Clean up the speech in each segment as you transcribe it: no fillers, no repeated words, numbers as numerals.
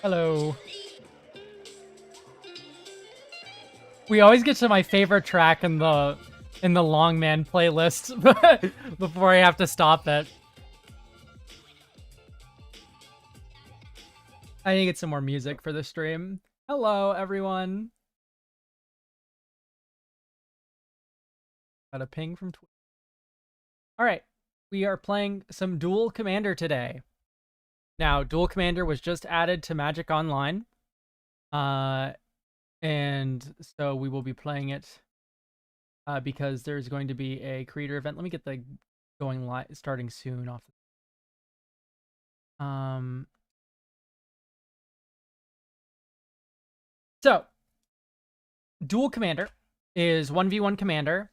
Hello. We always get to my favorite track in the Long Man playlist before I have to stop it. I need to get some more music for the stream. Hello, everyone. Got a ping from Twitter. All right, we are playing some Duel Commander today. Now, Duel Commander was just added to Magic Online. And so we will be playing it because there's going to be a creator event. Let me get the going live starting soon off. So Duel Commander is 1v1 Commander.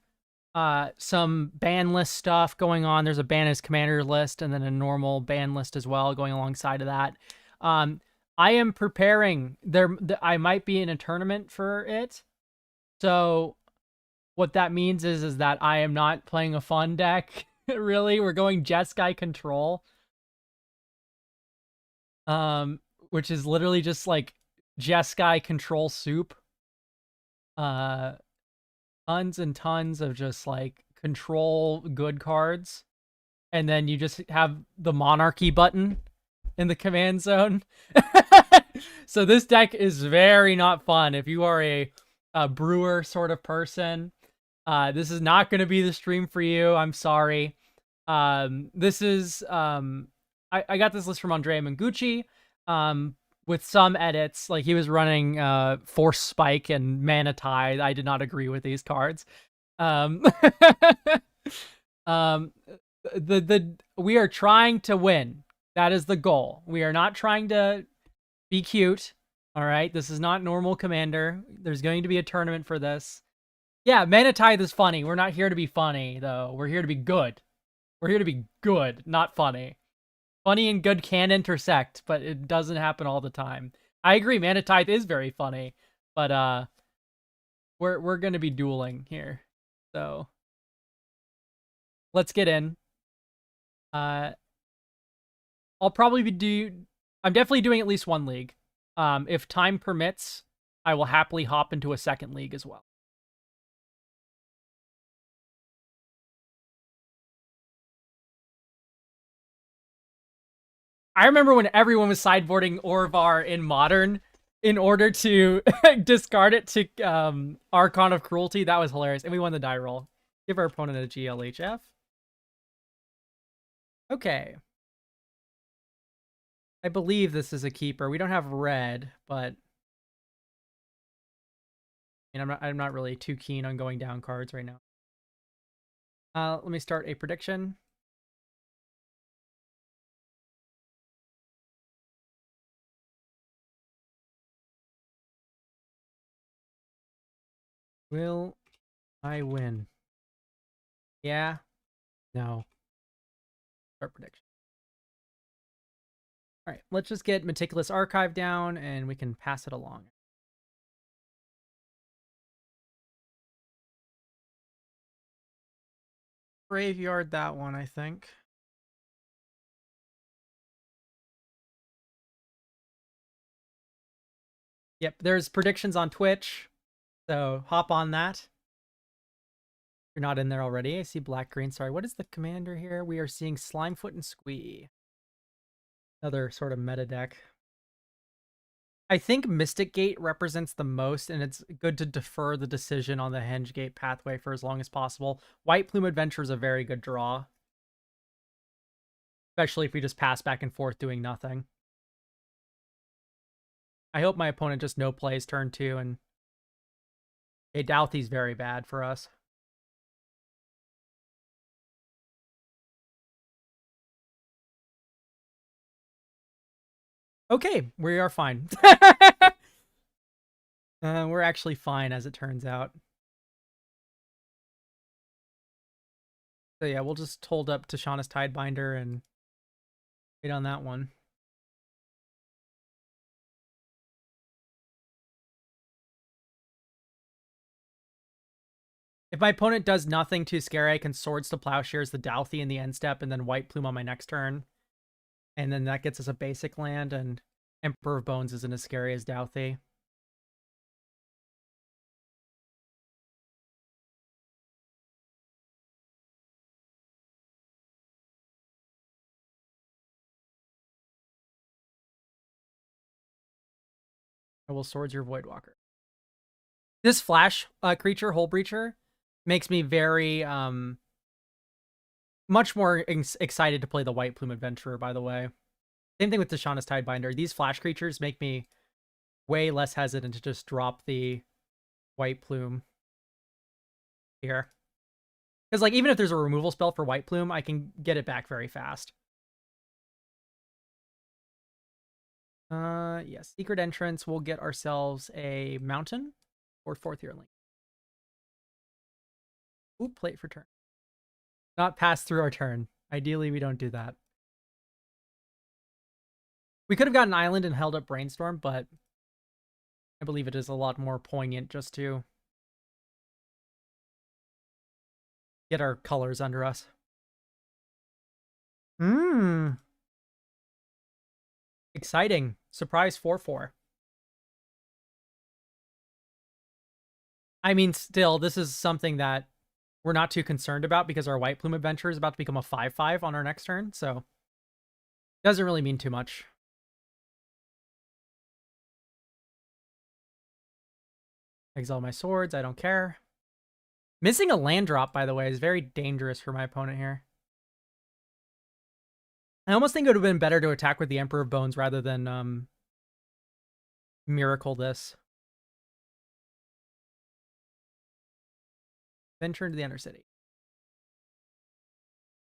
Some ban list stuff going on. There's a ban as Commander list and then a normal ban list as well going alongside of that. I am preparing. I might be in a tournament for it. So what that means is that I am not playing a fun deck. Really, we're going Jeskai Control. Which is literally just like Jeskai Control soup. Tons and tons of just like control good cards. And then you just have the monarchy button in the command zone. So this deck is very not fun. If you are a brewer sort of person, this is not going to be the stream for you. I'm sorry. This is I got this list from Andrea Mangucci with some edits. Like he was running Force Spike and Mana Tide. I did not agree with these cards. We are trying to win. That is the goal. We are not trying to be cute. All right, this is not normal Commander. There's going to be a tournament for this. Yeah, Mana Tithe is funny. We're not here to be funny, though. We're here to be good. We're here to be good, not funny. Funny and good can intersect, but it doesn't happen all the time. I agree, Mana Tithe is very funny, but we're gonna be dueling here. So let's get in. I'll probably I'm definitely doing at least one league. If time permits, I will happily hop into a second league as well. I remember when everyone was sideboarding Orvar in Modern in order to discard it to Archon of Cruelty. That was hilarious. And we won the die roll. Give our opponent a GLHF. Okay. I believe this is a keeper. We don't have red, but I'm not really too keen on going down cards right now. Let me start a prediction. Will I win? Yeah. No. Start prediction. All right, let's just get Meticulous Archive down and we can pass it along. Graveyard that one, I think. Yep, there's predictions on Twitch, so hop on that. If you're not in there already. I see black-green. Sorry, what is the commander here? We are seeing Slimefoot and Squee. Another sort of meta deck. I think Mystic Gate represents the most, and it's good to defer the decision on the Henge Gate pathway for as long as possible. White Plume Adventure is a very good draw. Especially if we just pass back and forth doing nothing. I hope my opponent just no plays turn 2 and... Hey, Douthy's very bad for us. Okay, we are fine. We're actually fine, as it turns out. So yeah, we'll just hold up Tishana's Tidebinder and wait on that one. If my opponent does nothing too scary, I can Swords to Plowshares the Douthy in the end step and then White Plume on my next turn. And then that gets us a basic land, and Emperor of Bones isn't as scary as Douthie. I will swords your Voidwalker. This flash creature, Hole Breacher, makes me very much more excited to play the White Plume Adventurer, by the way. Same thing with Tishana's Tidebinder. These flash creatures make me way less hesitant to just drop the White Plume here. Because, like, even if there's a removal spell for White Plume, I can get it back very fast. Yes. Secret Entrance, we'll get ourselves a Mountain or 4th Year Link. Ooh, plate for turn. Not pass through our turn. Ideally, we don't do that. We could have gotten Island and held up Brainstorm, but I believe it is a lot more poignant just to get our colors under us. Exciting. Surprise 4/4. I mean, still, this is something that we're not too concerned about because our White Plume Adventure is about to become a 5/5 on our next turn, so doesn't really mean too much. Exile my swords, I don't care. Missing a land drop, by the way, is very dangerous for my opponent here. I almost think it would have been better to attack with the Emperor of Bones rather than Miracle this. Venture into the Undercity.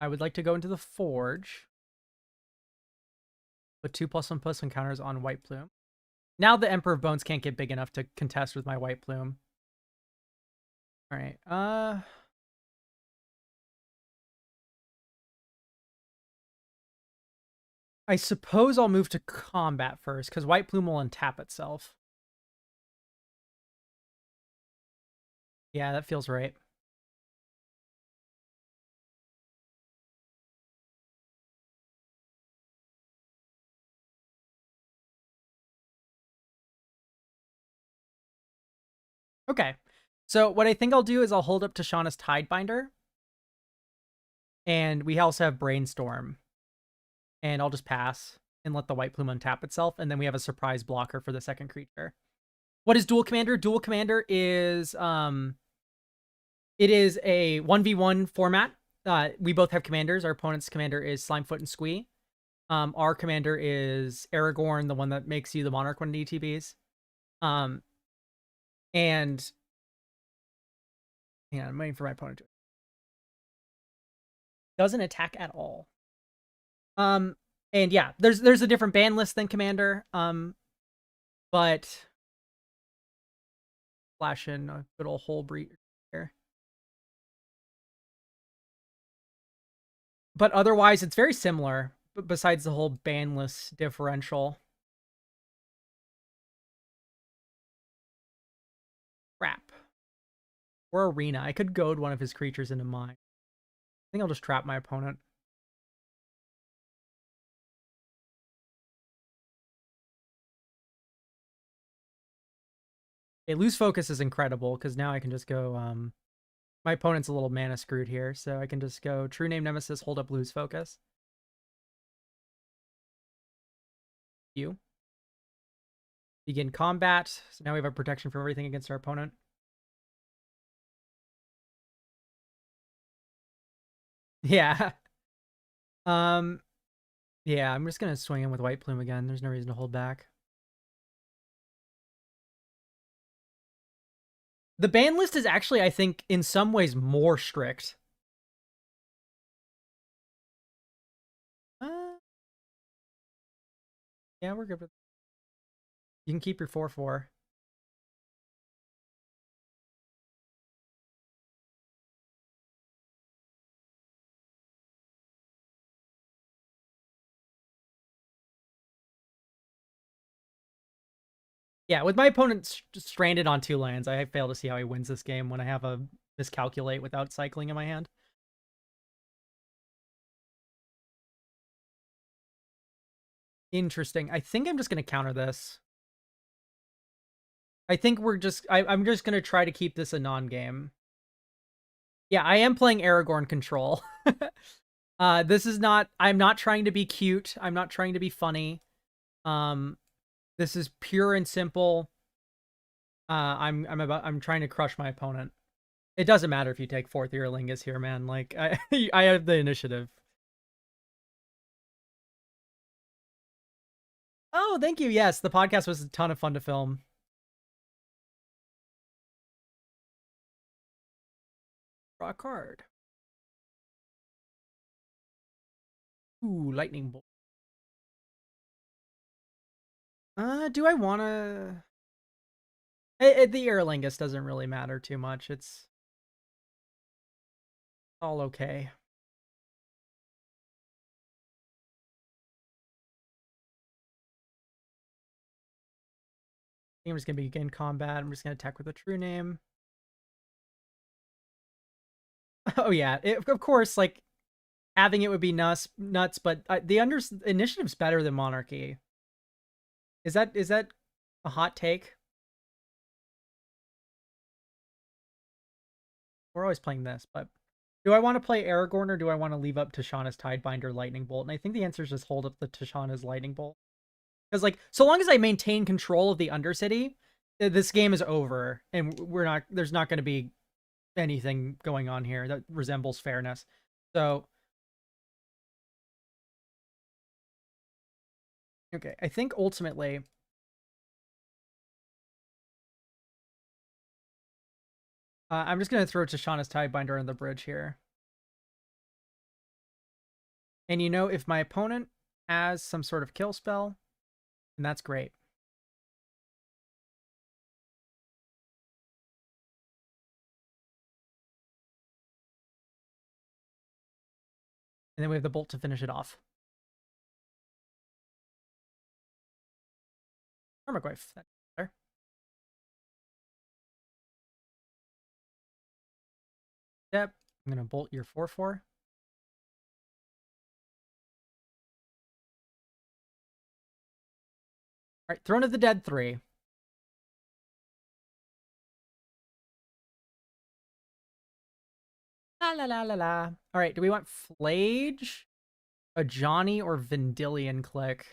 I would like to go into the Forge. Put 2+1/+1 counters on White Plume. Now the Emperor of Bones can't get big enough to contest with my White Plume. Alright, I suppose I'll move to combat first, because White Plume will untap itself. Yeah, that feels right. Okay. So what I think I'll do is I'll hold up Tishana's Tidebinder. And we also have Brainstorm. And I'll just pass and let the White Plume untap itself. And then we have a surprise blocker for the second creature. What is Duel Commander? Duel Commander is it is a 1v1 format. We both have commanders. Our opponent's commander is Slimefoot and Squee. Our commander is Aragorn, the one that makes you the Monarch when it ETBs. And yeah, I'm waiting for my opponent to. Doesn't attack at all. And yeah, there's a different ban list than Commander. But flash in a good old Hole Breacher here. But otherwise, it's very similar. Besides the whole ban list differential. Trap. Or Arena. I could goad one of his creatures into mine. I think I'll just trap my opponent. Okay, Lose Focus is incredible, because now I can just go... my opponent's a little mana screwed here, so I can just go True Name Nemesis, hold up Lose Focus. You. Begin combat. So now we have a protection for everything against our opponent. Yeah. Yeah, I'm just gonna swing in with White Plume again. There's no reason to hold back. The ban list is actually, I think, in some ways more strict. Yeah, we're good with. You can keep your 4/4. Yeah, with my opponent stranded on 2 lands, I fail to see how he wins this game when I have a Miscalculate without cycling in my hand. Interesting. I think I'm just going to counter this. I think we're just... I'm just going to try to keep this a non-game. Yeah, I am playing Aragorn control. This is not... I'm not trying to be cute. I'm not trying to be funny. This is pure and simple. I'm trying to crush my opponent. It doesn't matter if you take 4th Earlingus here, man. Like, I have the initiative. Oh, thank you. Yes, the podcast was a ton of fun to film. Draw a card. Ooh, lightning bolt. Do I want to... the Earlingus doesn't really matter too much. It's all okay. I'm just going to begin combat. I'm just going to attack with a true name. Oh, yeah. Of course, like, having it would be nuts, but the initiative's better than Monarchy. Is that a hot take? We're always playing this, but do I want to play Aragorn or do I want to leave up Tishana's Tidebinder Lightning Bolt? And I think the answer is just hold up the Tishana's Lightning Bolt. Because, like, so long as I maintain control of the Undercity, this game is over, and there's not going to be anything going on here that resembles fairness. So, okay, I think ultimately... I'm just going to throw Tishana's Tidebinder on the bridge here. And you know, if my opponent has some sort of kill spell, then that's great. And then we have the bolt to finish it off. Tarmogoyf. That's better. Yep. I'm going to bolt your 4/4. All right, Throne of the Dead 3. La la la la la. All right, do we want Flage, a Johnny, or Vendilion Click?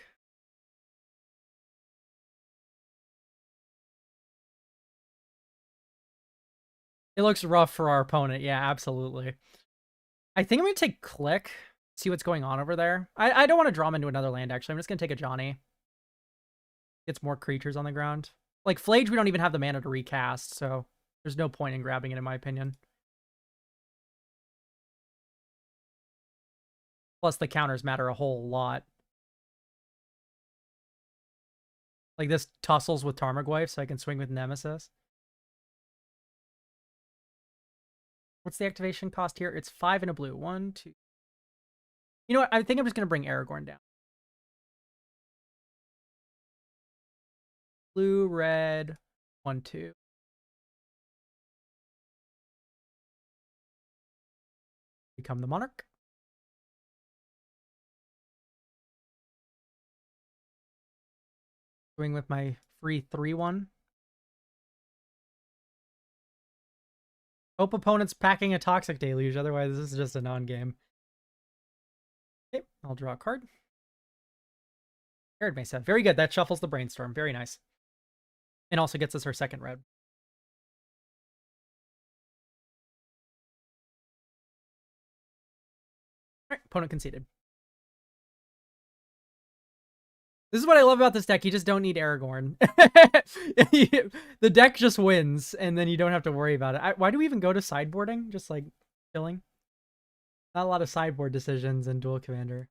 It looks rough for our opponent. Yeah, absolutely. I think I'm going to take Click, see what's going on over there. I don't want to draw him into another land, actually. I'm just going to take a Johnny. Gets more creatures on the ground. Like, Flage, we don't even have the mana to recast, so there's no point in grabbing it, in my opinion. Plus, the counters matter a whole lot. Like, this tussles with Tarmogoyf, so I can swing with Nemesis. What's the activation cost here? It's 5 and a blue. 1, 2. You know what? I think I'm just going to bring Aragorn down. Blue, red, 1, 2. Become the Monarch. Swing with my free 3/1. Hope opponent's packing a Toxic Deluge, otherwise this is just a non-game. Okay, I'll draw a card. Arid Mesa. Very good. That shuffles the Brainstorm. Very nice. And also gets us our second red. Alright, opponent conceded. This is what I love about this deck. You just don't need Aragorn. The deck just wins, and then you don't have to worry about it. Why do we even go to sideboarding? Just, like, chilling? Not a lot of sideboard decisions in Duel Commander.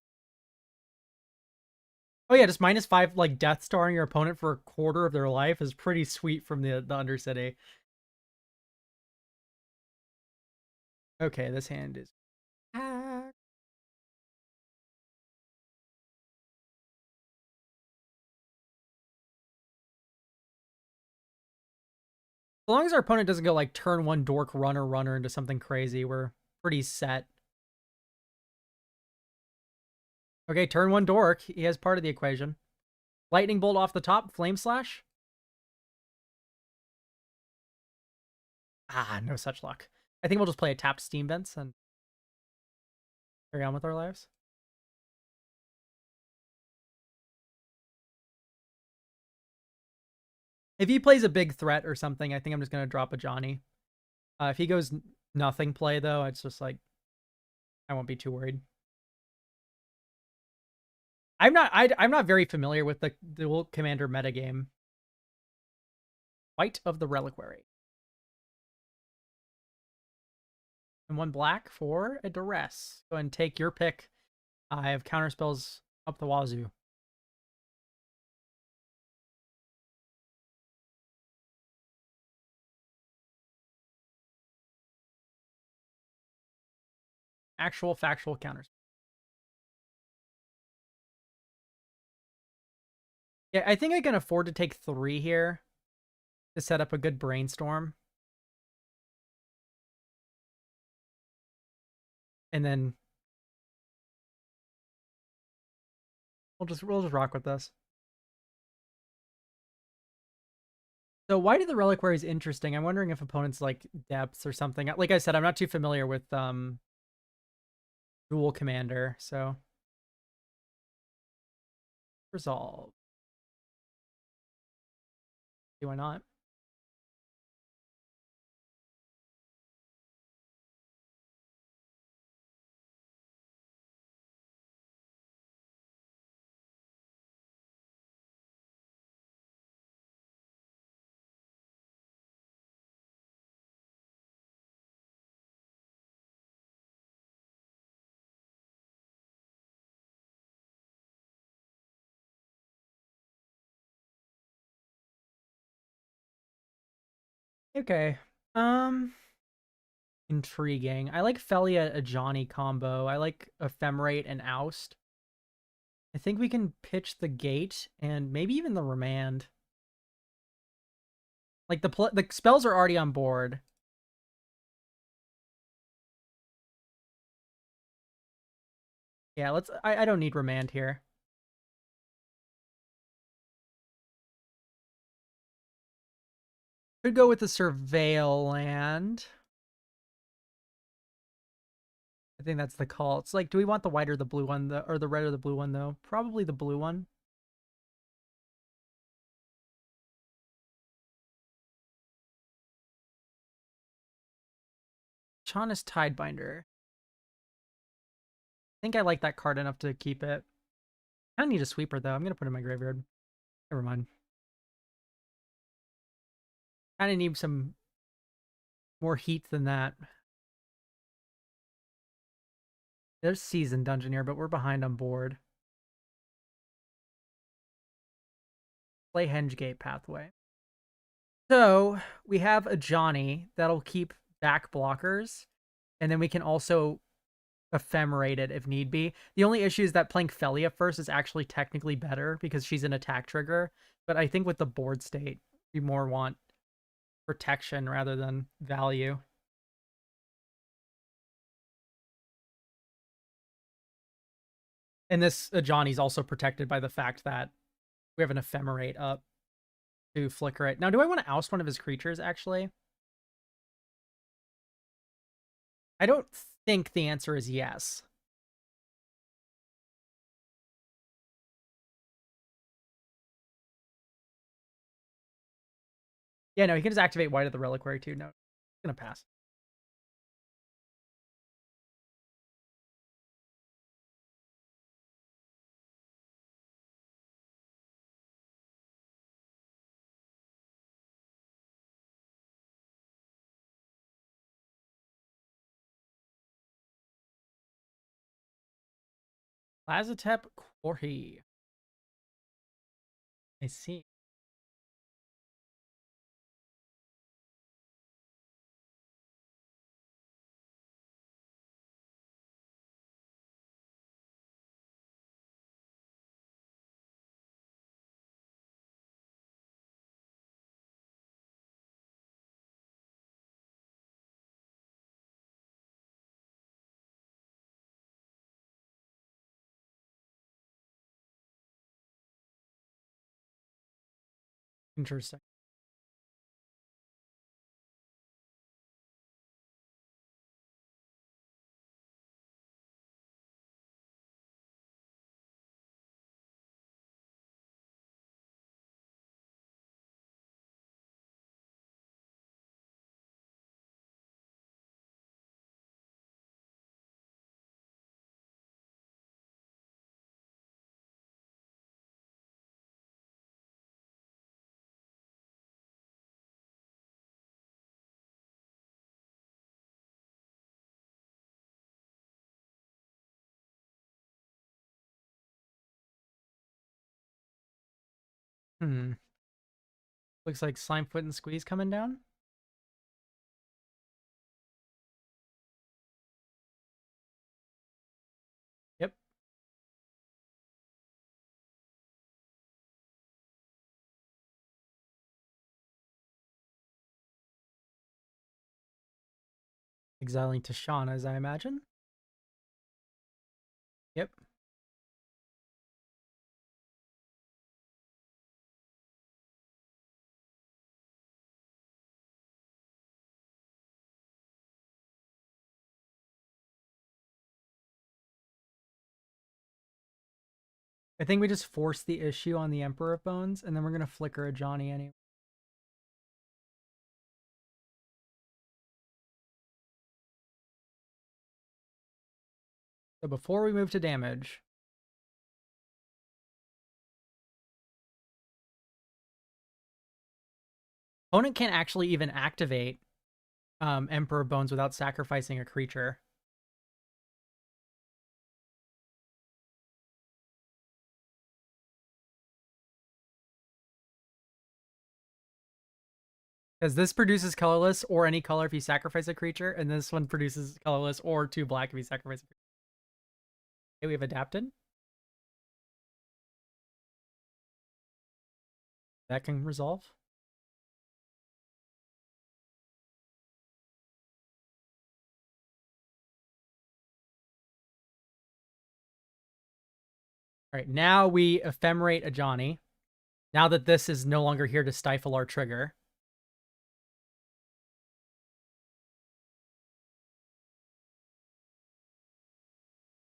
Oh yeah, just -5, like, Death Starring your opponent for a quarter of their life is pretty sweet from the Undercity. Okay, this hand is... As long as our opponent doesn't go, like, turn 1 Dork Runner into something crazy, we're pretty set. Okay, turn 1 Dork. He has part of the equation. Lightning Bolt off the top. Flame Slash. Ah, no such luck. I think we'll just play a tapped Steam Vents and carry on with our lives. If he plays a big threat or something, I think I'm just going to drop a Johnny. If he goes nothing play, though, it's just like, I won't be too worried. I'm not very familiar with the dual commander metagame. White of the Reliquary. And 1 black for a Duress. Go ahead and take your pick. I have counterspells up the wazoo. Actual factual counters. Yeah, I think I can afford to take 3 here to set up a good brainstorm. And then we'll just rock with this. So White of the Reliquary is interesting. I'm wondering if opponents like depths or something. Like I said, I'm not too familiar with dual commander, so resolve. Why not? Okay. Intriguing. I like Felia a Johnny combo. I like Ephemerate and Oust. I think we can pitch the gate and maybe even the remand. Like the spells are already on board. Yeah, let's I don't need remand here. Could go with the Surveil land. I think that's the call. It's like, do we want the white or the blue one, or the red or the blue one, though? Probably the blue one. Chana's Tidebinder. I think I like that card enough to keep it. I don't need a sweeper, though. I'm going to put it in my graveyard. Never mind. Kind of need some more heat than that. There's Season Dungeoneer, but we're behind on board. Play Hengegate Pathway. So we have a Johnny that'll keep back blockers, and then we can also ephemerate it if need be. The only issue is that playing Felia first is actually technically better because she's an attack trigger, but I think with the board state, we more want protection rather than value. And this Johnny's also protected by the fact that we have an ephemerate up to flicker it. Now, do I want to oust one of his creatures, actually? I don't think the answer is yes. Yeah, no, he can just activate White of the Reliquary too. No, I'm gonna pass. Lazatep Quarry. I see. Interesting. Hmm. Looks like Slimefoot and Squeeze coming down. Yep. Exiling Tashana, as I imagine. Yep. I think we just force the issue on the Emperor of Bones, and then we're going to flicker a Johnny anyway. So before we move to damage, opponent can't actually even activate Emperor of Bones without sacrificing a creature. Because this produces colorless or any color if you sacrifice a creature, and this one produces colorless or 2 black if you sacrifice a creature. Okay, we have adapted. That can resolve. All right, now we ephemerate a Johnny. Now that this is no longer here to stifle our trigger.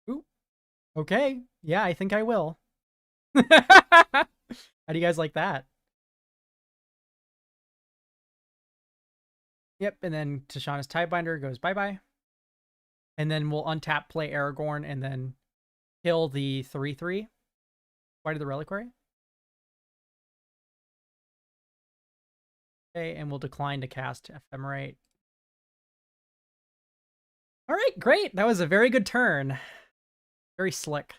Ooh. Okay. Yeah, I think I will. How do you guys like that? Yep, and then Tashana's Tidebinder goes bye-bye. And then we'll untap, play Aragorn, and then kill the 3/3. Why did the Reliquary? Okay, and we'll decline to cast Ephemerate. All right, great. That was a very good turn. Very slick.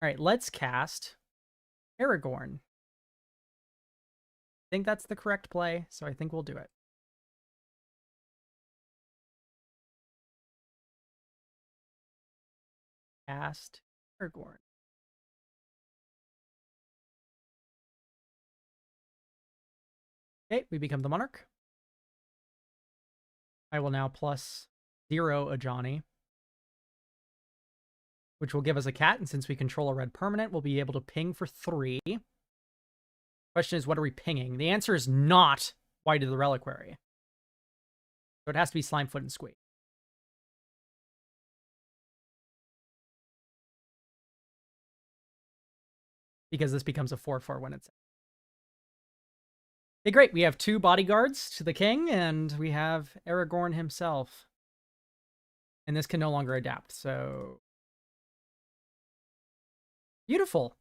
All right, let's cast Aragorn. I think that's the correct play, so I think we'll do it. Cast Aragorn. Okay, we become the Monarch. I will now +0 a Johnny, which will give us a cat, and since we control a red permanent, we'll be able to ping for 3. Question is, what are we pinging? The answer is not White of the Reliquary. So it has to be Slimefoot and Squeak. Because this becomes a 4/4 when it's... Okay, great. We have 2 bodyguards to the king, and we have Aragorn himself. And this can no longer adapt, so... Beautiful.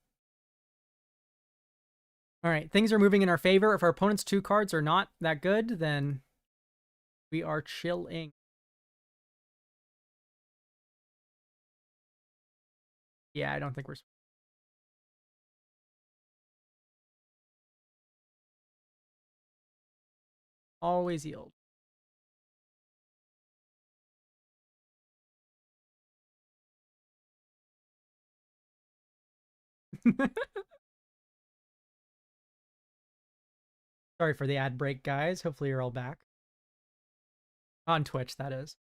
All right, things are moving in our favor. If our opponent's 2 cards are not that good, then we are chilling. Yeah, I don't think we're... Always yield. Sorry for the ad break, guys. Hopefully you're all back. On Twitch, that is.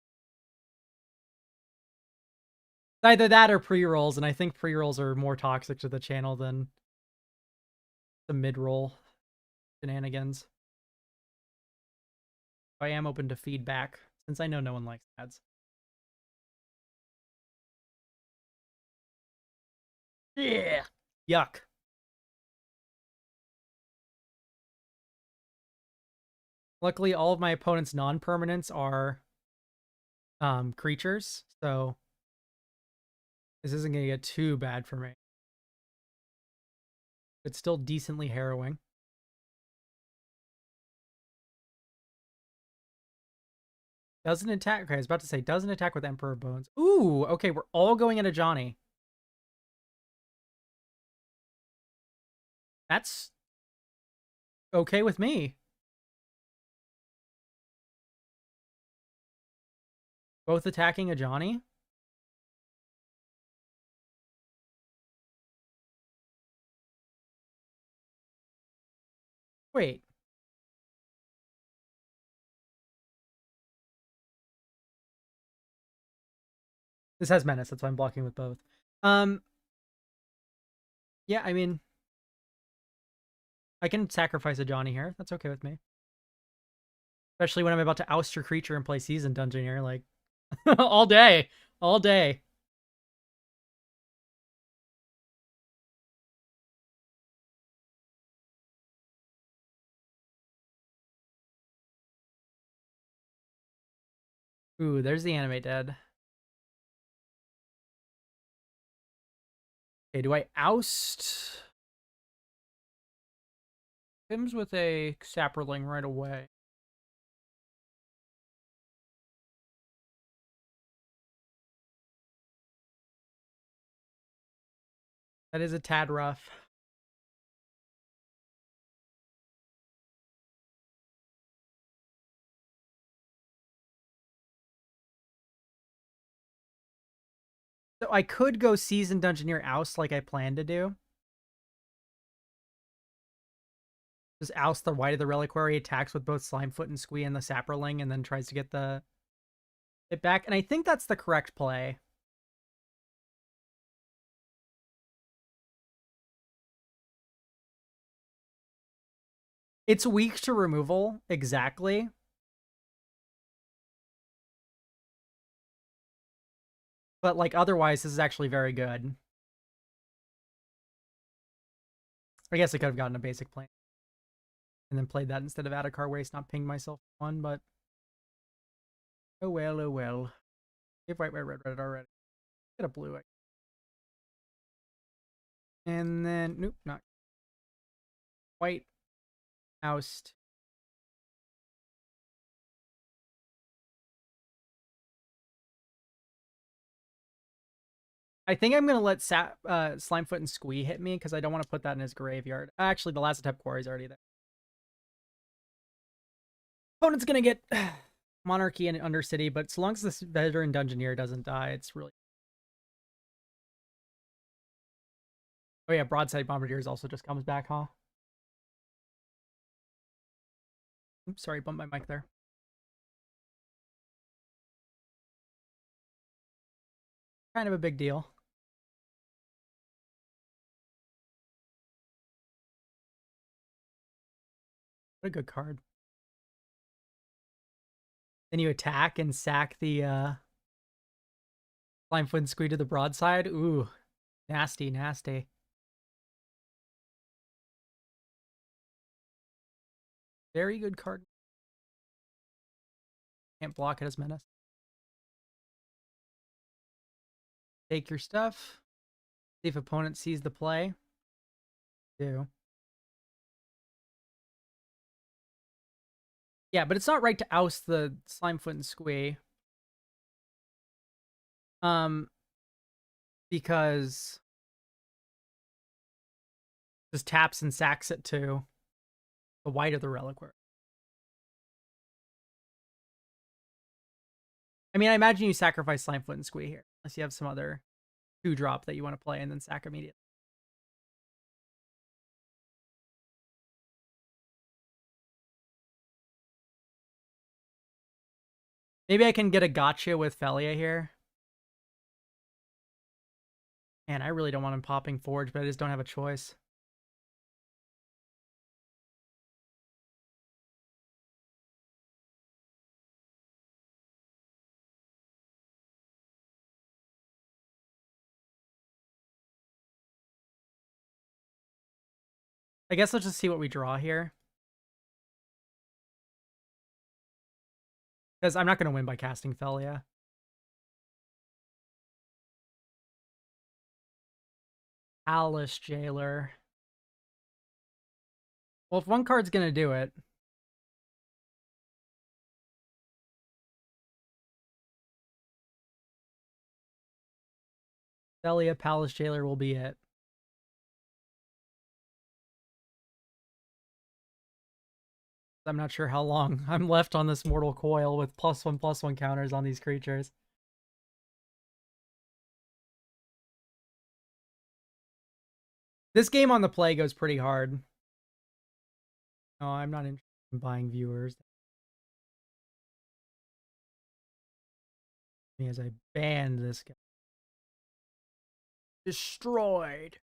Either that or pre-rolls, and I think pre-rolls are more toxic to the channel than the mid-roll. shenanigans. I am open to feedback, since I know no one likes ads. Yeah. Yuck. Luckily, all of my opponent's non-permanents are creatures, so this isn't going to get too bad for me. It's still decently harrowing. Doesn't attack. Okay, I was about to say, doesn't attack with Emperor Bones. Ooh, okay, we're all going into Johnny. That's okay with me. Both attacking a Johnny? Wait. This has Menace, that's why I'm blocking with both. Yeah, I mean, I can sacrifice a Johnny here. That's okay with me. Especially when I'm about to oust your creature and play Seasoned Dungeoneer, like, all day. All day. Ooh, there's the Animate Dead. Okay, do I oust Pims with a Saproling right away? That is a tad rough. So I could go Seasoned Dungeoneer oust like I planned to do. Just oust the White of the Reliquary, attacks with both Slimefoot and Squee and the Saproling, and then tries to get it back. And I think that's the correct play. It's weak to removal, exactly. But like otherwise, this is actually very good. I guess I could have gotten a basic plan and then played that instead of Adakar Waste, not pinged myself one, but oh well, oh well. We have white, white, red, red already. Get a blue. And then, nope, not white. Oust. I think I'm going to let Slimefoot and Squee hit me because I don't want to put that in his graveyard. Actually, the last Lazotep Quarry is already there. Opponent's going to get Monarchy and Undercity, but so long as this Veteran Dungeoneer doesn't die, it's really... Oh yeah, Broadside Bombardiers also just comes back, huh? Oops, sorry, bumped my mic there. Kind of a big deal. What a good card. Then you attack and sack the Slimefoot and Squee to the broadside. Ooh, nasty, nasty. Very good card. Can't block it as Menace. Take your stuff. See if opponent sees the play. Do. Yeah, but it's not right to oust the Slimefoot and Squee. Because just taps and sacks it to the White of the Reliquary. I mean, I imagine you sacrifice Slimefoot and Squee here, unless you have some other 2-drop that you want to play and then sack immediately. Maybe I can get a gotcha with Felia here. Man, I really don't want him popping Forge, but I just don't have a choice. I guess let's just see what we draw here. Because I'm not going to win by casting Thalia. Palace Jailer. Well, if one card's going to do it. Thalia, Palace Jailer will be it. I'm not sure how long I'm left on this Mortal Coil with +1/+1 counters on these creatures. This game on the play goes pretty hard. No, I'm not interested in buying viewers. As I banned this guy. Destroyed.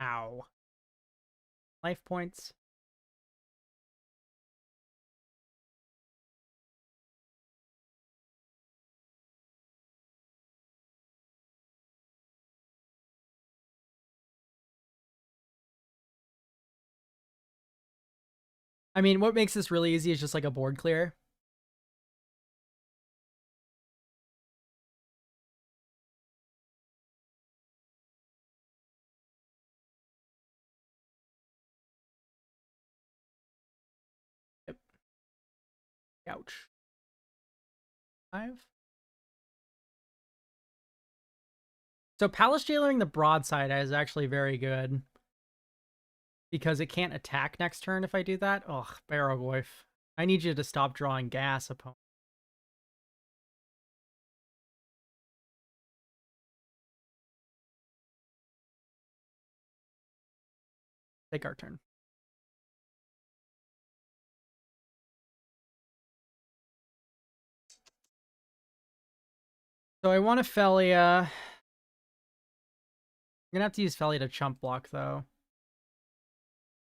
Ow. Life points. I mean, what makes this really easy is just like a board clear. Yep. Ouch. 5. So Palace Jailering the broadside is actually very good. Because it can't attack next turn if I do that. Ugh, Barrowgoyf. I need you to stop drawing gas, opponent. Take our turn. So I want a Felia. I'm gonna have to use Felia to chump block, though.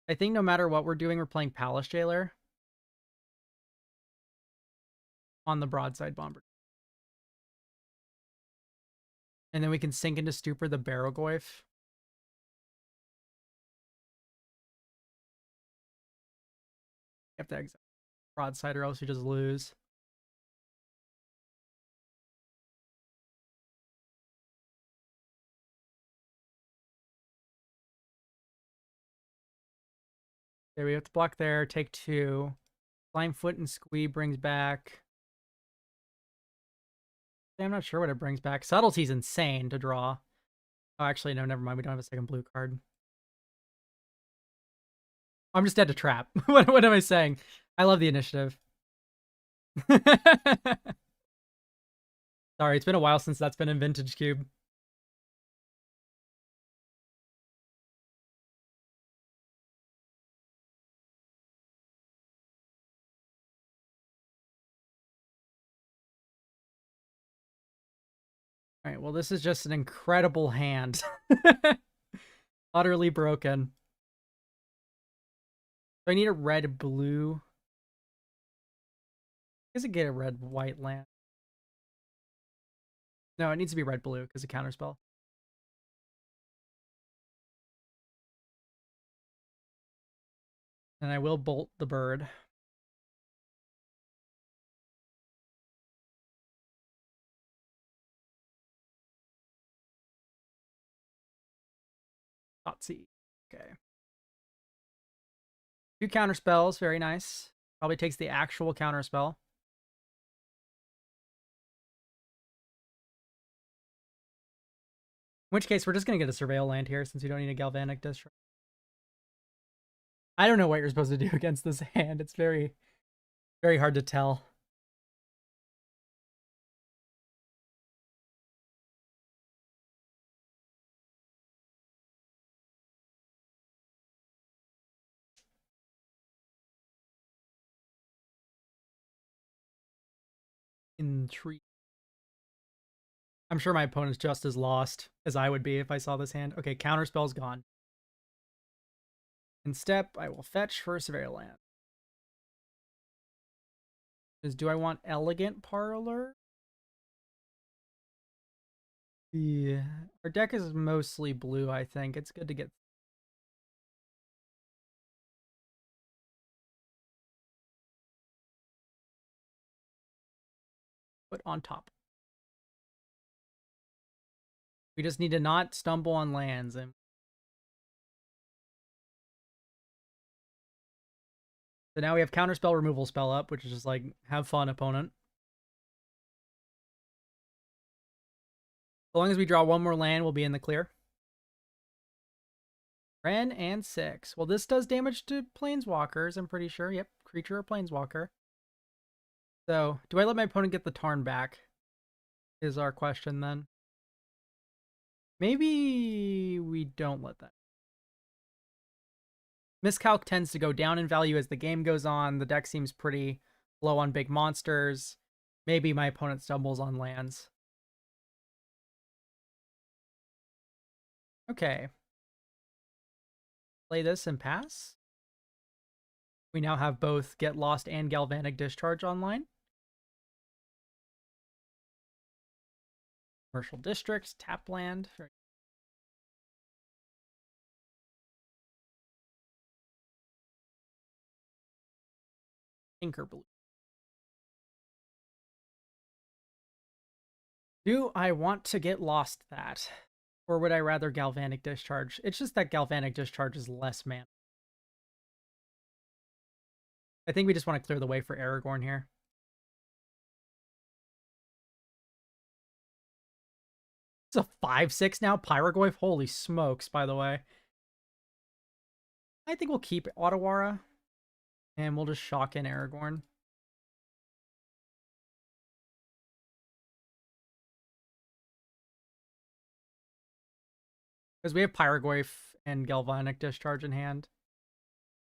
I think no matter what we're doing, we're playing Palace Jailer on the broadside bomber. And then we can sink into Stupor the Barrowgoyf. You have to exit broadside or else you just lose. Okay, we have to block there, take 2. Slime Foot and Squee brings back... I'm not sure what it brings back. Subtlety's insane to draw. Oh, actually, no, never mind. We don't have a second blue card. I'm just dead to trap. What am I saying? I love the initiative. Sorry, it's been a while since that's been in Vintage Cube. All right, well, this is just an incredible hand. Utterly broken. So I need a red-blue. I guess I get a red-white land. No, it needs to be red-blue because of counterspell. And I will bolt the bird. Thoughtseize. Okay. 2 counterspells, very nice. Probably takes the actual counterspell. In which case, we're just going to get a Surveil land here since we don't need a Galvanic Discharge. I don't know what you're supposed to do against this hand. It's very, very hard to tell. Intrigue. I'm sure my opponent's just as lost as I would be if I saw this hand. Okay, counterspell's gone. In step, I will fetch for a Surveil land. Do I want Elegant Parlor? Yeah. Our deck is mostly blue, I think. It's good to get put on top. We just need to not stumble on lands. And so now we have counterspell removal spell up, which is just like, have fun, opponent. As long as we draw one more land, we'll be in the clear. Ren and 6. Well, this does damage to planeswalkers, I'm pretty sure. Yep, creature or planeswalker. So, do I let my opponent get the Tarn back? Is our question then. Maybe we don't let that. Miscalc tends to go down in value as the game goes on. The deck seems pretty low on big monsters. Maybe my opponent stumbles on lands. Okay. Play this and pass. We now have both Get Lost and Galvanic Discharge online. Commercial Districts, tap land. Tinker Blue. Do I want to get lost that? Or would I rather Galvanic Discharge? It's just that Galvanic Discharge is less mana. I think we just want to clear the way for Aragorn here. It's a 5/6 now. Pyrogoyf. Holy smokes, by the way. I think we'll keep Otawara. And we'll just shock in Aragorn. Because we have Pyrogoyf and Galvanic Discharge in hand.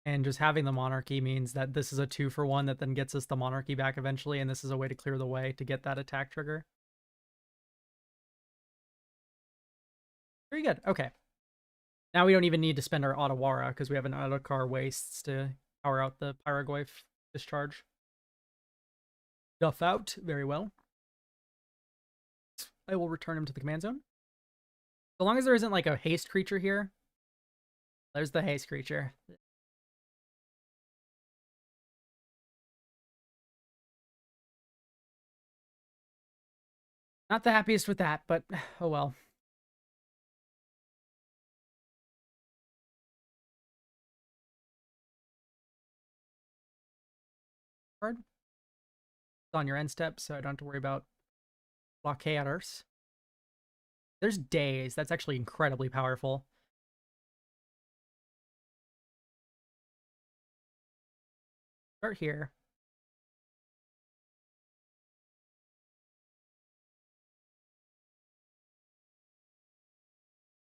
And just having the Monarchy means that this is a 2-for-1 that then gets us the Monarchy back eventually. And this is a way to clear the way to get that attack trigger. Very good. Okay. Now we don't even need to spend our Otawara because we have an Otokar Wastes to power out the Pyrogoyf Discharge. Duff out. Very well. I will return him to the command zone. So long as there isn't like a haste creature here. There's the haste creature. Not the happiest with that, but oh well. Card. It's on your end step, so I don't have to worry about blockaders. There's days. That's actually incredibly powerful. Start here.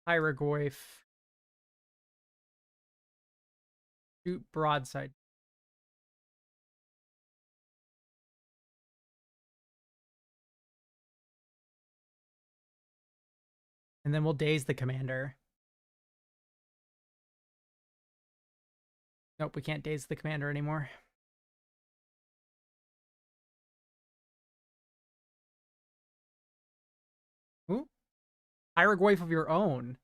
Pyrogoyf. Shoot broadside. And then we'll daze the commander. Nope, we can't daze the commander anymore. Ooh. Pyrogoyf of your own.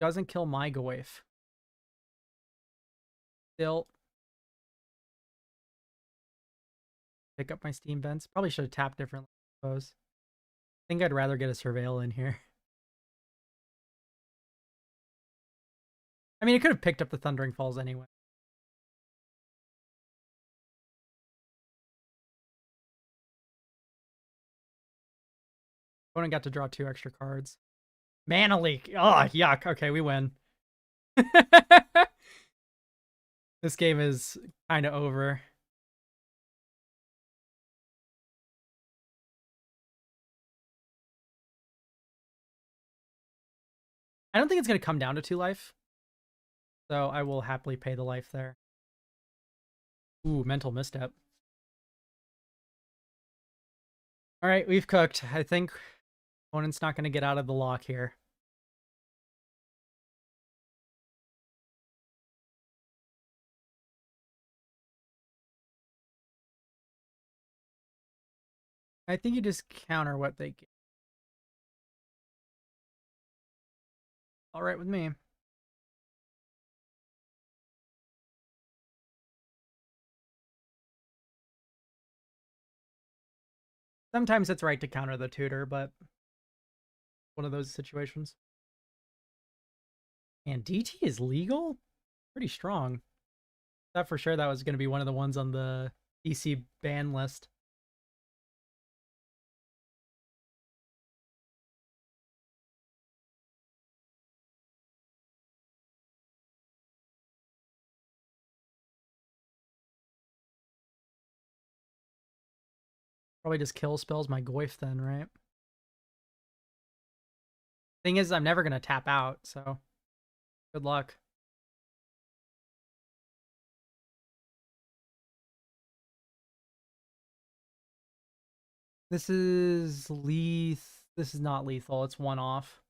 Doesn't kill my Goyf. Still. Pick up my steam vents. Probably should have tapped differently, I suppose. I think I'd rather get a surveil in here. I mean, it could have picked up the Thundering Falls anyway. Opponent got to draw 2 extra cards. Mana leak. Oh, yuck. Okay, we win. This game is kind of over. I don't think it's going to come down to 2 life. So I will happily pay the life there. Ooh, mental misstep. All right, we've cooked. I think opponent's not going to get out of the lock here. I think you just counter what they get. All right with me. Sometimes it's right to counter the tutor, but one of those situations. And DT is legal? Pretty strong. Thought for sure that was going to be one of the ones on the DC ban list. Probably just kill spells my Goyf then, right? Thing is, I'm never going to tap out, so good luck. This is This is not lethal. It's one off.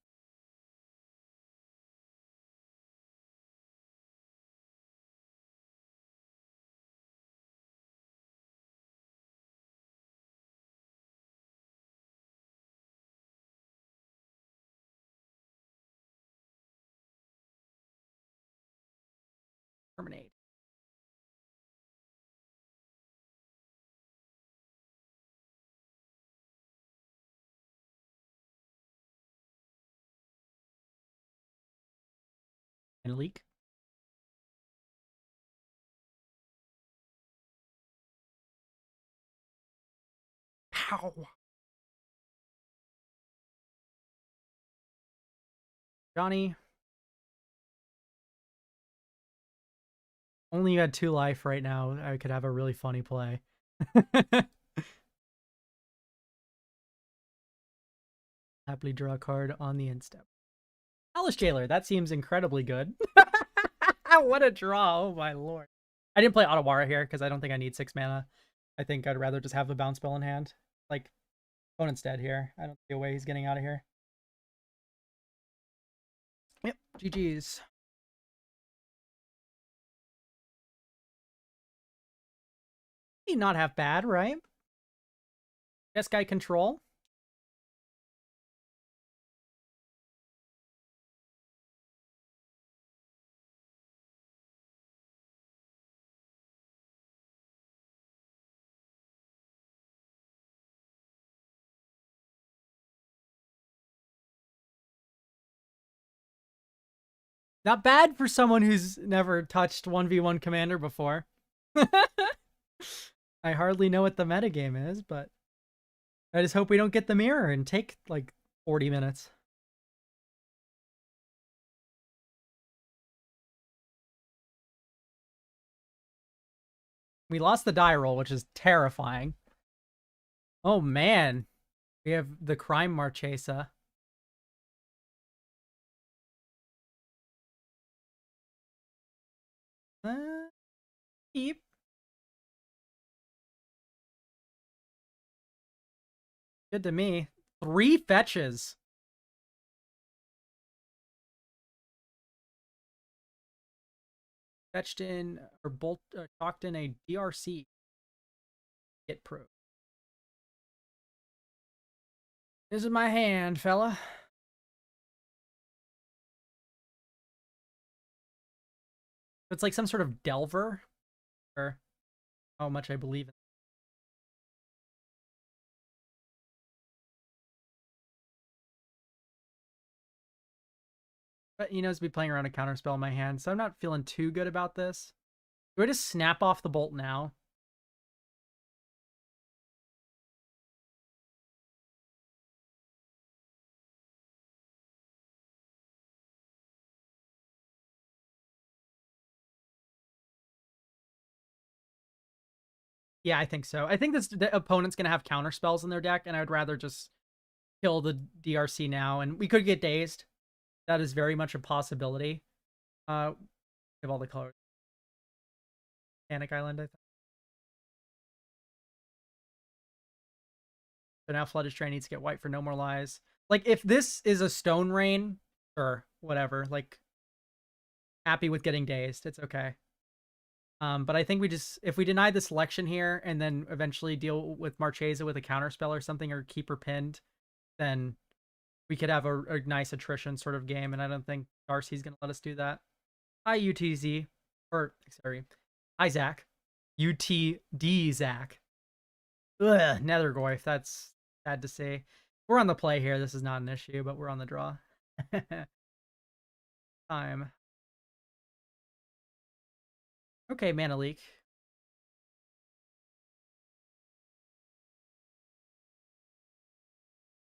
Terminate. And leak. Pow. Johnny. Only you had 2 life right now. I could have a really funny play. Happily draw a card on the end step. Alice Jailer, that seems incredibly good. What a draw, oh my lord. I didn't play Otawara here because I don't think I need 6 mana. I think I'd rather just have the bounce spell in hand. Like, opponent's dead here. I don't see a way he's getting out of here. Yep, GG's. Not half bad, right? Yes, guy control. Not bad for someone who's never touched 1v1 Commander before. I hardly know what the metagame is, but I just hope we don't get the mirror and take like 40 minutes. We lost the die roll, which is terrifying. Oh man, we have the Crime Marchesa. Keep. Good to me. 3 fetches. Fetched in or chalked in a DRC. Get proof. This is my hand, fella. It's like some sort of delver, or how much I believe in. But he knows to be playing around a counterspell in my hand, so I'm not feeling too good about this. Do I just snap off the bolt now? Yeah, I think so. I think the opponent's going to have counter spells in their deck, and I would rather just kill the DRC now. And we could get dazed. That is very much a possibility. Give all the colors. Panic Island, I think. So now Flooded Strain needs to get white for No More Lies. Like, if this is a Stone Rain, or whatever, like, happy with getting dazed. It's okay. But I think if we deny the selection here and then eventually deal with Marchesa with a counterspell or something, or keep her pinned, then we could have a nice attrition sort of game, and I don't think Darcy's gonna let us do that. Hi, UTZ. Or, sorry. Hi, Zach. UTD Zach. Ugh, Nethergoyf. That's sad to say. We're on the play here. This is not an issue, but we're on the draw. Time. Okay, Mana Leak.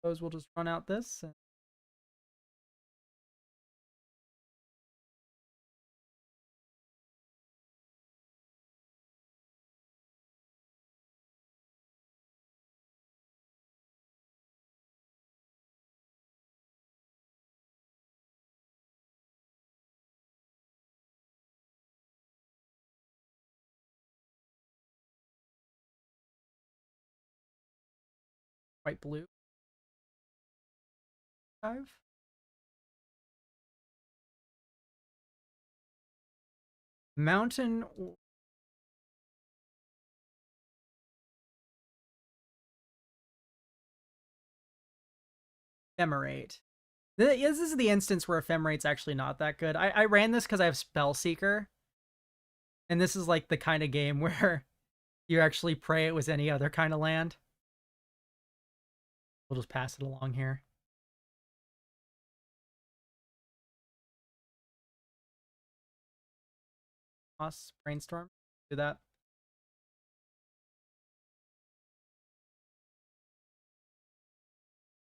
Suppose we'll just run out this. White blue. 5. Mountain. Ephemerate. This is the instance where Ephemerate's actually not that good. I ran this because I have Spellseeker. And this is like the kind of game where you actually pray it was any other kind of land. We'll just pass it along here. Brainstorm. Do that.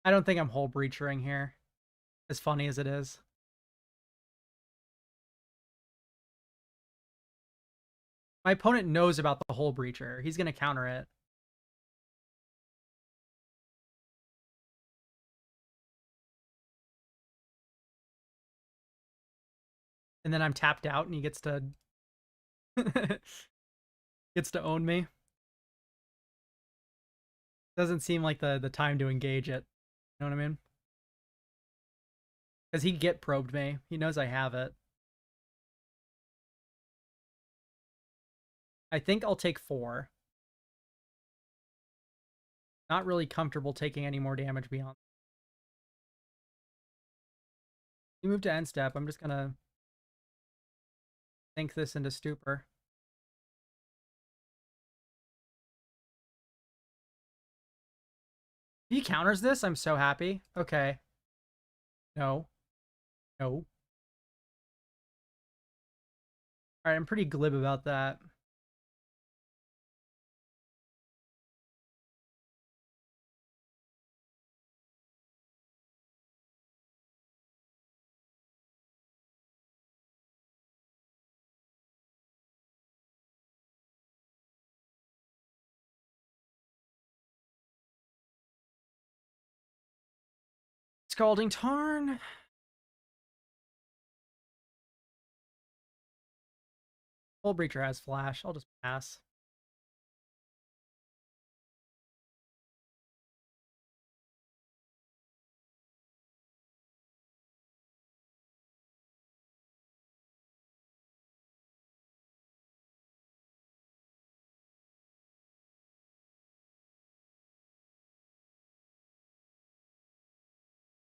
I don't think I'm Hull Breachering here. As funny as it is. My opponent knows about the Hull Breacher. He's going to counter it. And then I'm tapped out and he gets to own me. Doesn't seem like the time to engage it. You know what I mean? Because he get probed me. He knows I have it. I think I'll take 4. Not really comfortable taking any more damage beyond. You move to end step. I'm just gonna sink this into stupor. If he counters this, I'm so happy. Okay. No. No. Alright, I'm pretty glib about that. Scalding Tarn. Hull Breacher has flash. I'll just pass.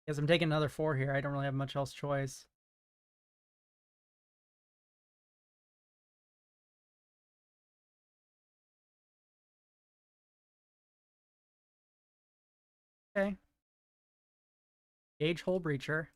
Because I'm taking another 4 here. I don't really have much else choice. Okay. Gauge Hull Breacher.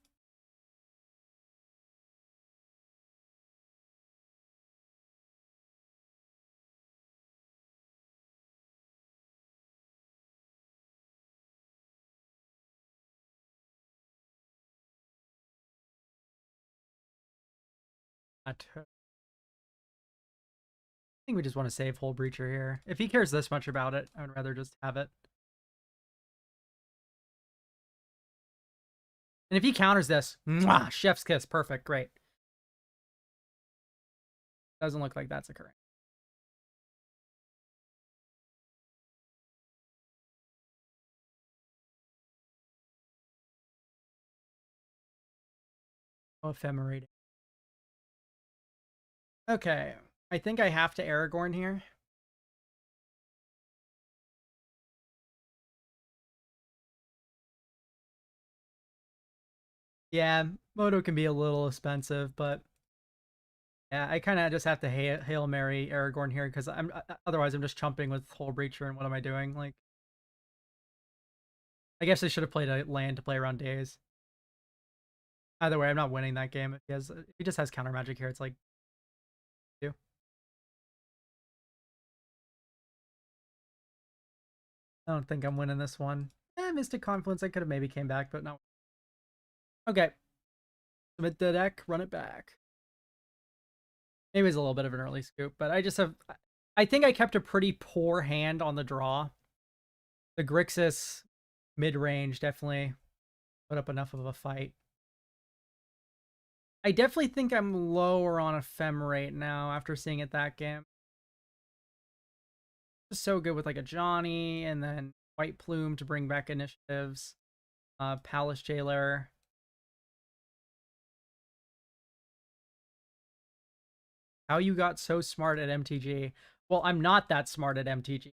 I think we just want to save Hull Breacher here. If he cares this much about it, I would rather just have it. And if he counters this, mwah, chef's kiss. Perfect. Great. Doesn't look like that's occurring. Oh, Ephemerate. Okay. I think I have to Aragorn here. Yeah, Moto can be a little expensive, but yeah, I kind of just have to Hail Mary Aragorn here because otherwise I'm just chumping with Hull Breacher, and what am I doing? Like, I guess I should have played a land to play around Days. Either way, I'm not winning that game. If he just has counter magic here, it's like, do. I don't think I'm winning this one. Mystic Confluence, I could have maybe came back, but no. Okay. Submit the deck, run it back. Maybe it's a little bit of an early scoop, but I think I kept a pretty poor hand on the draw. The Grixis mid-range definitely put up enough of a fight. I definitely think I'm lower on Ephemerate now after seeing it that game. Just so good with like a Johnny and then White Plume to bring back initiatives. Palace Jailer. How you got so smart at MTG? Well, I'm not that smart at MTG.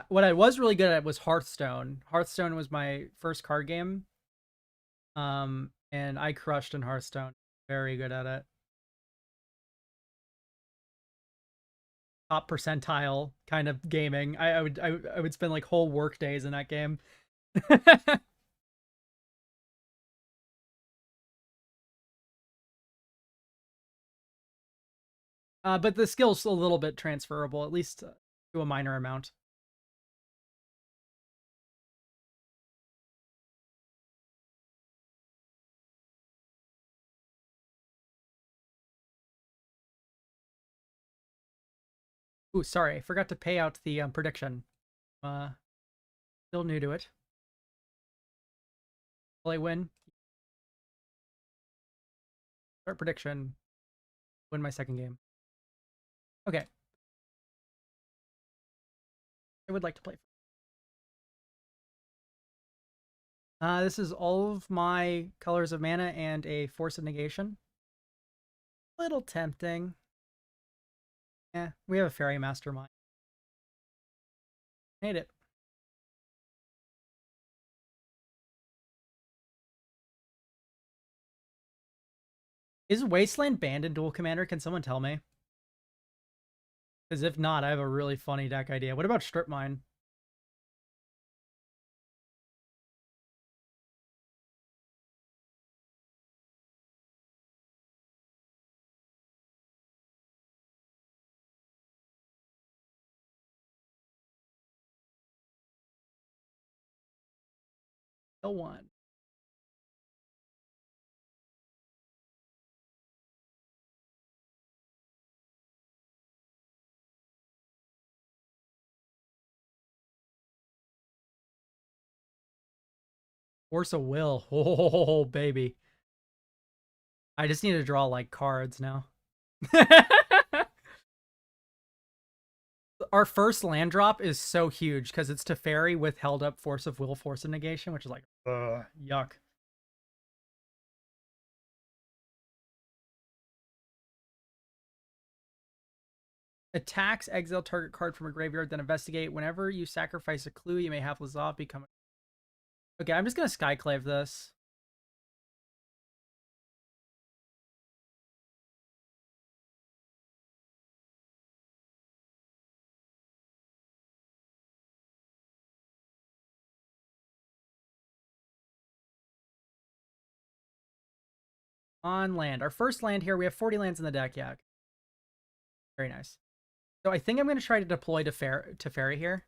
What I was really good at was Hearthstone. Hearthstone was my first card game. And I crushed in Hearthstone. Very good at it. Top percentile kind of gaming. I would spend like whole work days in that game. But the skill's a little bit transferable, at least to a minor amount. Ooh, sorry, I forgot to pay out the prediction. Still new to it. Will I win? Start prediction. Win my second game. Okay. I would like to play. This is all of my colors of mana and a Force of Negation. Little tempting. Yeah, we have a Fairy Mastermind. Hate it. Is Wasteland banned in Duel Commander? Can someone tell me? Because if not, I have a really funny deck idea. What about Strip Mine? No one. Force of Will. Oh, baby. I just need to draw, like, cards now. Our first land drop is so huge because it's Teferi with held up Force of Will, Force of Negation, which is like, yuck. Attacks, exile target card from a graveyard, then investigate. Whenever you sacrifice a clue, you may have Lazav become. Okay, I'm just gonna Skyclave this. On land. Our first land here, we have 40 lands in the deck, yeah. Very nice. So I think I'm gonna try to deploy to Teferi here.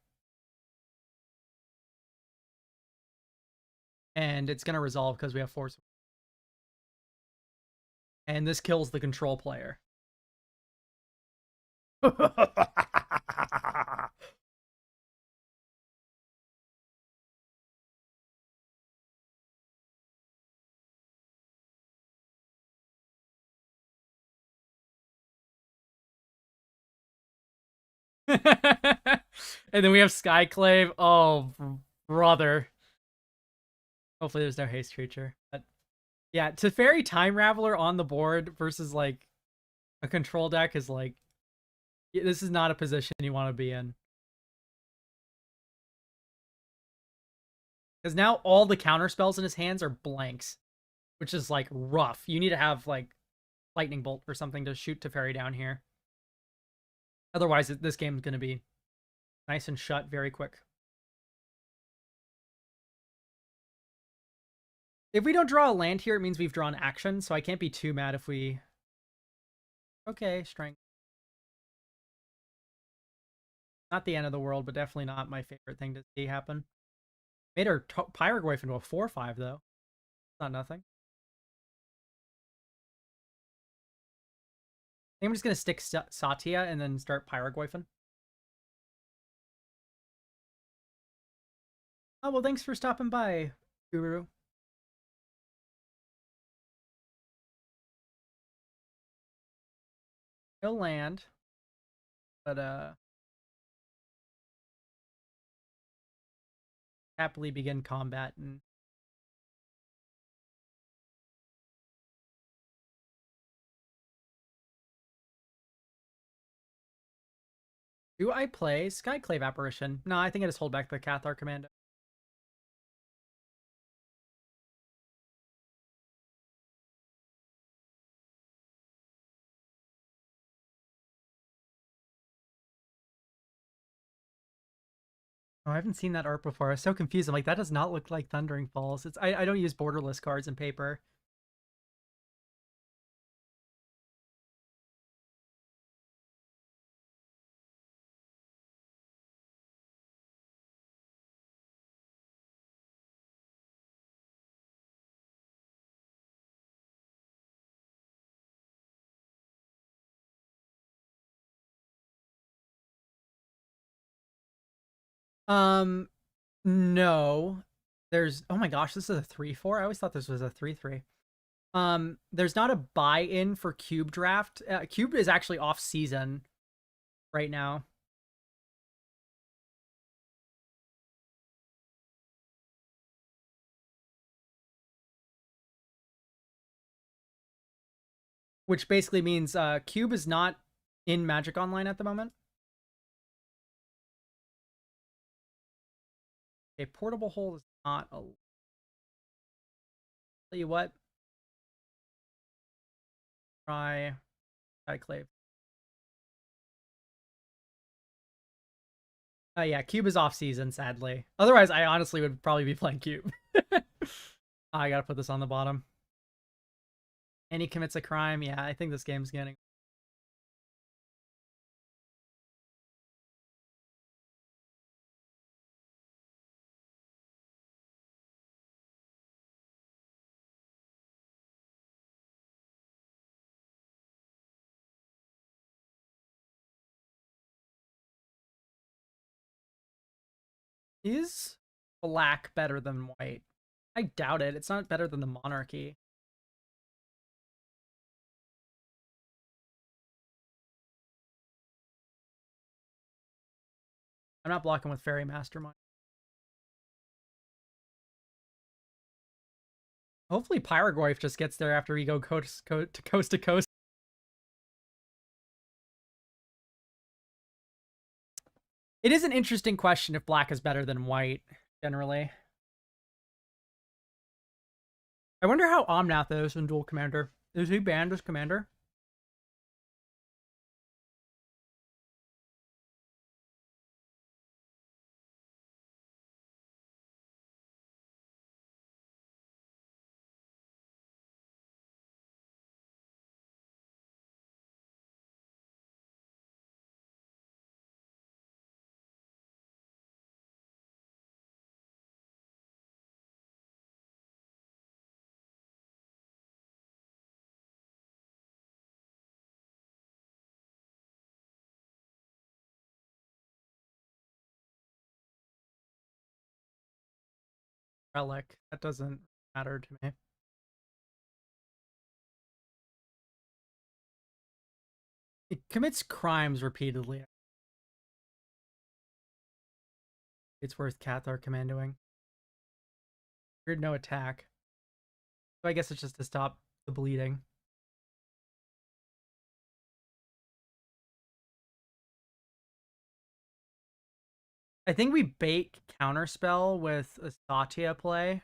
And it's gonna resolve because we have Force. And this kills the control player. And then we have Skyclave. Oh, brother. Hopefully there's no haste creature. But yeah, Teferi Time Raveler on the board versus like a control deck is like, this is not a position you want to be in. Because now all the counter spells in his hands are blanks, which is like rough. You need to have like lightning bolt or something to shoot Teferi down here. Otherwise, this game's going to be nice and shut very quick. If we don't draw a land here, it means we've drawn action, so I can't be too mad if we... Okay, strength. Not the end of the world, but definitely not my favorite thing to see happen. Made our Pyroglyph into a 4/5, though. Not nothing. I think I'm just going to stick Satya and then start Pyroglyphing. Oh, well, thanks for stopping by, Guru. No land. But, happily begin combat and... Do I play Skyclave Apparition? No, I think I just hold back the Cathar Commando. Oh, I haven't seen that art before. I was so confused. I'm like, that does not look like Thundering Falls. I don't use borderless cards in paper. Um, no. There's... Oh my gosh, this is a 3/4? I always thought this was a 3/3. There's not a buy-in for Cube Draft. Cube is actually off-season right now. Which basically means Cube is not in Magic Online at the moment. A portable hole is not a... Tell you what. Try Clave. Yeah, Cube is off season, sadly. Otherwise, I honestly would probably be playing Cube. I gotta put this on the bottom. And he commits a crime. Yeah, I think this game's getting... Is black better than white? I doubt it. It's not better than the Monarchy. I'm not blocking with Fairy Mastermind. Hopefully Pyroglyph just gets there after we go coast to coast. It is an interesting question if black is better than white, generally. I wonder how Omnath is in Duel Commander. Is he banned as Commander? Relic. That doesn't matter to me. It commits crimes repeatedly. It's worth Cathar commandoing. Weird, no attack. So I guess it's just to stop the bleeding. I think we bait Counterspell with a Satya play.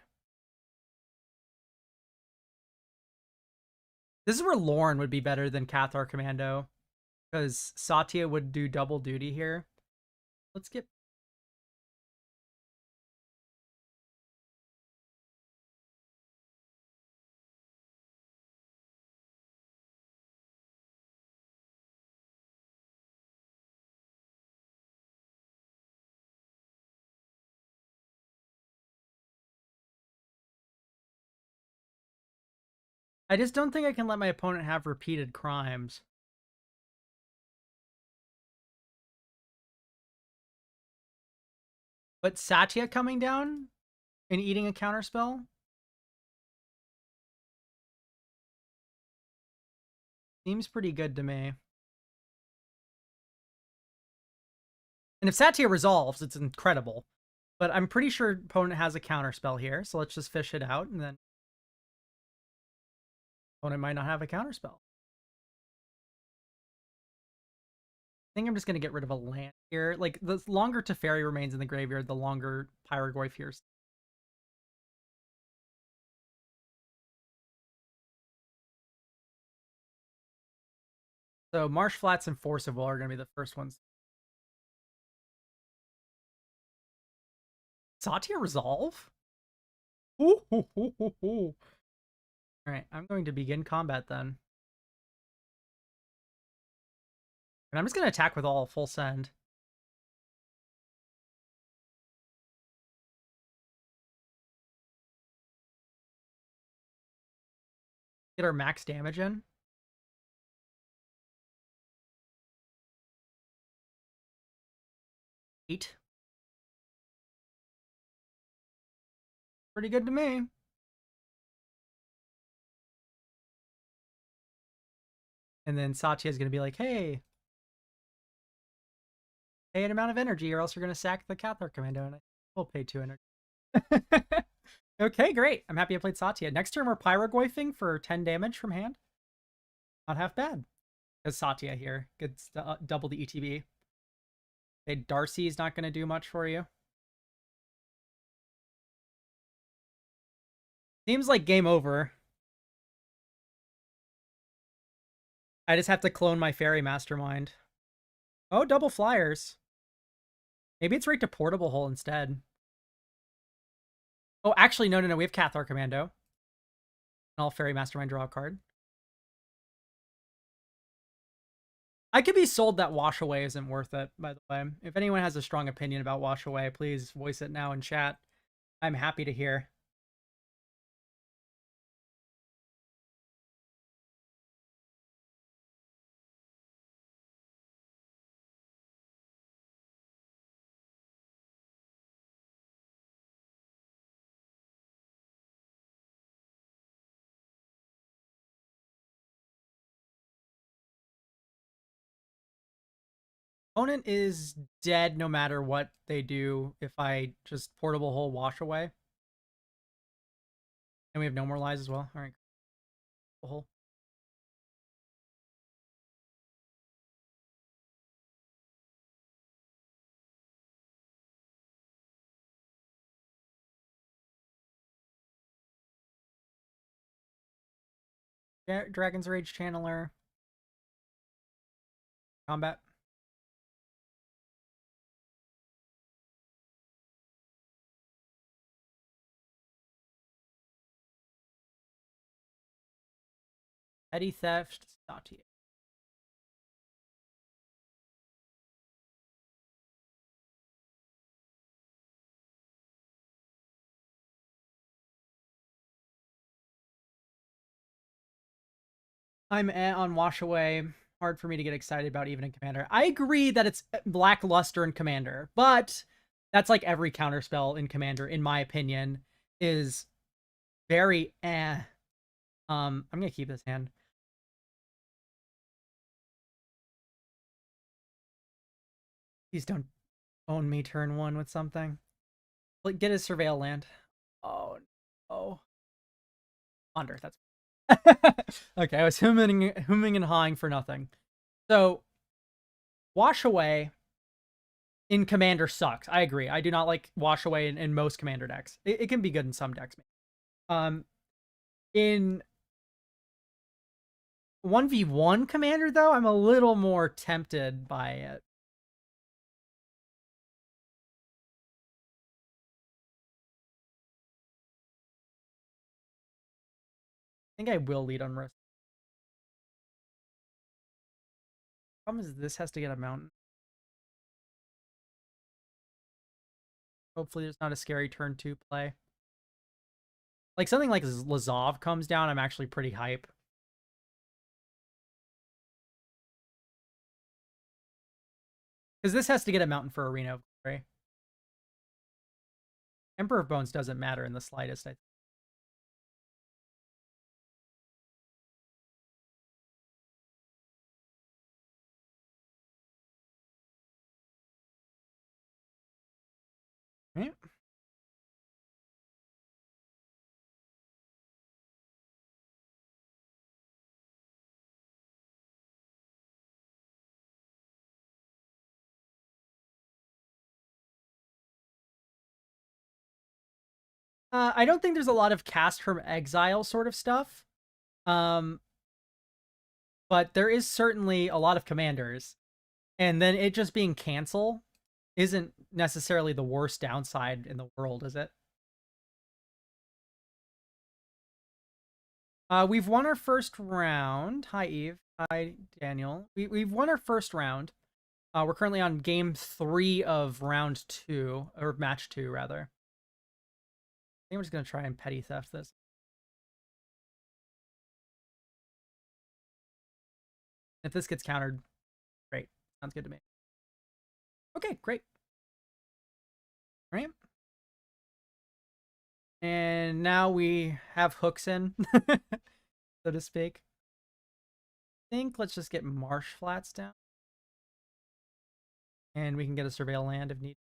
This is where Lorne would be better than Cathar Commando, because Satya would do double duty here. Let's get... I just don't think I can let my opponent have repeated crimes. But Satya coming down and eating a counterspell? Seems pretty good to me. And if Satya resolves, it's incredible. But I'm pretty sure opponent has a counterspell here, so let's just fish it out, and then opponent might not have a counterspell. I think I'm just going to get rid of a land here. Like, the longer Teferi remains in the graveyard, the longer Pyrogoyf here. So Marsh Flats and Force of Will are going to be the first ones. Satya resolve? Ooh, ooh, ooh, ooh, ooh. All right, I'm going to begin combat then. And I'm just going to attack with all full send. Get our max damage in. Eight. Pretty good to me. And then Satya is going to be like, hey, pay an amount of energy or else you're going to sack the Cathar Commando. And I will pay 2 energy. Okay, great. I'm happy I played Satya. Next turn, we're Pyrogoyfing for 10 damage from hand. Not half bad. Because Satya here gets double the ETB. Okay, Darcy's not going to do much for you. Seems like game over. I just have to clone my Fairy Mastermind. Oh, double flyers. Maybe it's right to Portable Hole instead. Oh, actually, no. We have Cathar Commando. And I'll Fairy Mastermind draw a card. I could be sold that Wash Away isn't worth it, by the way. If anyone has a strong opinion about Wash Away, please voice it now in chat. I'm happy to hear. Opponent is dead no matter what they do if I just Portable Hole Wash Away. And we have no more lies as well. All right. Hole. Dragon's Rage Channeler. Combat. Petty Theft. Satya. I'm on Wash Away. Hard for me to get excited about even in Commander. I agree that it's lackluster in Commander, but that's like every counterspell in Commander, in my opinion, is very eh. I'm gonna keep this hand. Please don't own me turn 1 with something. Like, get his Surveil land. Oh no. Ponder, that's okay, I was humming and hawing for nothing. So, Wash Away in Commander sucks. I agree. I do not like Wash Away in most Commander decks. It can be good in some decks. In 1v1 commander, though, I'm a little more tempted by it. I think I will lead on risk. Problem is this has to get a mountain. Hopefully there's not a scary turn 2 play. Like something like Lazov comes down, I'm actually pretty hype. Because this has to get a mountain for Arena of Glory. Emperor of Bones doesn't matter in the slightest, I think. Right. I don't think there's a lot of cast from exile sort of stuff. But there is certainly a lot of commanders. And then it just being cancel isn't necessarily the worst downside in the world, is it? We've won our first round. Hi, Eve. Hi, Daniel. We've won our first round. We're currently on game 3 of round 2, or match 2, rather. I think we're just going to try and petty theft this. If this gets countered, great. Sounds good to me. Okay, great. All right. And now we have hooks in, so to speak. I think let's just get marsh flats down. And we can get a surveil land if needed.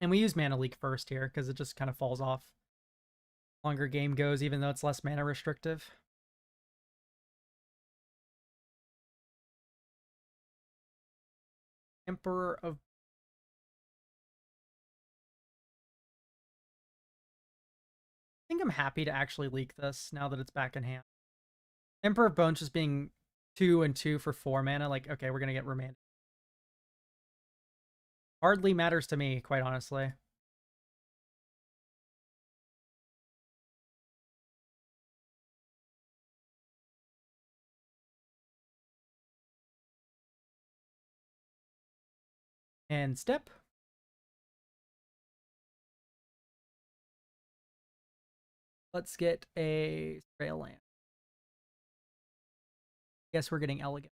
And we use Mana Leak first here, because it just kind of falls off. Longer game goes, even though it's less mana restrictive. Emperor of... I think I'm happy to actually leak this, now that it's back in hand. Emperor of Bones just being 2 and 2 for 4 mana, like, okay, we're going to get romantic. Hardly matters to me, quite honestly. And step. Let's get a trail land. Guess we're getting elegant.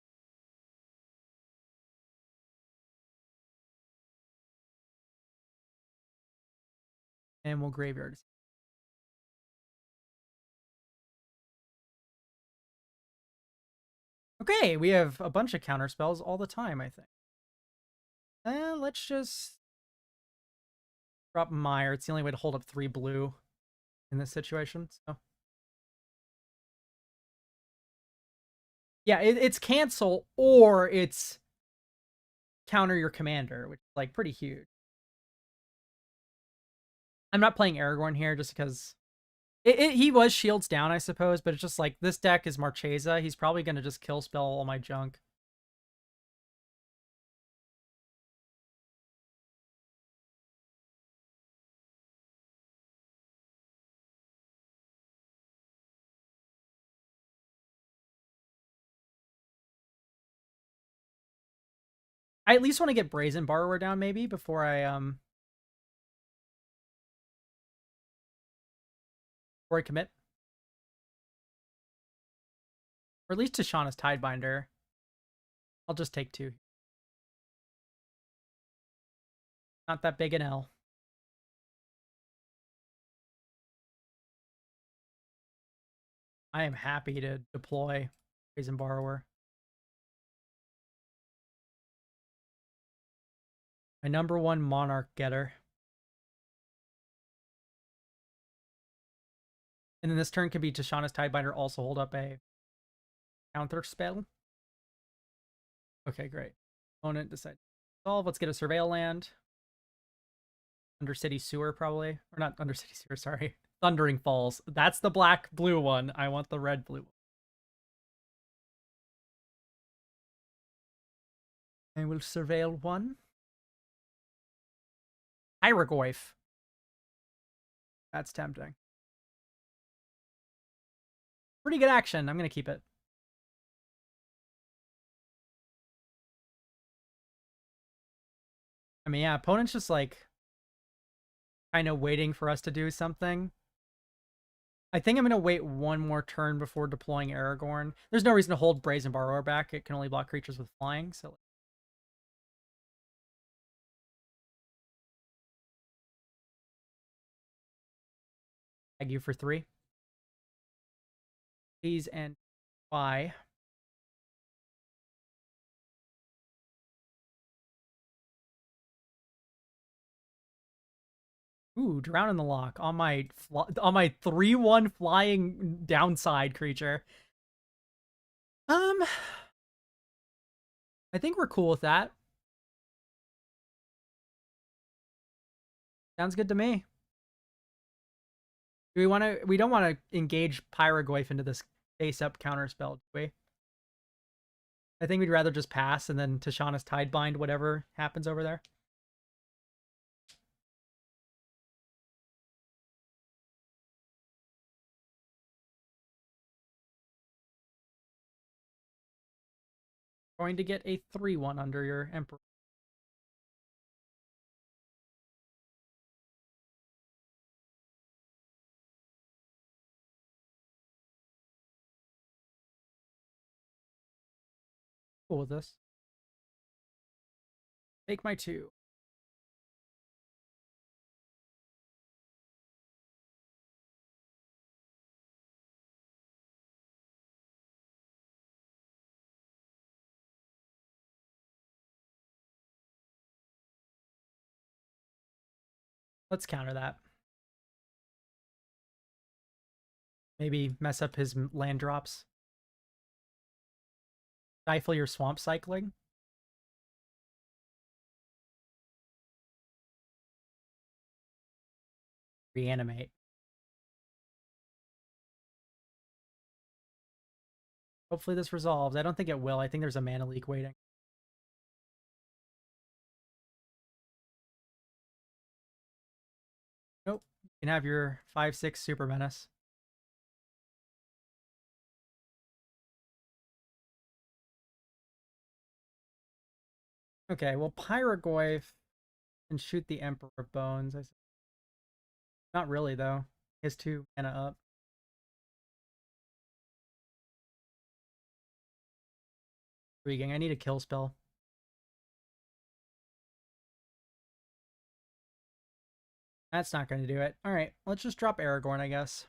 And we'll graveyard. Okay, we have a bunch of counter spells all the time, I think. Let's just drop Mire. It's the only way to hold up 3 blue in this situation. So yeah, it's cancel or it's counter your commander, which is like pretty huge. I'm not playing Aragorn here just because he was shields down, I suppose, but it's just like this deck is Marchesa. He's probably going to just kill spell all my junk. I at least want to get Brazen Borrower down maybe before I commit. Or at least Tishana's Tidebinder. I'll just take 2. Not that big an L. I am happy to deploy Brazen Borrower. My #1 Monarch getter. And then this turn could be Tishana's Tidebinder also hold up a counter spell. Okay, great. Opponent decides to solve. Let's get a surveil land. Undercity Sewer, probably. Or not Undercity Sewer, sorry. Thundering Falls. That's the black-blue one. I want the red-blue one. I will surveil one. Hieroglyph. That's tempting. Pretty good action. I'm going to keep it. I mean, yeah, opponent's just like kind of waiting for us to do something. I think I'm going to wait one more turn before deploying Aragorn. There's no reason to hold Brazen Borrower back. It can only block creatures with flying, so... Tag you for 3. Please and Y. Ooh, Drown in the Lock on my 3/1 flying downside creature. I think we're cool with that. Sounds good to me. Do we want to? We don't want to engage Pyroglyph into this face-up counterspell, do we? I think we'd rather just pass and then Tishana's Tidebind whatever happens over there. Going to get a 3/1 under your Emperor. Cool with this. Take my 2. Let's counter that. Maybe mess up his land drops. Stifle your swamp cycling. Reanimate. Hopefully this resolves. I don't think it will. I think there's a mana leak waiting. Nope. You can have your 5/6 Super Menace. Okay, well, Pyroglyph can shoot the Emperor of Bones. Not really, though. He has 2 mana up. Intriguing. I need a kill spell. That's not going to do it. Alright, let's just drop Aragorn, I guess.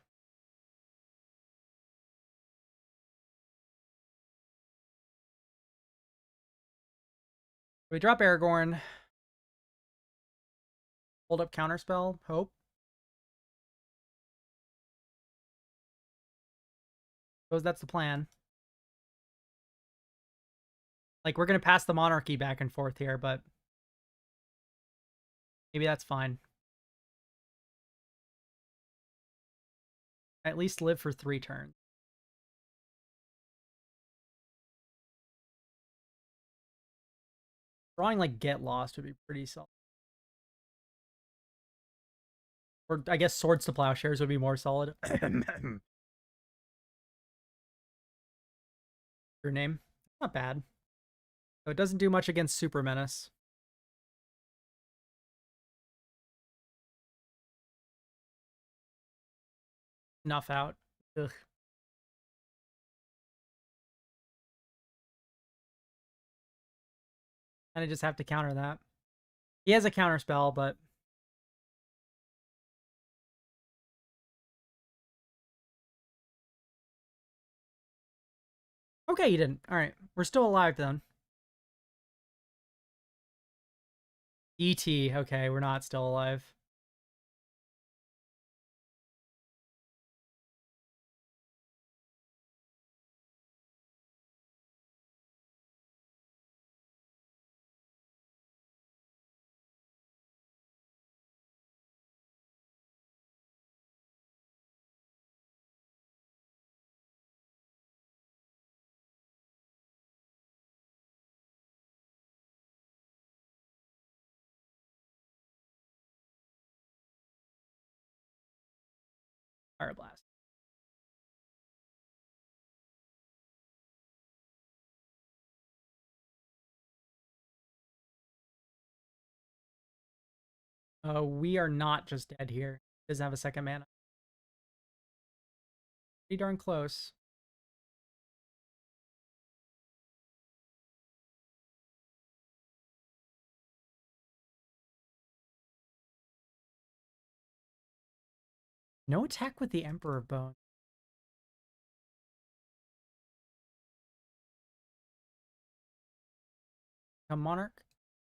We drop Aragorn. Hold up counterspell. Hope. Suppose that's the plan. Like, we're going to pass the Monarchy back and forth here, but maybe that's fine. At least live for 3 turns. Drawing, like, Get Lost would be pretty solid. Or, I guess, Swords to Plowshares would be more solid. Your name? Not bad. So it doesn't do much against Super Menace. Enough out. Ugh. And I just have to counter that. He has a counter spell, but okay, you didn't. All right, we're still alive then. ET. Okay, we're not still alive. Fire Blast. We are not just dead here. Doesn't have a second mana. Pretty darn close. No attack with the Emperor of Bone. A Monarch?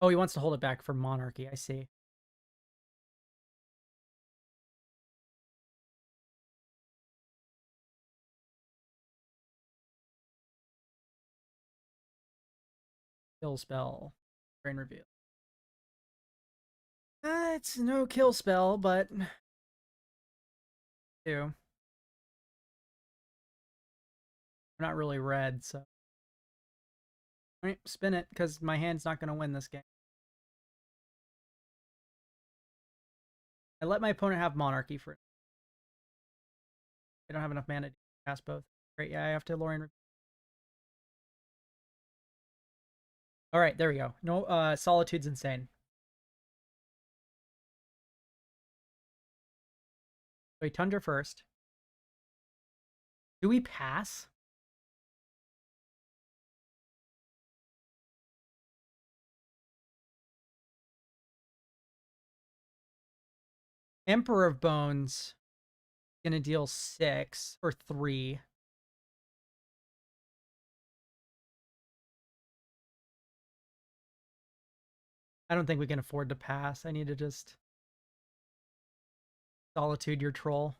Oh, he wants to hold it back for Monarchy. I see. Kill spell. Brain reveal. It's no kill spell, but... We're not really red, so... Alright, spin it, because my hand's not going to win this game. I let my opponent have Monarchy for it. I don't have enough mana to cast both. Great, yeah, I have to Lorien. Alright, there we go. No, Solitude's insane. Wait, Tundra first. Do we pass? Emperor of Bones gonna deal 6 or 3. I don't think we can afford to pass. I need to just Solitude your troll.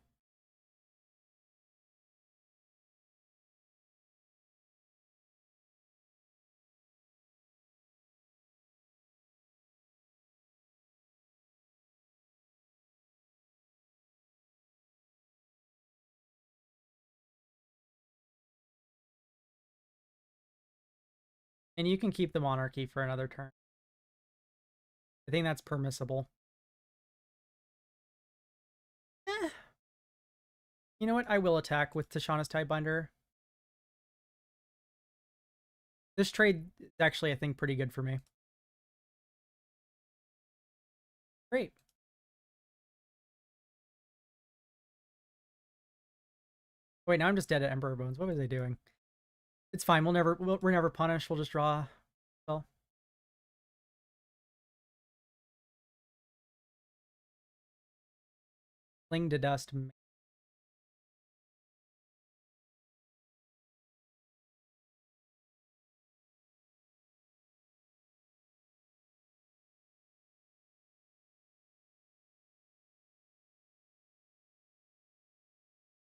And you can keep the Monarchy for another turn. I think that's permissible. Eh. You know what? I will attack with Tishana's Tidebinder. This trade is actually, I think, pretty good for me. Great. Wait, now I'm just dead at Emperor Bones. What was I doing? It's fine. We're never punished. We'll just draw. Well, Fling to Dust.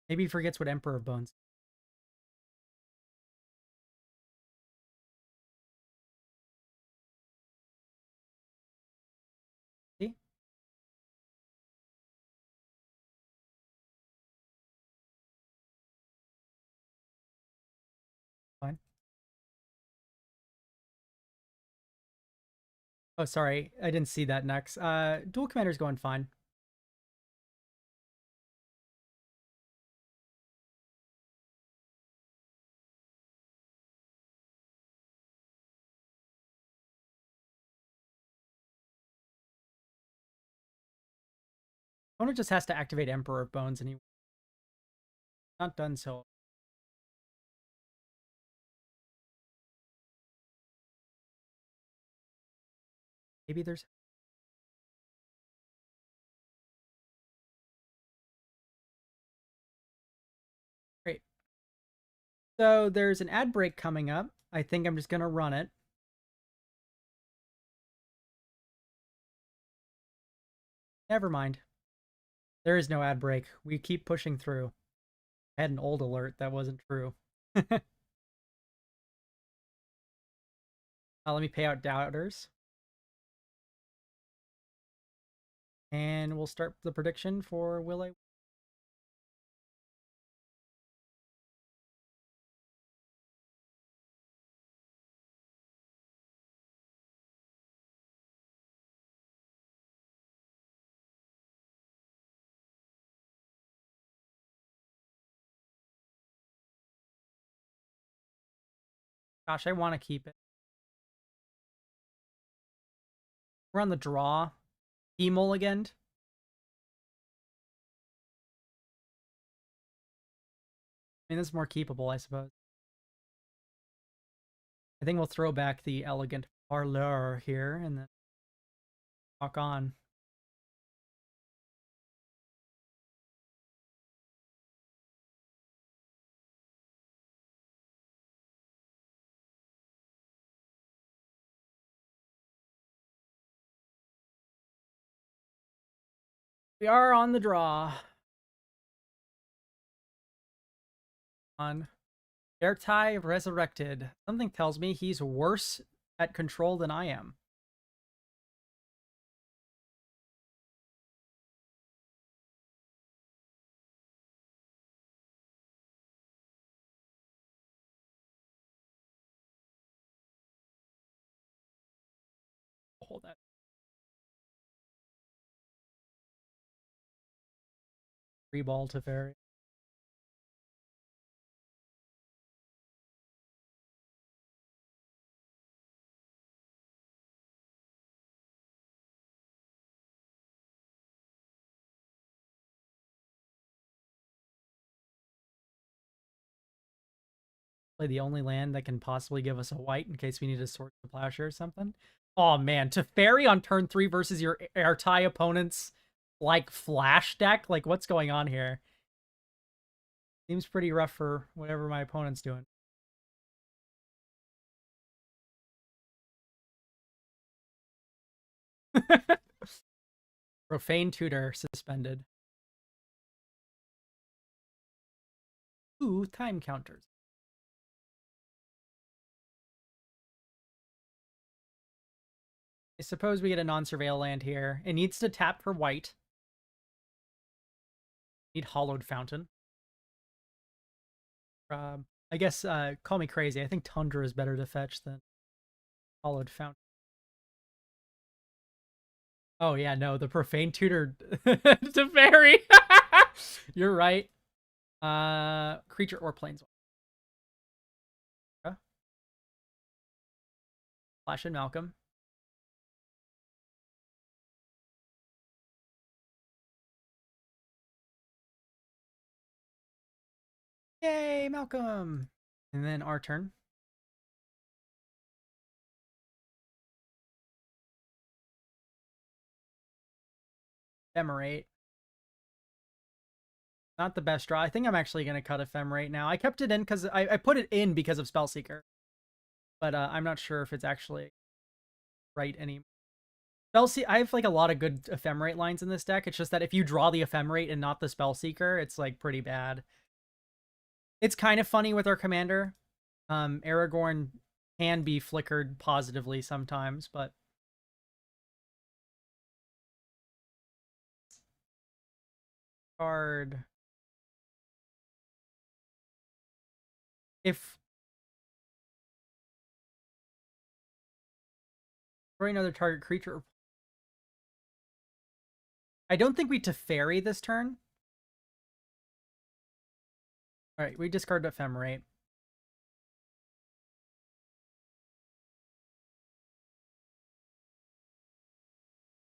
Maybe he forgets what Emperor of Bones. See? Fine. Oh, sorry. I didn't see that next. Duel Commander's going fine. Opponent just has to activate Emperor of Bones and he's not done so. Maybe there's... Great. So there's an ad break coming up. I think I'm just going to run it. Never mind. There is no ad break. We keep pushing through. I had an old alert that wasn't true. Let me pay out doubters. And we'll start the prediction for Will I Gosh, I want to keep it. We're on the draw. E-mulliganed. I mean, this is more keepable, I suppose. I think we'll throw back the elegant parlor here and then walk on. We are on the draw. On Airtie resurrected. Something tells me he's worse at control than I am. Hold that. Free ball to Fairy. Play the only land that can possibly give us a white in case we need to sort the Plowshare or something. Oh man, to Fairy on turn 3 versus your Airtie opponent's like flash deck? Like what's going on here? Seems pretty rough for whatever my opponent's doing. Profane Tutor suspended. Ooh, time counters. I suppose we get a non-surveil land here. It needs to tap for white. Need Hollowed Fountain. I guess, call me crazy. I think Tundra is better to fetch than Hollowed Fountain. Oh yeah, no, the Profane Tutor to Fairy. You're right. Creature or Planeswalker. Flash and Malcolm. Yay, Malcolm! And then our turn. Ephemerate. Not the best draw. I think I'm actually going to cut Ephemerate now. I kept it in because I put it in because of Spellseeker. But I'm not sure if it's actually right anymore. I have like a lot of good Ephemerate lines in this deck. It's just that if you draw the Ephemerate and not the Spellseeker, it's like pretty bad. It's kind of funny with our commander. Aragorn can be flickered positively sometimes, but card. If for another target creature, I don't think we Teferi this turn. All right, we discard Ephemerate.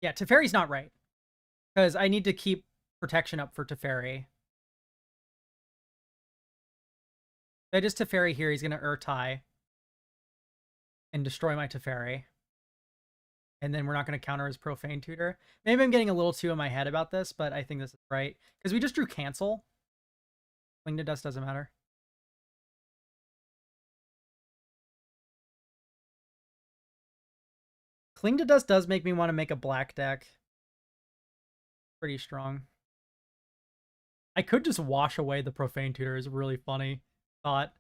Yeah, Teferi's not right because I need to keep protection up for Teferi. If I just Teferi here, he's going to Urtai and destroy my Teferi. And then we're not going to counter his Profane Tutor. Maybe I'm getting a little too in my head about this, but I think this is right. Because we just drew Cancel. Cling to Dust doesn't matter. Cling to Dust does make me want to make a black deck. Pretty strong. I could just wash away the Profane Tutor. Is really funny thought.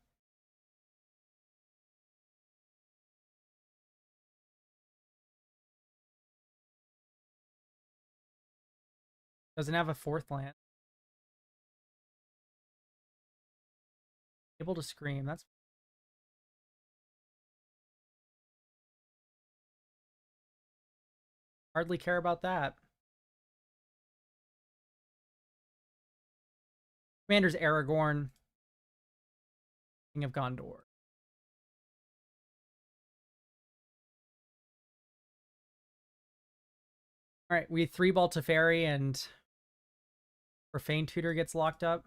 Doesn't have a 4th land. Able to Scream. That's hardly care about that. Commander's Aragorn. King of Gondor. All right, we 3-ball to Fairy and Profane Tutor gets locked up.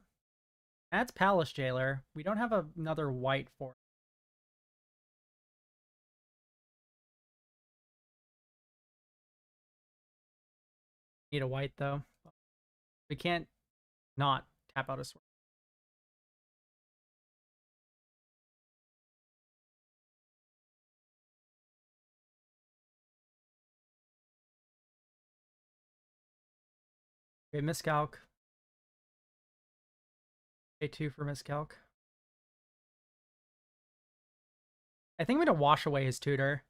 That's Palace Jailer. We don't have another white for it. Need a white, though. We can't not tap out a sword. Okay, miscalc. A2 for miscalc. I think I'm going to wash away his tutor.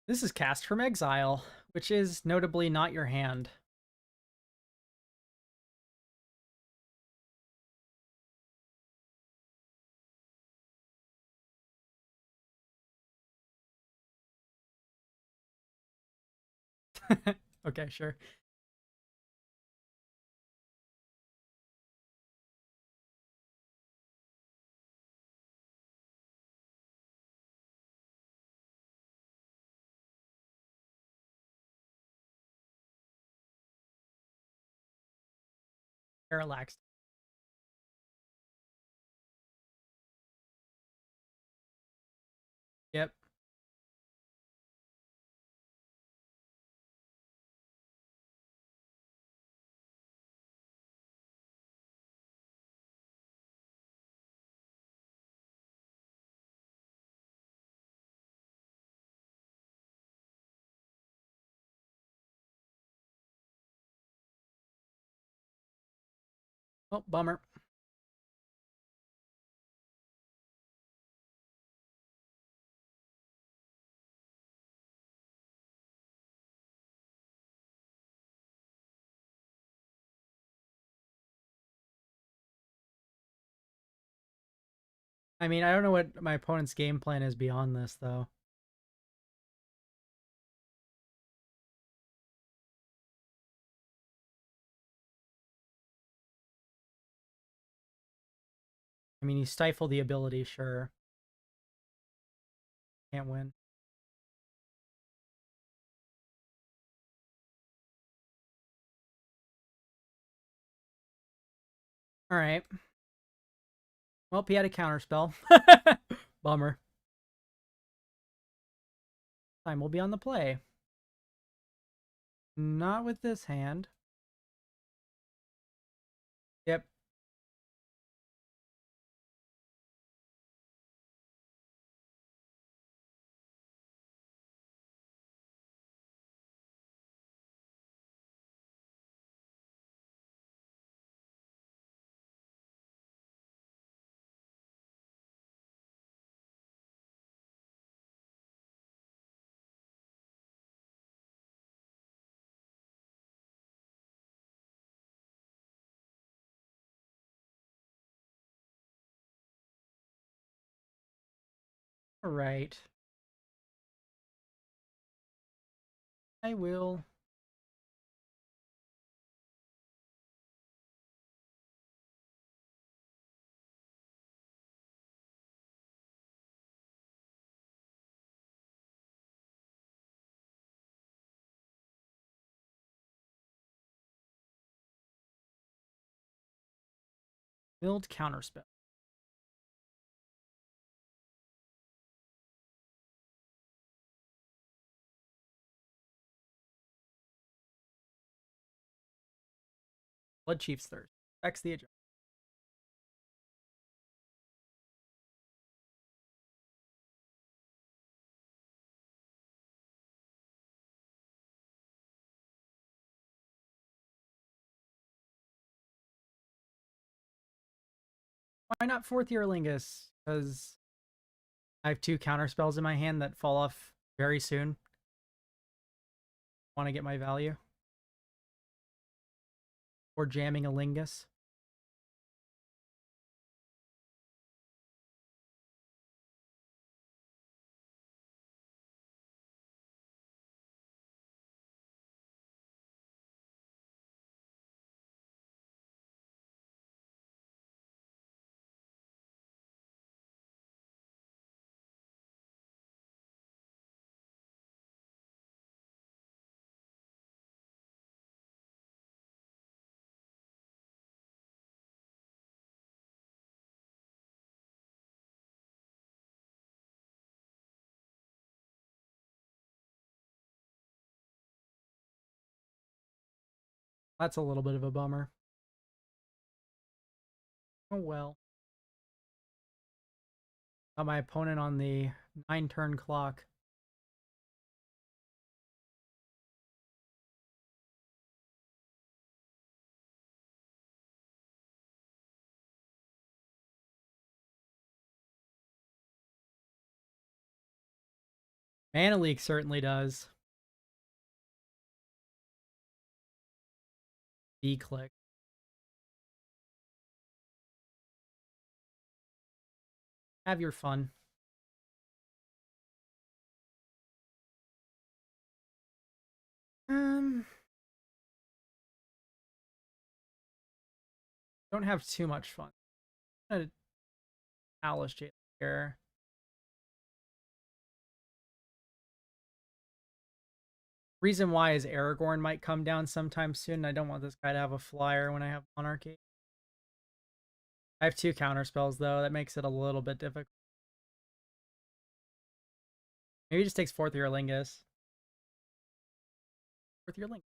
This is Cast from Exile, which is notably not your hand. Okay, sure. Parallax. Yep. Oh, bummer. I mean, I don't know what my opponent's game plan is beyond this, though. I mean, you stifle the ability, sure. Can't win. All right. Well, he had a counterspell. Bummer. Time will be on the play. Not with this hand. Yep. All right. I will. Build counterspell. Blood Chief's Thirst. X the adjust. Why not fourth year Lingus? Because I have 2 counterspells in my hand that fall off very soon. Want to get my value. Or jamming a Lingus. That's a little bit of a bummer. Oh well. Got my opponent on the 9-turn clock. Mana Leak certainly does. D-click. Have your fun. Um, don't have too much fun. I'm gonna Alice Jailer here. Reason why is Aragorn might come down sometime soon. I don't want this guy to have a flyer when I have Monarchy. I have 2 counter spells though. That makes it a little bit difficult. Maybe he just takes 4th Year Lingus. 4th Year Lingus.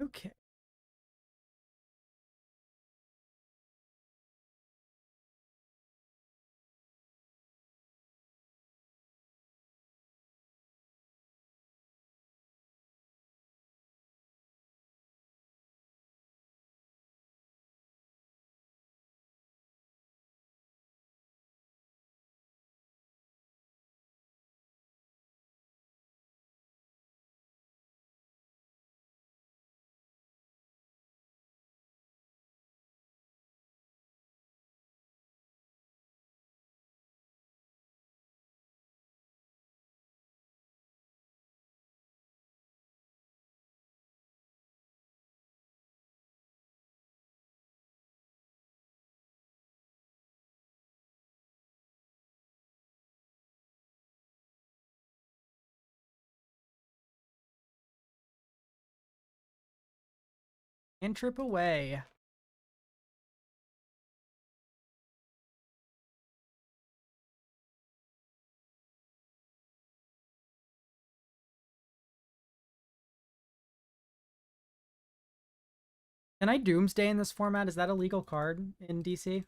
Okay. And trip away. Can I Doomsday in this format? Is that a legal card in DC?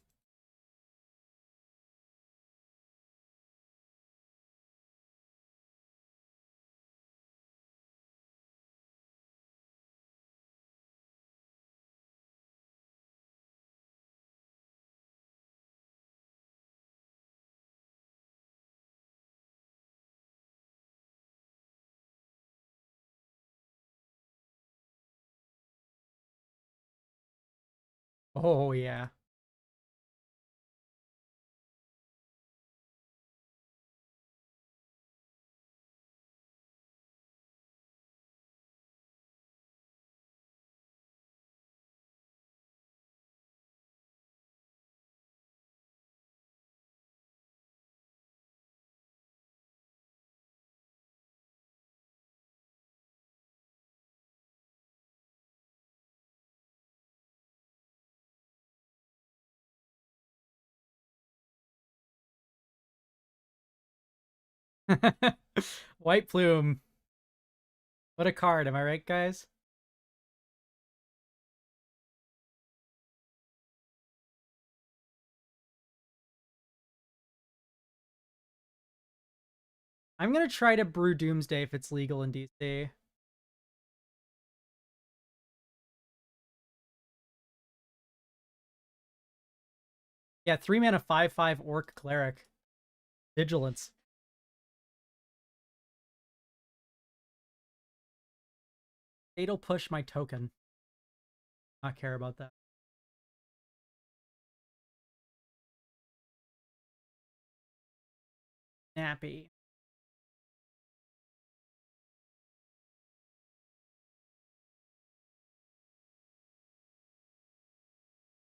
Oh yeah. White Plume. What a card, am I right, guys? I'm gonna try to brew Doomsday if it's legal in DC. Yeah, 3 mana 5/5 Orc Cleric. Vigilance. Fatal Push my token. Not care about that. Snappy.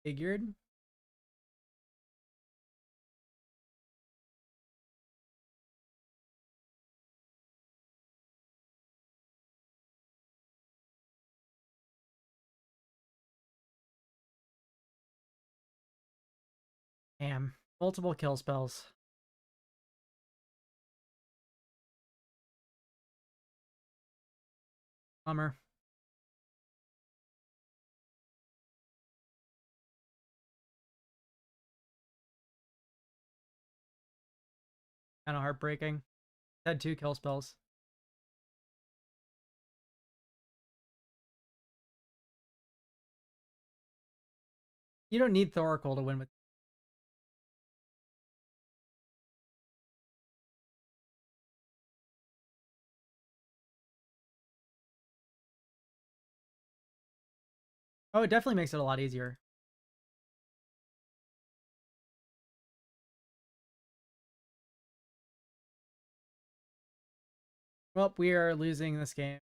Figured. Damn. Multiple kill spells. Bummer. Kind of heartbreaking. Had 2 kill spells. You don't need Thoracle to win with. Oh, it definitely makes it a lot easier. Well, we are losing this game.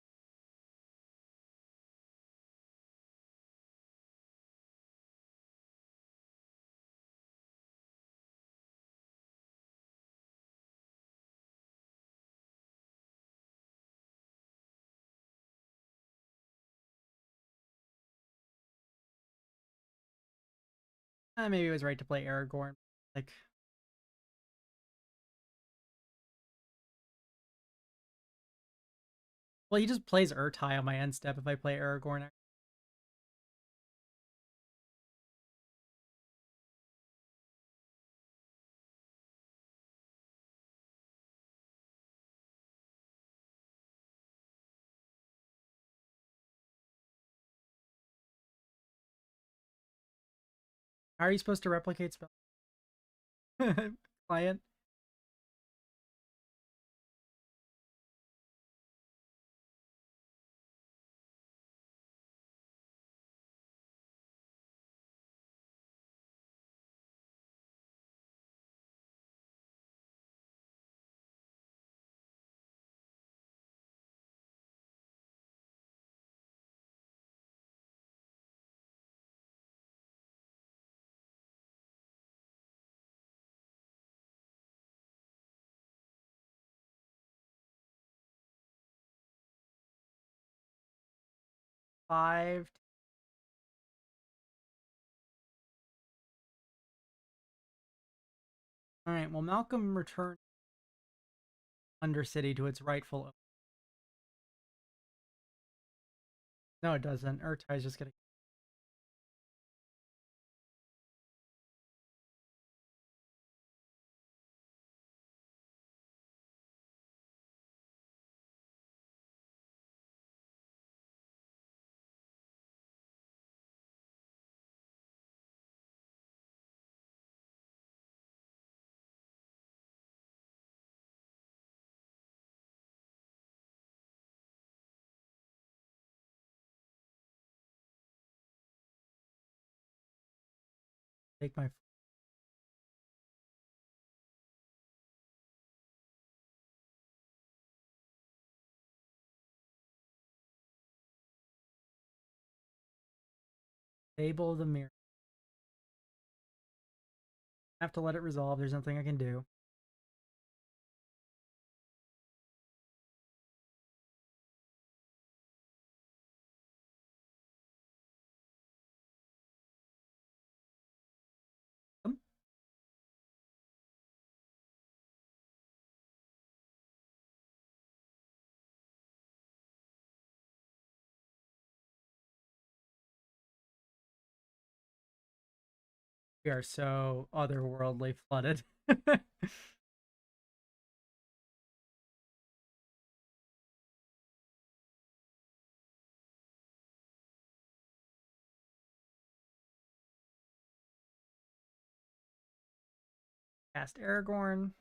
Maybe it was right to play Aragorn. Like, well, he just plays Urtai on my end step if I play Aragorn. How are you supposed to replicate spell? Client? Five. All right. Well, Malcolm returned Undercity to its rightful. No, it doesn't. Urtai's just gonna. Take my Fable of the Mirror. I have to let it resolve. There's nothing I can do. We are so otherworldly flooded. Cast Aragorn.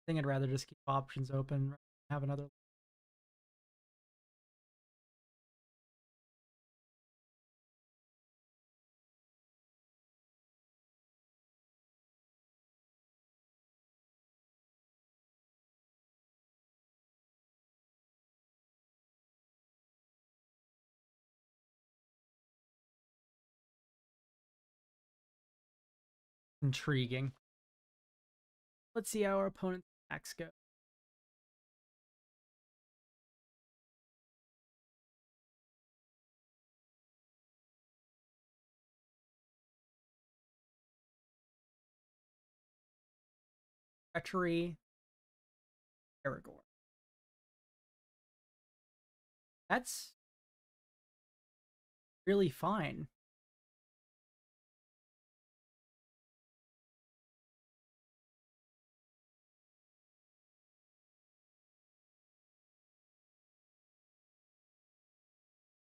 think I'd rather just keep options open, have another. Intriguing. Let's see how our opponent's attacks go. Treachery, Aragorn. That's really fine.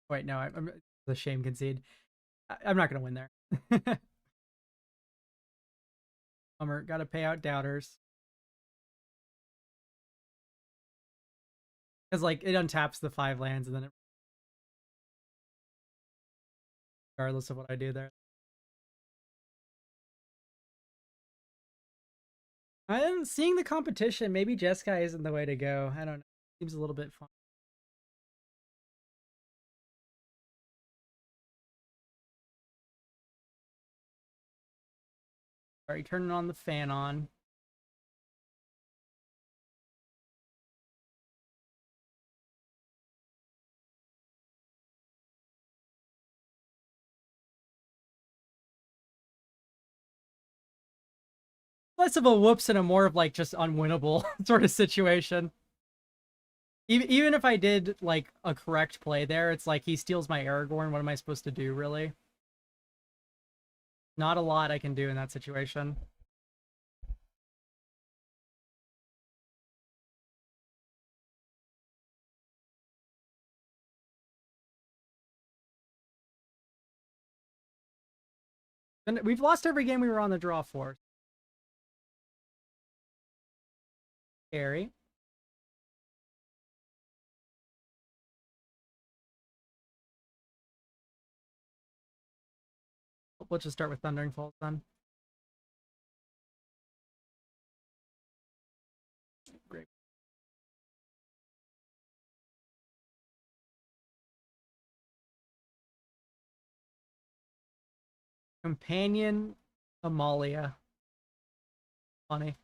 Wait, no, I'm the shame concede. I'm not gonna win there. Bummer, gotta pay out doubters. Because like it untaps the 5 lands and then it, regardless of what I do there. I'm seeing the competition. Maybe Jeskai isn't the way to go. I don't know. Seems a little bit fun. Alright, turning on the fan on. Less of a whoops and a more of like just unwinnable sort of situation. Even if I did like a correct play there, it's like he steals my Aragorn. What am I supposed to do, really? Not a lot I can do in that situation. And we've lost every game we were on the draw for. Scary. Let's just start with Thundering Falls then. Great. Companion Amalia. Funny.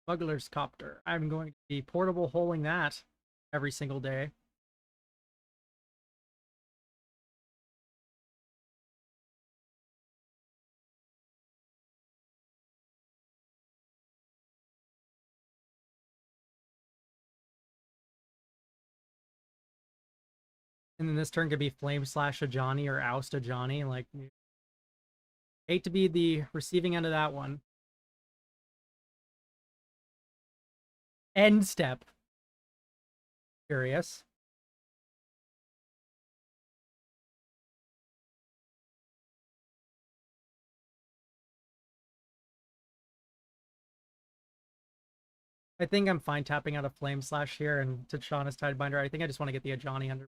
Smuggler's Copter. I'm going to be portable holding that every single day. And then this turn could be Flame Slash Ajani or Oust Ajani. Like, hate to be the receiving end of that one. End step. Curious. I think I'm fine tapping out a Flame Slash here and to Shauna's Tidebinder. I think I just want to get the Ajani under.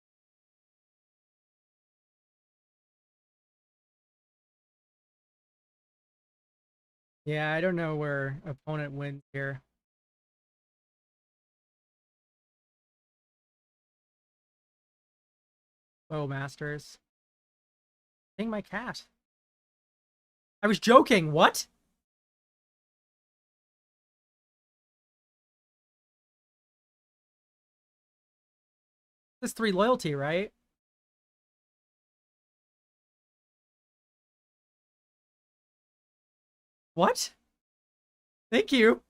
Yeah, I don't know where opponent wins here. Oh, Masters. Dang my cat. I was joking. What? This is 3 loyalty, right? What? Thank you.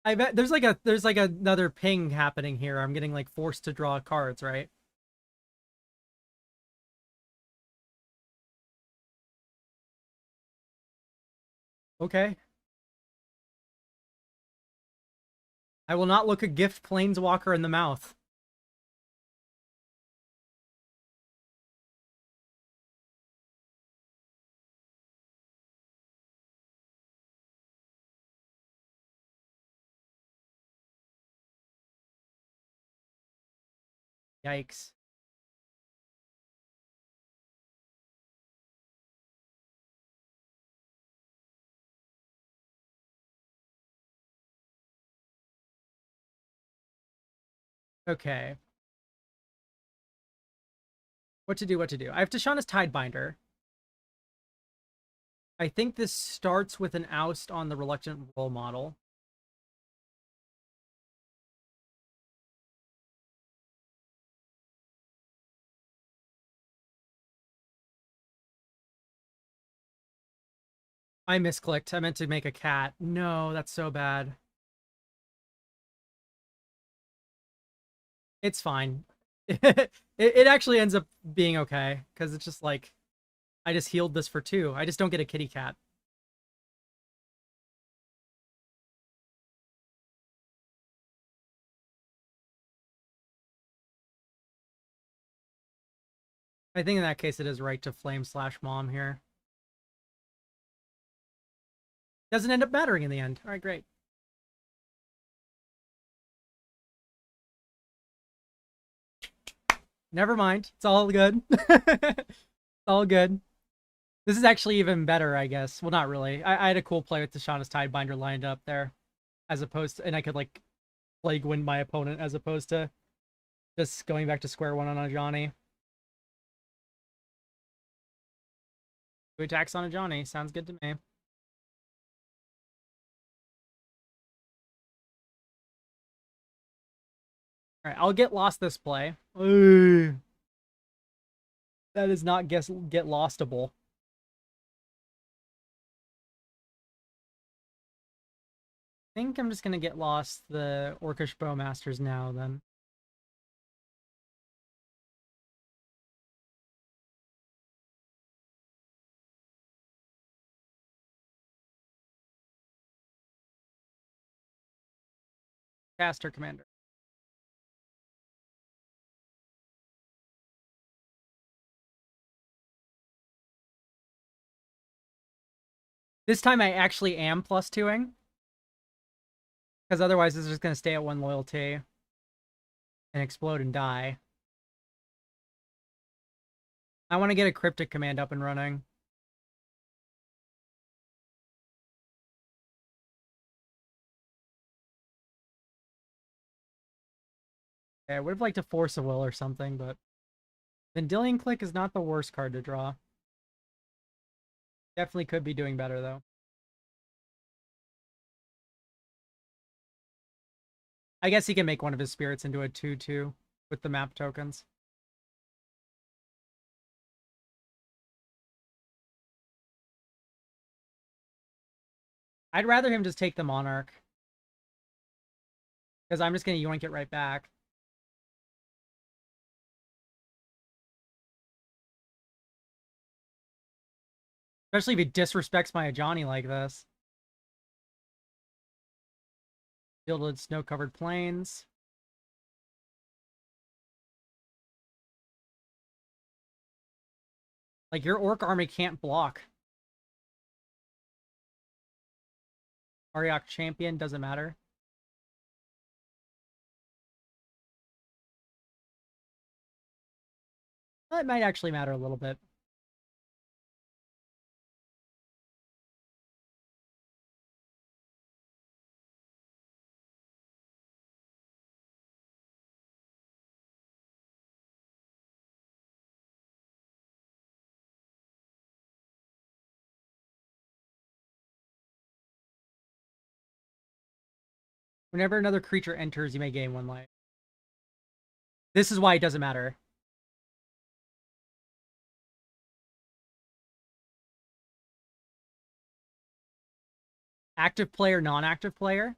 I bet there's like another ping happening here. I'm getting like forced to draw cards, right? Okay. I will not look a gift planeswalker in the mouth. Yikes. Okay. What to do, what to do. I have Tishana's Tidebinder. I think this starts with an oust on the Reluctant Role model. I misclicked. I meant to make a cat. No, that's so bad. It's fine. It actually ends up being okay, because it's just like, I just healed this for 2. I just don't get a kitty cat. I think in that case it is right to flame/mom here. Doesn't end up mattering in the end. All right, great. Never mind. It's all good. It's all good. This is actually even better, I guess. Well, not really. I had a cool play with Tishana's Tidebinder lined up there, as opposed to, and I could like plague wind my opponent as opposed to just going back to square one on a Johnny. 2 attacks on a Johnny. Sounds good to me. Alright, I'll get lost this play. Ooh. That is not get lostable. I think I'm just gonna get lost the Orcish Bowmasters now then. Caster Commander. This time I actually am +2ing. Because otherwise it's just gonna stay at 1 loyalty and explode and die. I want to get a Cryptic command up and running. Okay, I would have liked to Force a Will or something, but Vendilion Click is not the worst card to draw. Definitely could be doing better, though. I guess he can make one of his spirits into a 2/2 with the map tokens. I'd rather him just take the Monarch. Because I'm just going to yoink it right back. Especially if he disrespects my Ajani like this. Fielded Snow-Covered Plains. Like, your Orc army can't block. Ariok Champion, doesn't matter. Well, it might actually matter a little bit. Whenever another creature enters, you may gain 1 life. This is why it doesn't matter. Active player, non-active player.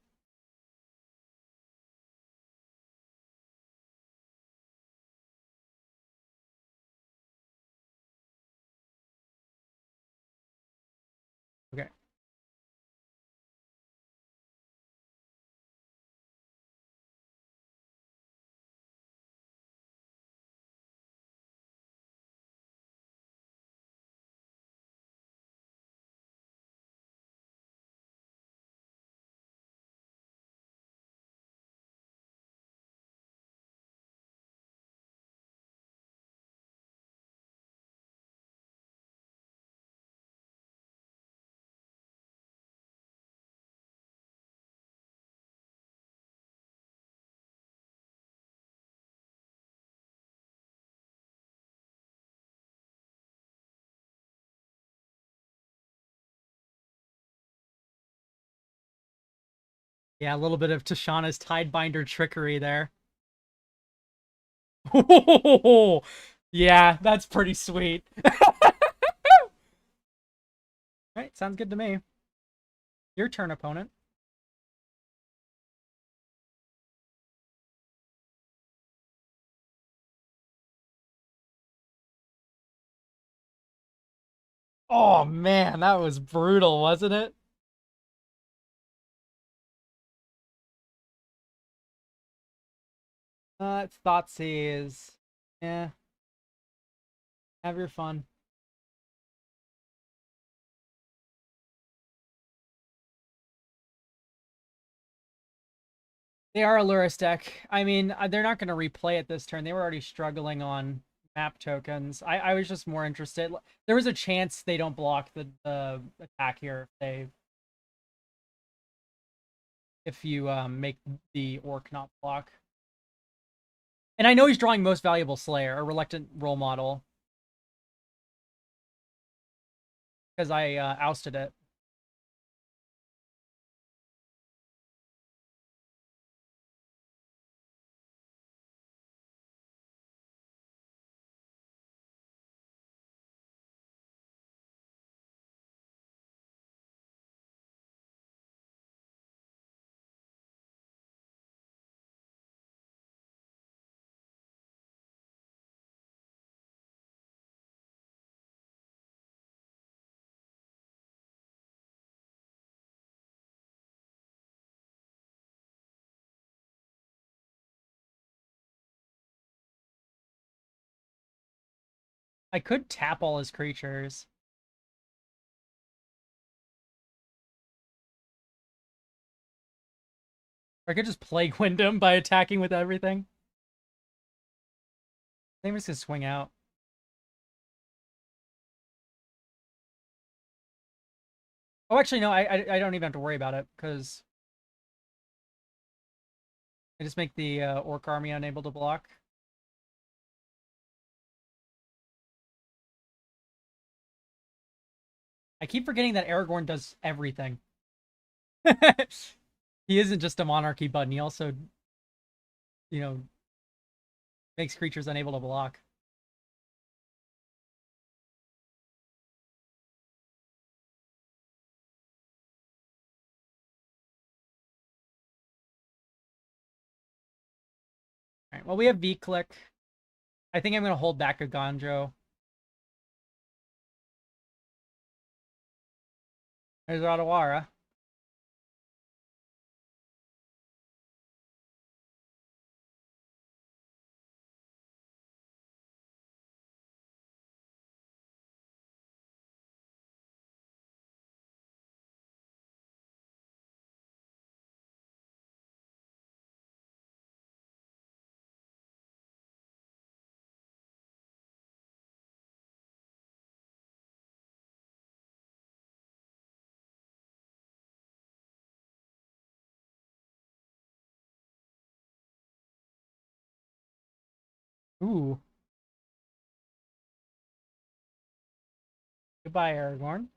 Okay. Yeah, a little bit of Tashana's Tidebinder trickery there. Yeah, that's pretty sweet. Right, sounds good to me. Your turn, opponent. Oh man, that was brutal, wasn't it? It's Thoughtseize. Yeah, have your fun. They are a Lurus deck. I mean, they're not going to replay it this turn. They were already struggling on map tokens. I was just more interested. There was a chance they don't block the attack here if you make the orc not block. And I know he's drawing Most Valuable Slayer, a Reluctant Role Model, because I ousted it. I could tap all his creatures. Or I could just Plague Wind him by attacking with everything. I think I'm just going to swing out. Oh, actually, no, I don't even have to worry about it, because I just make the Orc Army unable to block. I keep forgetting that Aragorn does everything. He isn't just a monarchy button. He also, you know, makes creatures unable to block. All right, well, we have V-Click. I think I'm going to hold back a Gonjo. There's Otawara. Ooh. Goodbye, Aragorn.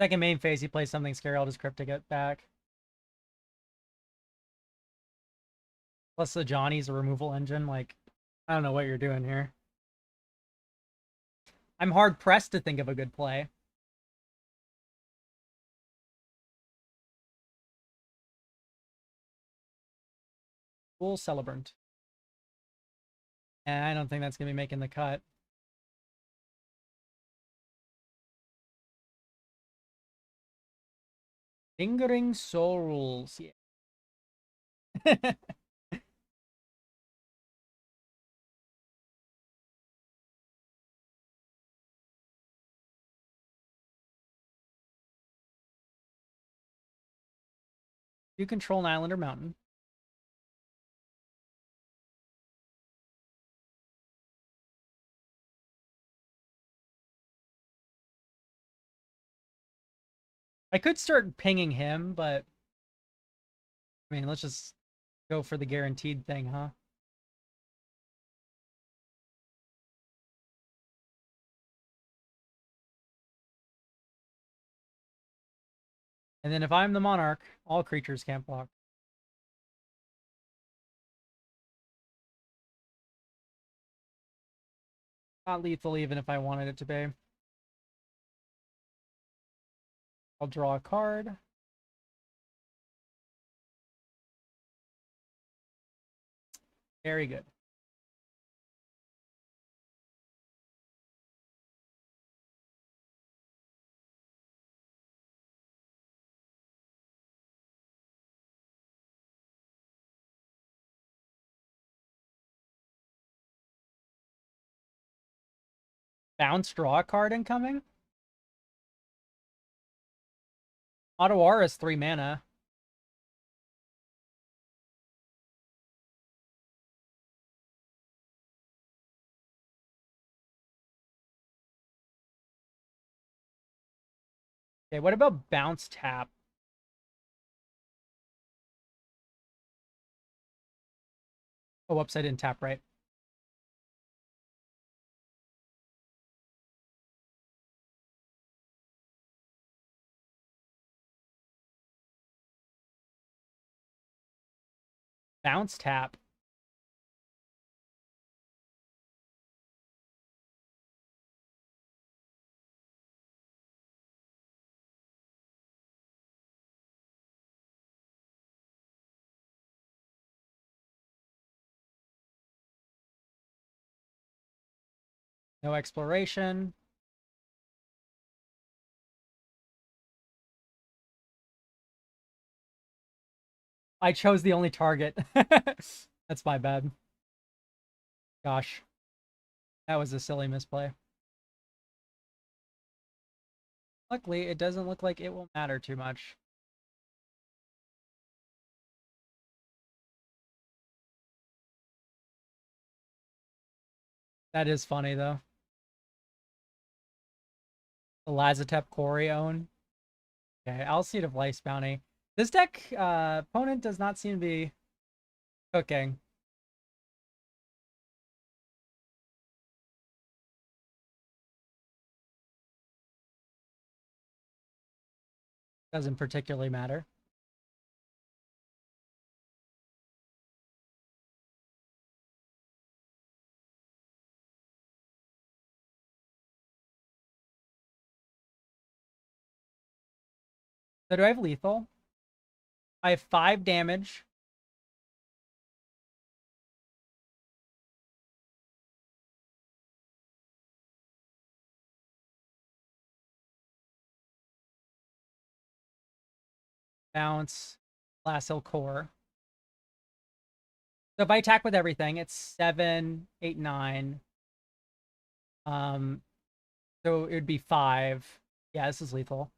Second main phase, he plays something scary. I'll just Cryptic it back. Plus the Johnny's a removal engine. Like, I don't know what you're doing here. I'm hard pressed to think of a good play. Full Celebrant. And I don't think that's going to be making the cut. Lingering souls. Yeah. You control an island or mountain. I could start pinging him, but I mean, let's just go for the guaranteed thing, huh? And then if I'm the monarch, all creatures can't block. Not lethal even if I wanted it to be. I'll draw a card. Very good. Bounce, draw a card incoming. Ottawa is 3 mana. Okay, what about bounce tap? Oh, whoops, I didn't tap right. Bounce tap. No exploration. I chose the only target. That's my bad. Gosh. That was a silly misplay. Luckily, it doesn't look like it will matter too much. That is funny, though. The Lazatep Quarry own. Okay, Alseid of Life's Bounty. This deck, opponent does not seem to be cooking. Doesn't particularly matter. So do I have lethal? I have 5 damage. Bounce. Lasso Core. So if I attack with everything, it's 7, 8, 9. So it would be 5. Yeah, this is lethal.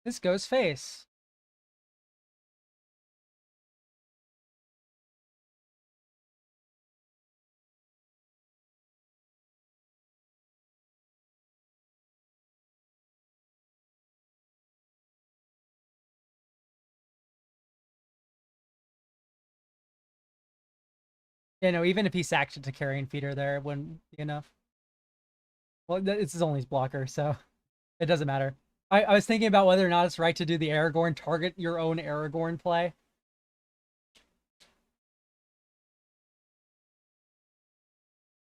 This goes face. You know, even if he sacked it to Carrion Feeder there, it wouldn't be enough. Well, it's his only blocker, so it doesn't matter. I was thinking about whether or not it's right to do the Aragorn, target your own Aragorn play.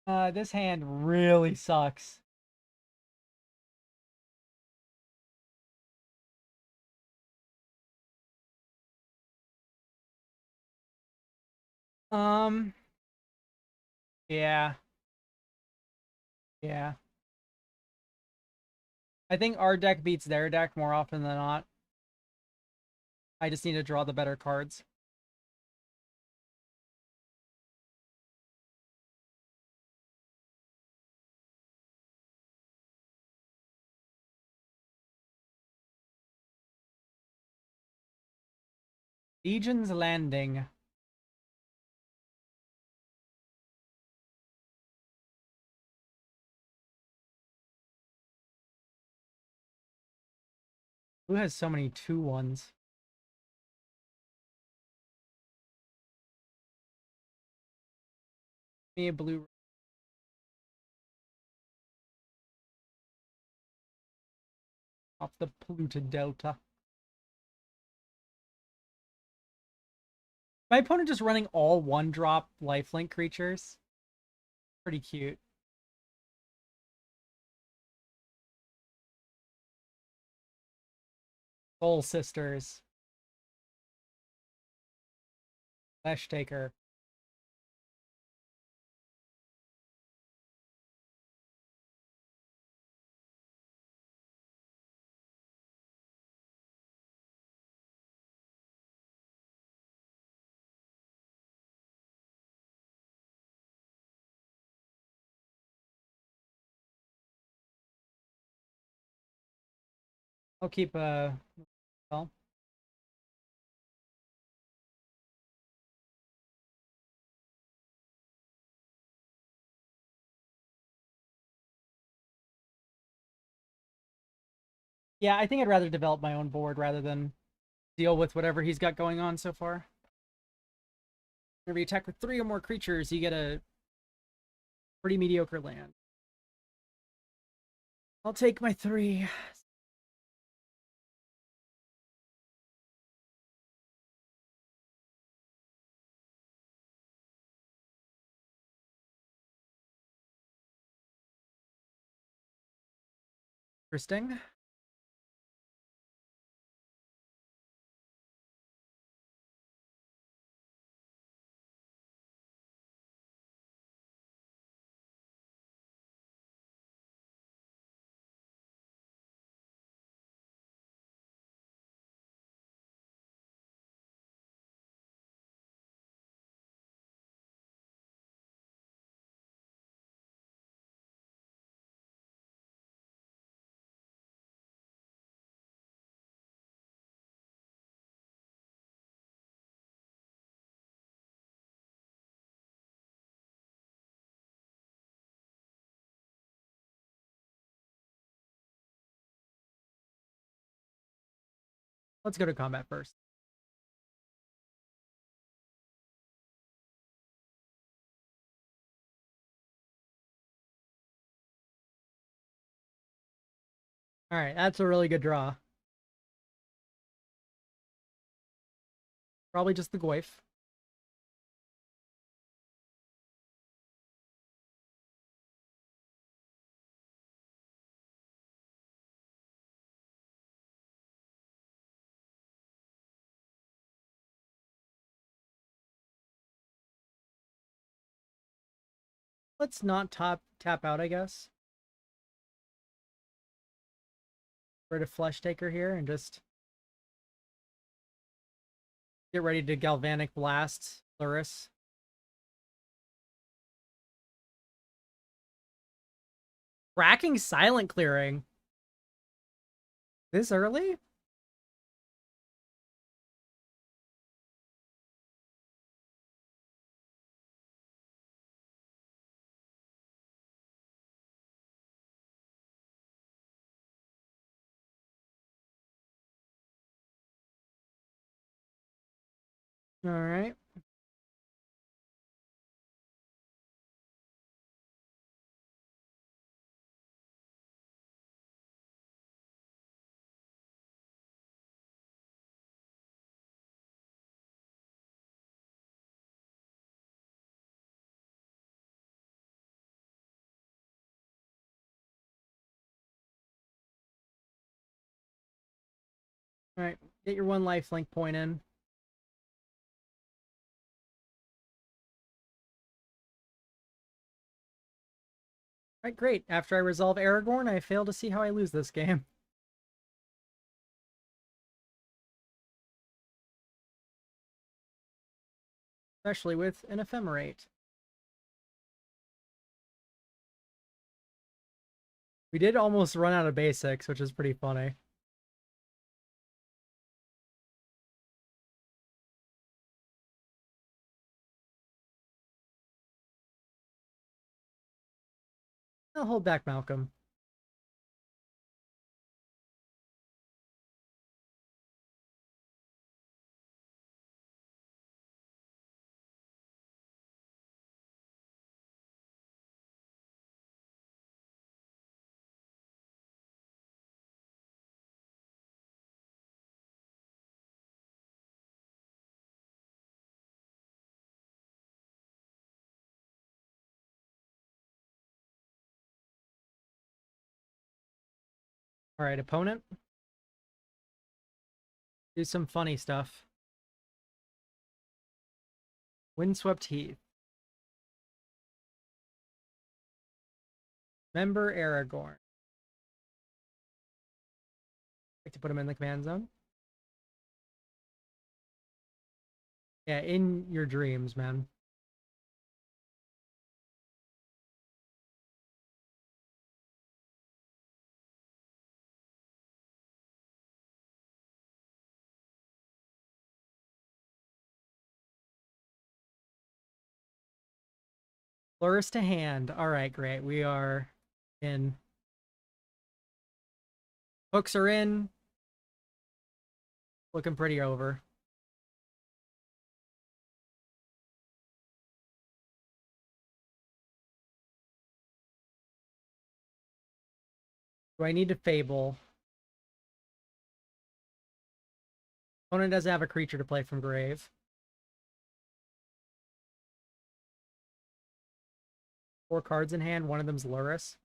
This hand really sucks. Um, yeah, yeah. I think our deck beats their deck more often than not. I just need to draw the better cards. Legion's Landing. Who has so many 2/1s? Me a blue. Off the polluted delta. My opponent just running all 1-drop lifelink creatures. Pretty cute. Soul Sisters. Flesh Taker. I'll keep well. Yeah, I think I'd rather develop my own board rather than deal with whatever he's got going on so far. Whenever you attack with 3 or more creatures, you get a pretty mediocre land. I'll take my 3. Interesting. Let's go to combat first. All right, that's a really good draw. Probably just the Goyf. Let's not tap out, I guess. Rid of Flesh Taker here and just get ready to Galvanic Blast Luris. Cracking Silent Clearing. This early? All right. All right, get your one lifelink point in. All right, great. After I resolve Aragorn, I fail to see how I lose this game. Especially with an ephemerate. We did almost run out of basics, which is pretty funny. I'll hold back Malcolm. All right, opponent. Do some funny stuff. Windswept Heath. Member Aragorn. Like to put him in the command zone. Yeah, in your dreams, man. Lurus to hand. All right, great. We are in. Hooks are in. Looking pretty over. Do I need to Fable? Opponent doesn't have a creature to play from grave. 4 cards in hand. One of them's Lurus.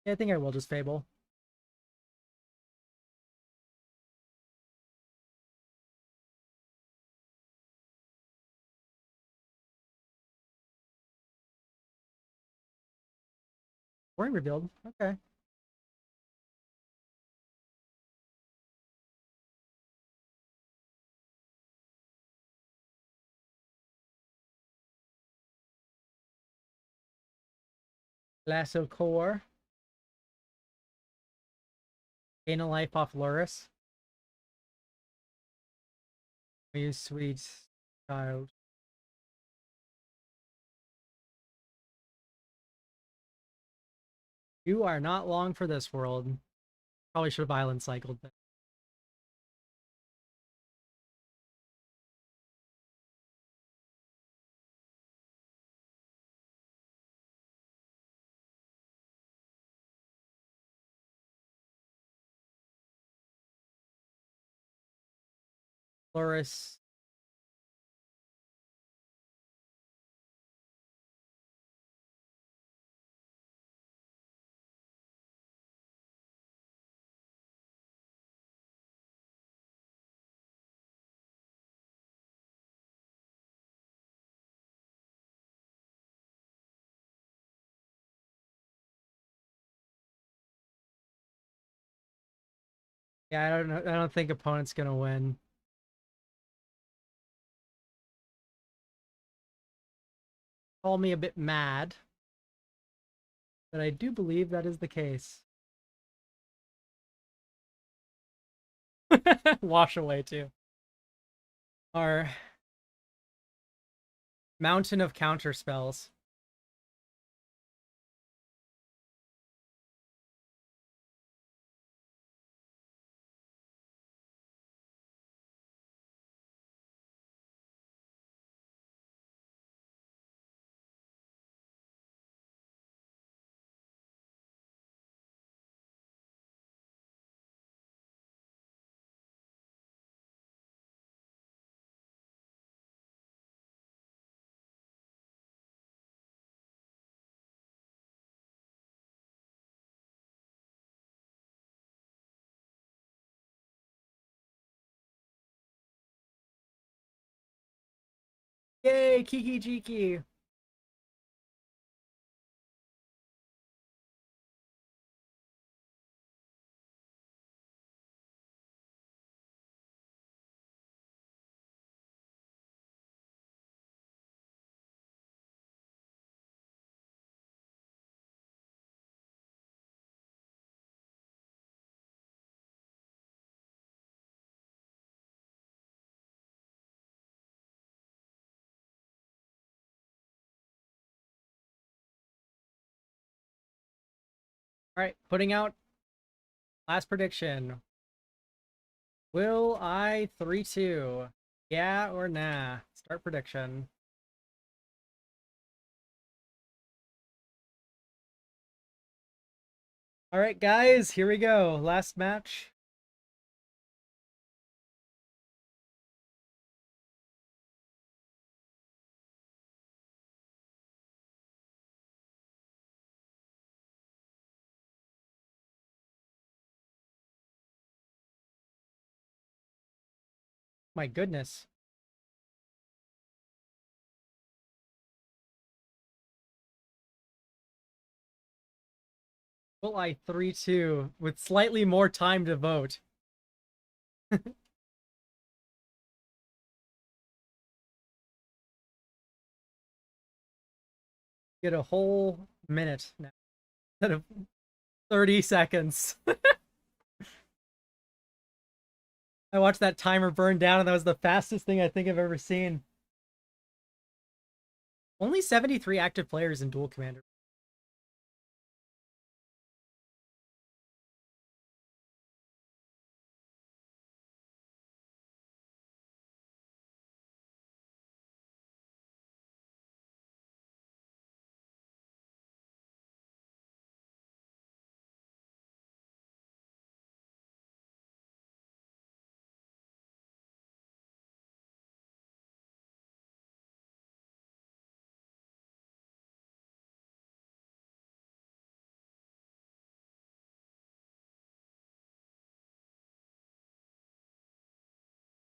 Yeah, I think I will just Fable. Warring revealed. Okay. Lasso Core. Gain a life off Lurus. You sweet child. You are not long for this world. Probably should have island cycled. Lurus. Yeah, I don't know. I don't think opponent's gonna win. Call me a bit mad, but I do believe that is the case. Wash away too. Our mountain of counter spells. Yay, Kiki Jiki. All right, putting out last prediction. Will I 3-2? Yeah or nah? Start prediction. All right, guys, here we go. Last match. My goodness. Will I 3-2 with slightly more time to vote? Get a whole minute now instead of 30 seconds. I watched that timer burn down, and that was the fastest thing I think I've ever seen. Only 73 active players in Duel Commander.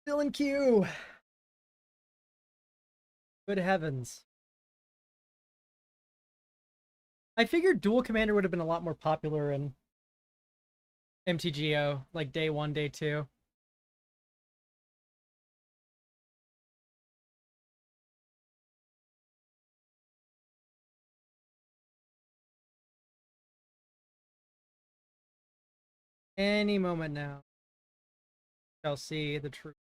Still in queue. Good heavens. I figured Duel Commander would have been a lot more popular in MTGO, like day 1, day 2. Any moment now. Shall see the truth.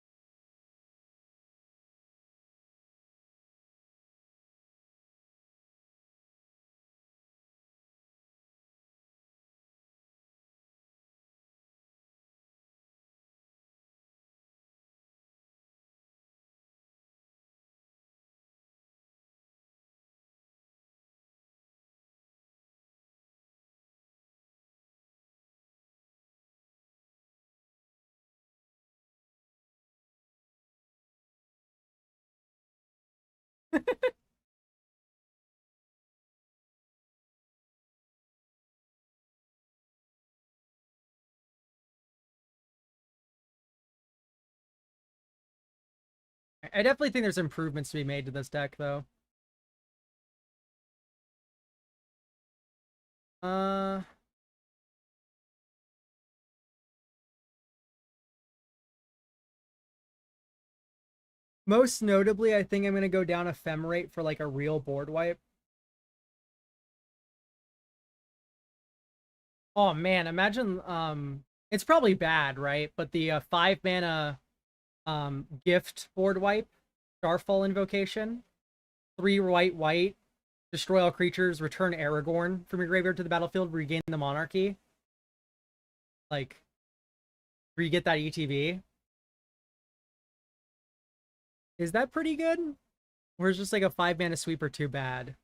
I definitely think there's improvements to be made to this deck, though. Uh, Most notably, I think I'm gonna go down Ephemerate for like a real board wipe. Oh man, imagine it's probably bad, right? But the 5 mana gift board wipe, Starfall Invocation, 3 white white, destroy all creatures, return Aragorn from your graveyard to the battlefield, regain the monarchy. Like, where you get that ETB. Is that pretty good? Or is just like a 5 mana sweeper too bad?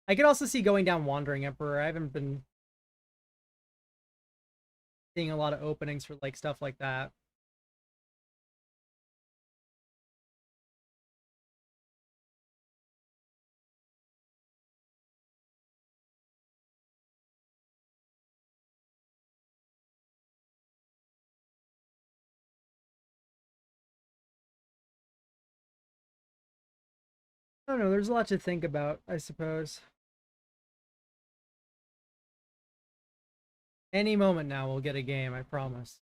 I could also see going down Wandering Emperor. I haven't been seeing a lot of openings for like stuff like that. don't know. There's a lot to think about, I suppose. Any moment now, we'll get a game, I promise.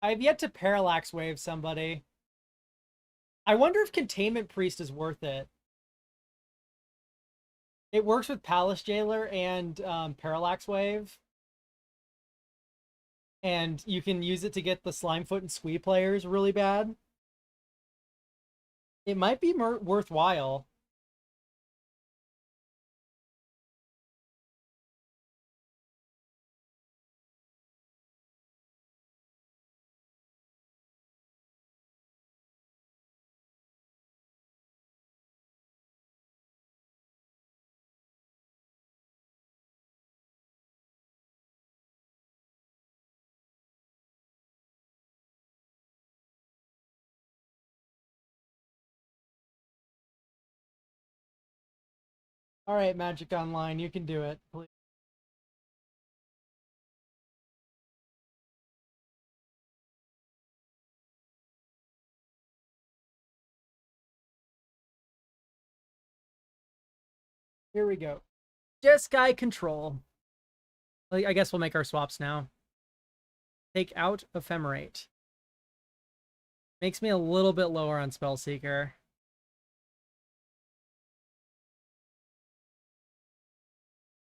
I've yet to parallax wave somebody. I wonder if Containment Priest is worth it. It works with Palace Jailer and Parallax Wave. And you can use it to get the Slimefoot and Squee players really bad. It might be worthwhile. All right, Magic Online, you can do it, please. Here we go. Jeskai Control. I guess we'll make our swaps now. Take out Ephemerate. Makes me a little bit lower on Spellseeker.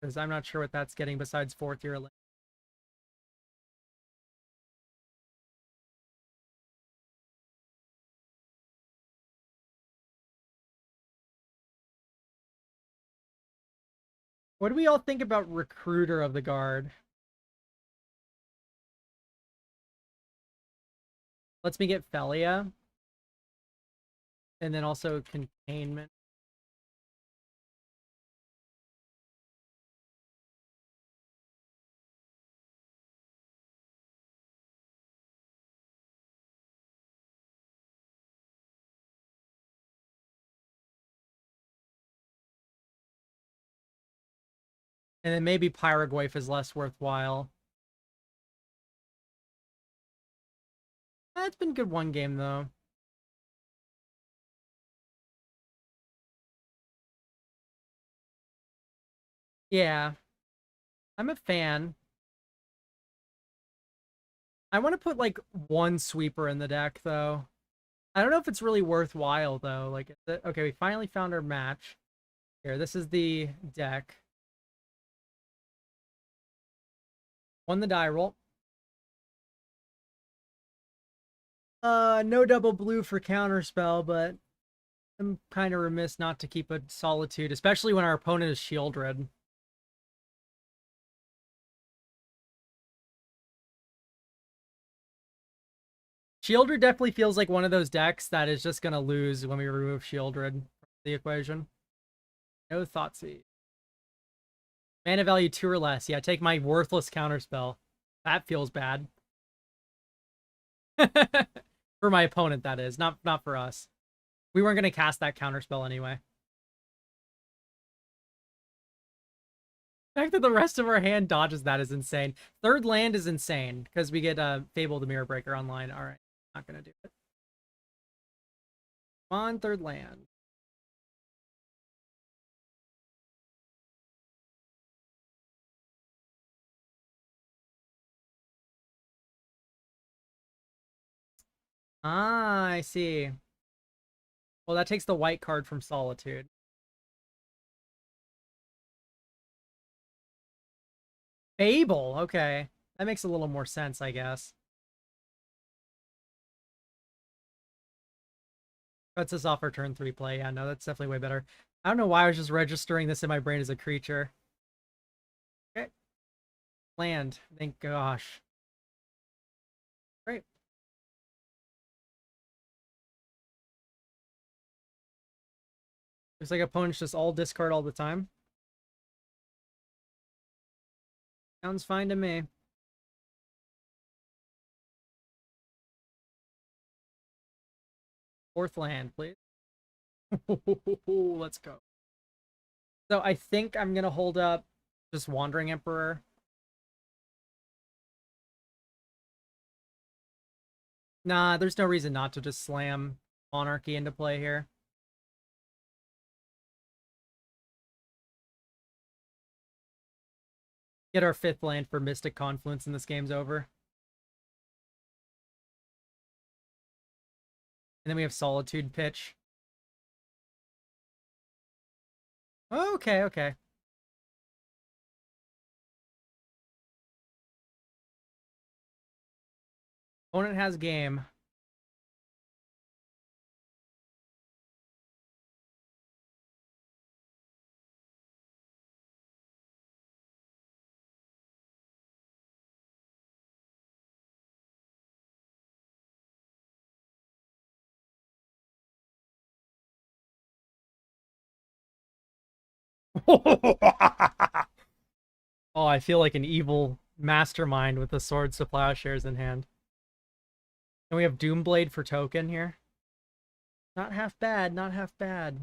Because I'm not sure what that's getting besides 4th year. What do we all think about Recruiter of the Guard? Lets me get Felia. And then also Containment. And then maybe Pyroglyph is less worthwhile. It's been good one game, though. Yeah. I'm a fan. I want to put, like, one sweeper in the deck, though. I don't know if it's really worthwhile, though. Like, okay, we finally found our match. Here, this is the deck. Won the die roll. No double blue for counterspell, but I'm kind of remiss not to keep a Solitude, especially when our opponent is Shieldred. Shieldred definitely feels like one of those decks that is just going to lose when we remove Shieldred from the equation. No Thoughtseize. Mana value 2 or less. Yeah, take my worthless counterspell. That feels bad. For my opponent, that is. Not for us. We weren't going to cast that counterspell anyway. The fact that the rest of our hand dodges that is insane. Third land is insane because we get Fable the Mirror Breaker online. All right, not going to do it. Come on, third land. Ah, I see. Well, that takes the white card from Solitude. Fable, okay. That makes a little more sense, I guess. Cuts us off our turn 3 play. Yeah, no, that's definitely way better. I don't know why I was just registering this in my brain as a creature. Okay. Land. Thank gosh. Great. Looks like opponents just all discard all the time. Sounds fine to me. Fourth land, please. Let's go. So I think I'm going to hold up just Wandering Emperor. Nah, there's no reason not to just slam Monarchy into play here. Get our 5th land for Mystic Confluence and this game's over. And then we have Solitude Pitch. Okay, okay. Opponent has game. Oh, I feel like an evil mastermind with the Swords to Plowshares in hand. And we have Doomblade for token here. Not half bad, not half bad.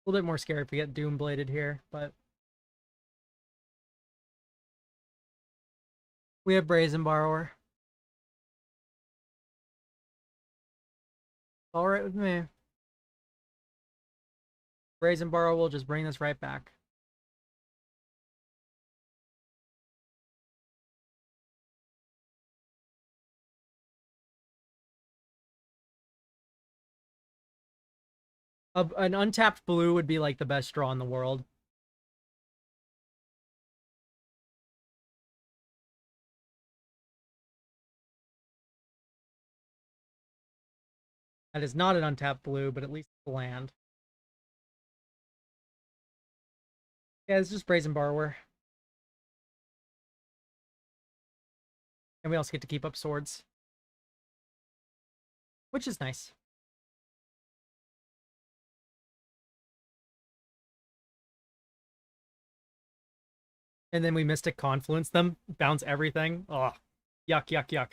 A little bit more scared if we get Doombladed here, but we have Brazen Borrower. Alright with me. Brazen Borrower will just bring this right back. An untapped blue would be like the best draw in the world. That is not an untapped blue, but at least it's land. Yeah, it's just Brazen Borrower. And we also get to keep up swords. Which is nice. And then we Mystic Confluence them, bounce everything. Oh, yuck, yuck, yuck.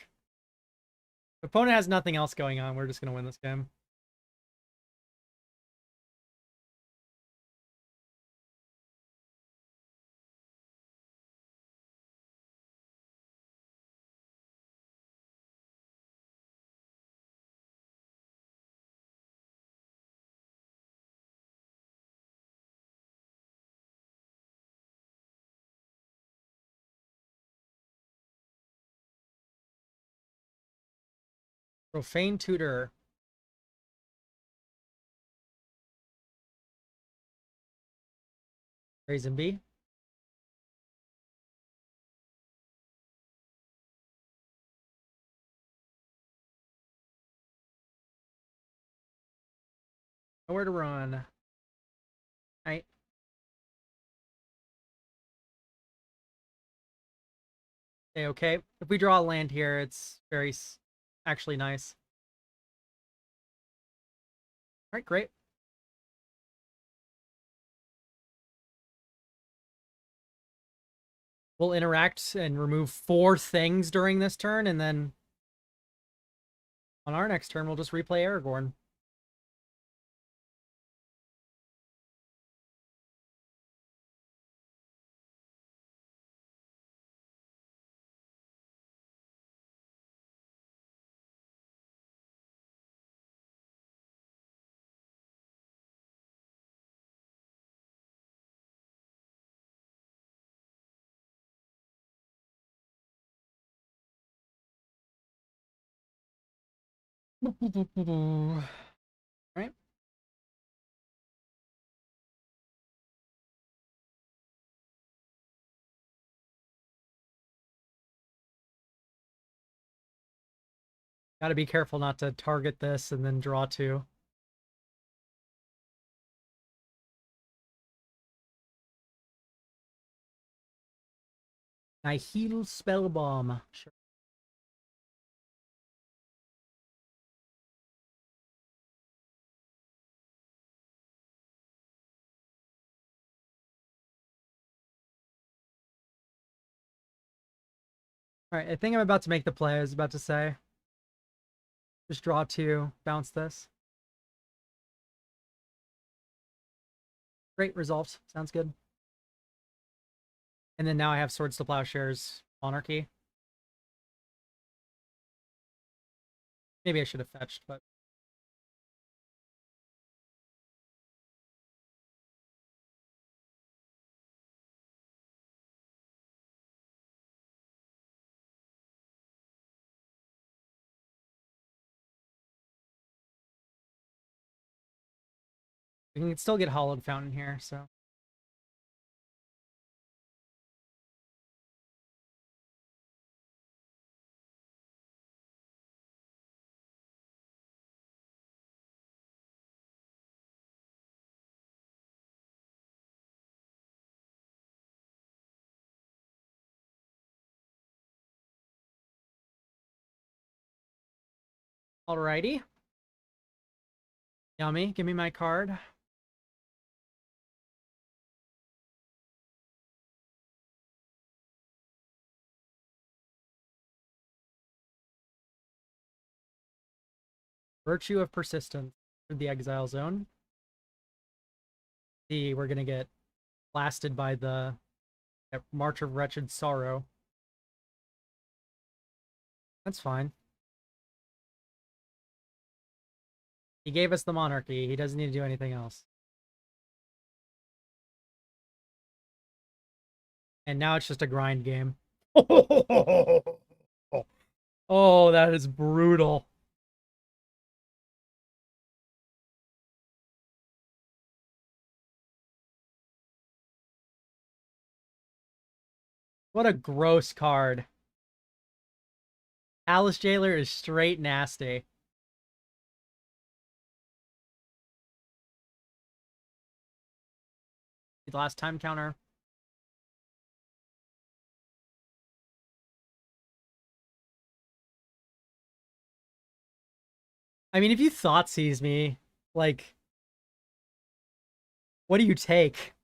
Opponent has nothing else going on. We're just going to win this game. Profane Tutor. Brazen B. Nowhere to run. Right. Okay, okay. If we draw a land here, it's very actually nice. All right, great. We'll interact and remove 4 things during this turn, and then on our next turn, we'll just replay Aragorn. All right. Got to be careful not to target this and then draw 2. Nihil Spellbomb. Sure. All right, I think I'm about to make the play I was about to say. Just draw 2, bounce this. Great, resolved. Sounds good. And then now I have Swords to Plowshares, Monarchy. Maybe I should have fetched, but... we can still get Hollowed Fountain here, so... Alrighty. Yummy. Give me my card. Virtue of Persistence for the Exile Zone. See, we're gonna get blasted by the March of Wretched Sorrow. That's fine. He gave us the Monarchy. He doesn't need to do anything else. And now it's just a grind game. Oh, that is brutal. What a gross card. Alice Jailer is straight nasty. The last time counter. I mean, if you thought seize me, like, what do you take?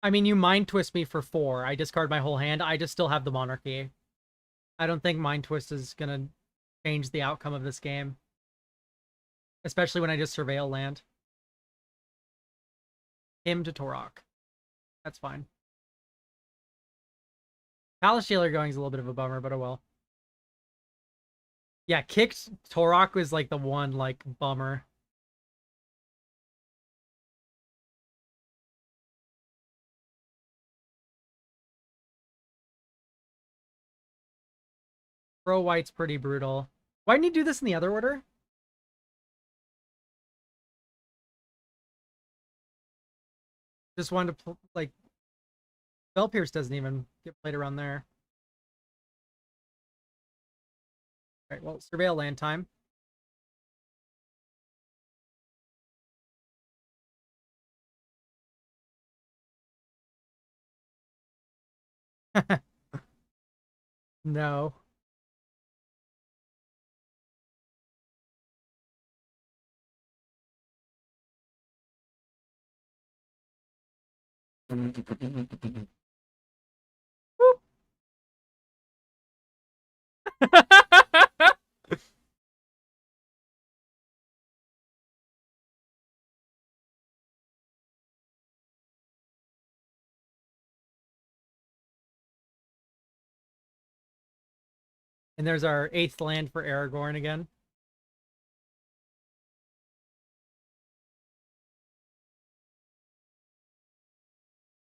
I mean, you Mind Twist me for 4. I discard my whole hand. I just still have the Monarchy. I don't think Mind Twist is gonna change the outcome of this game. Especially when I just Surveil land. Him to Torok. That's fine. Palace Jailer going is a little bit of a bummer, but oh well. Yeah, kicked Torok was like the one, like, bummer. Pro White's pretty brutal. Why didn't you do this in the other order? Just wanted to, like... Spell Pierce doesn't even get played around there. Alright, well, Surveil land time. No. And there's our 8th land for Aragorn again.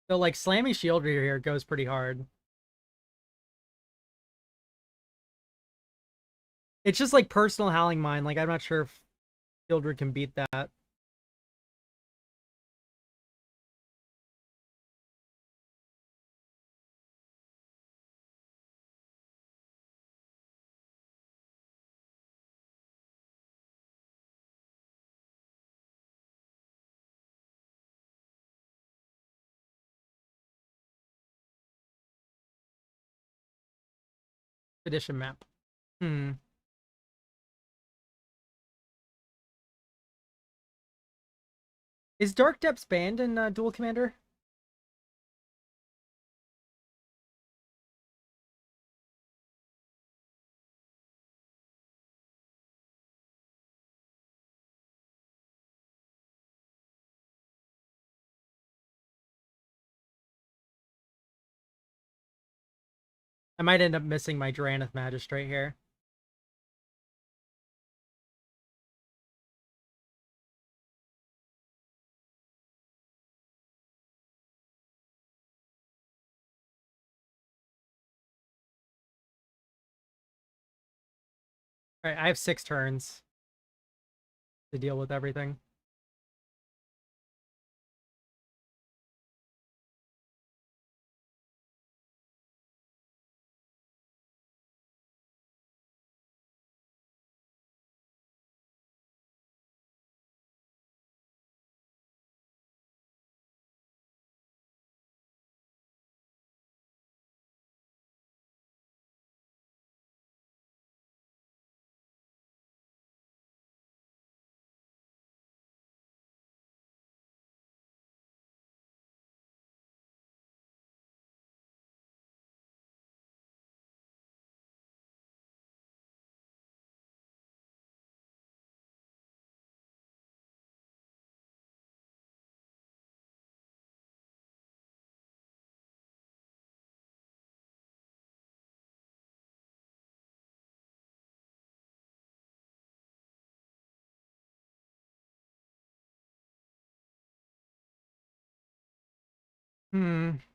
So, like, slamming Shield Reader here goes pretty hard. It's just like personal Howling Mine. Like, I'm not sure if Fieldred can beat that. Edition map. Hmm. Is Dark Depths banned in Duel Commander? I might end up missing my Drannith Magistrate here. Alright, I have 6 turns to deal with everything.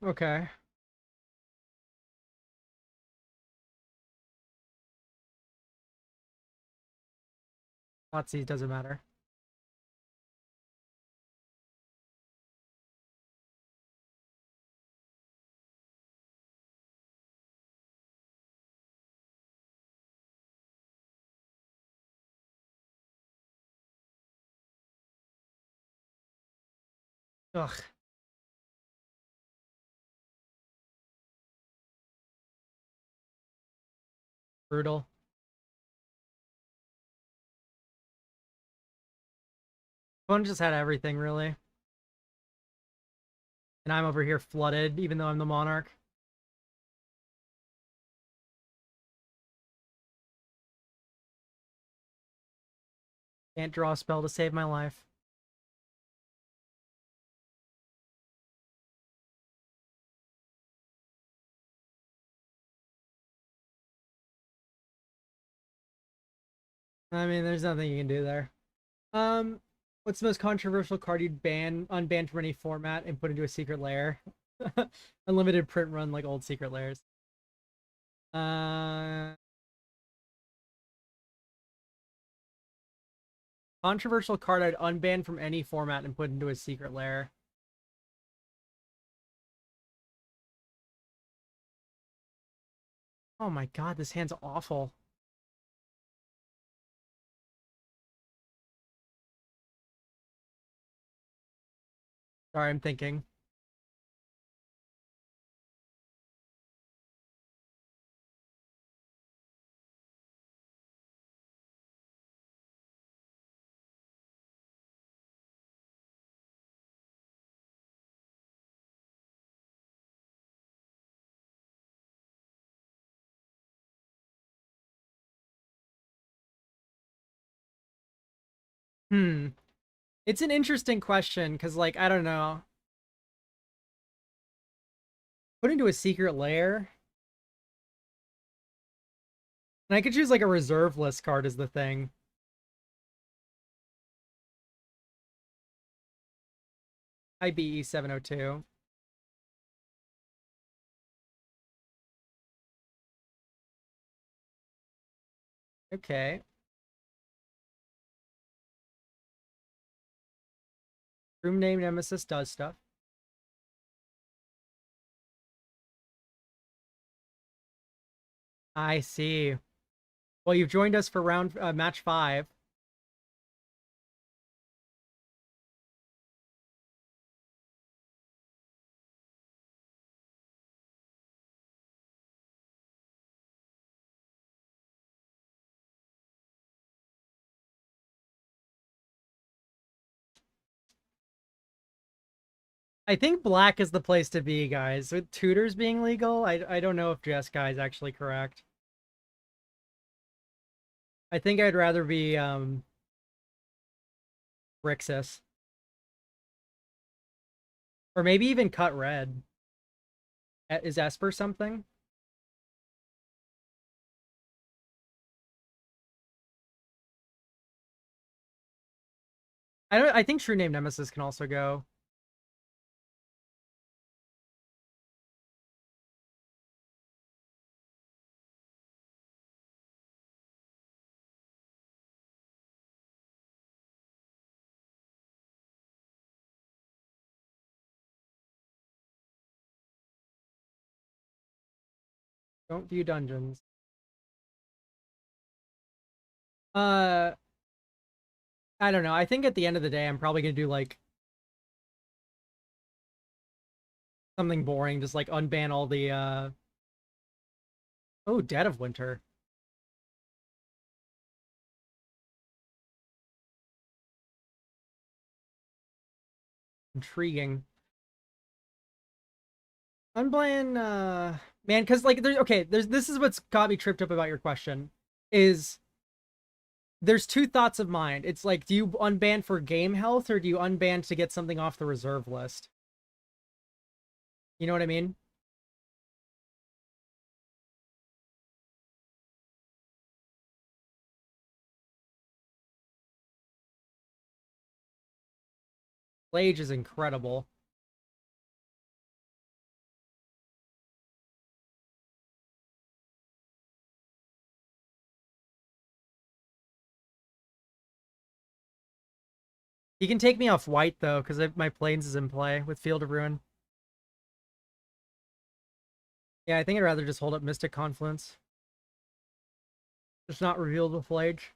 Okay. Watsy doesn't matter. Ugh. Brutal. One just had everything, really. And I'm over here flooded, even though I'm the Monarch. Can't draw a spell to save my life. I mean, there's nothing you can do there. What's the most controversial card you'd unban from any format and put into a secret lair? Unlimited print run like old secret lairs. Controversial card I'd unban from any format and put into a secret lair. Oh my god, this hand's awful. Sorry, I'm thinking. It's an interesting question, because, like, I don't know. Put into a secret lair? And I could choose, like, a reserve list card as the thing. IBE 702. Okay. Room name Nemesis does stuff. I see. Well, you've joined us for round match 5. I think black is the place to be, guys. With tutors being legal, I don't know if Jeskai is actually correct. I think I'd rather be Rixus. Or maybe even cut red. Is Esper something? I think True Name Nemesis can also go. Don't view dungeons. Uh I don't know. I think at the end of the day I'm probably gonna do like something boring, just like unban all the oh, Dead of Winter. Intriguing. Unban man, because like there's okay, this is what's got me tripped up about your question. Is there's two thoughts of mine. It's like, do you unban for game health or do you unban to get something off the reserve list? You know what I mean? Lage is incredible. He can take me off white though, because my planes is in play with Field of Ruin. Yeah, I think I'd rather just hold up Mystic Confluence. Just not reveal the Flage.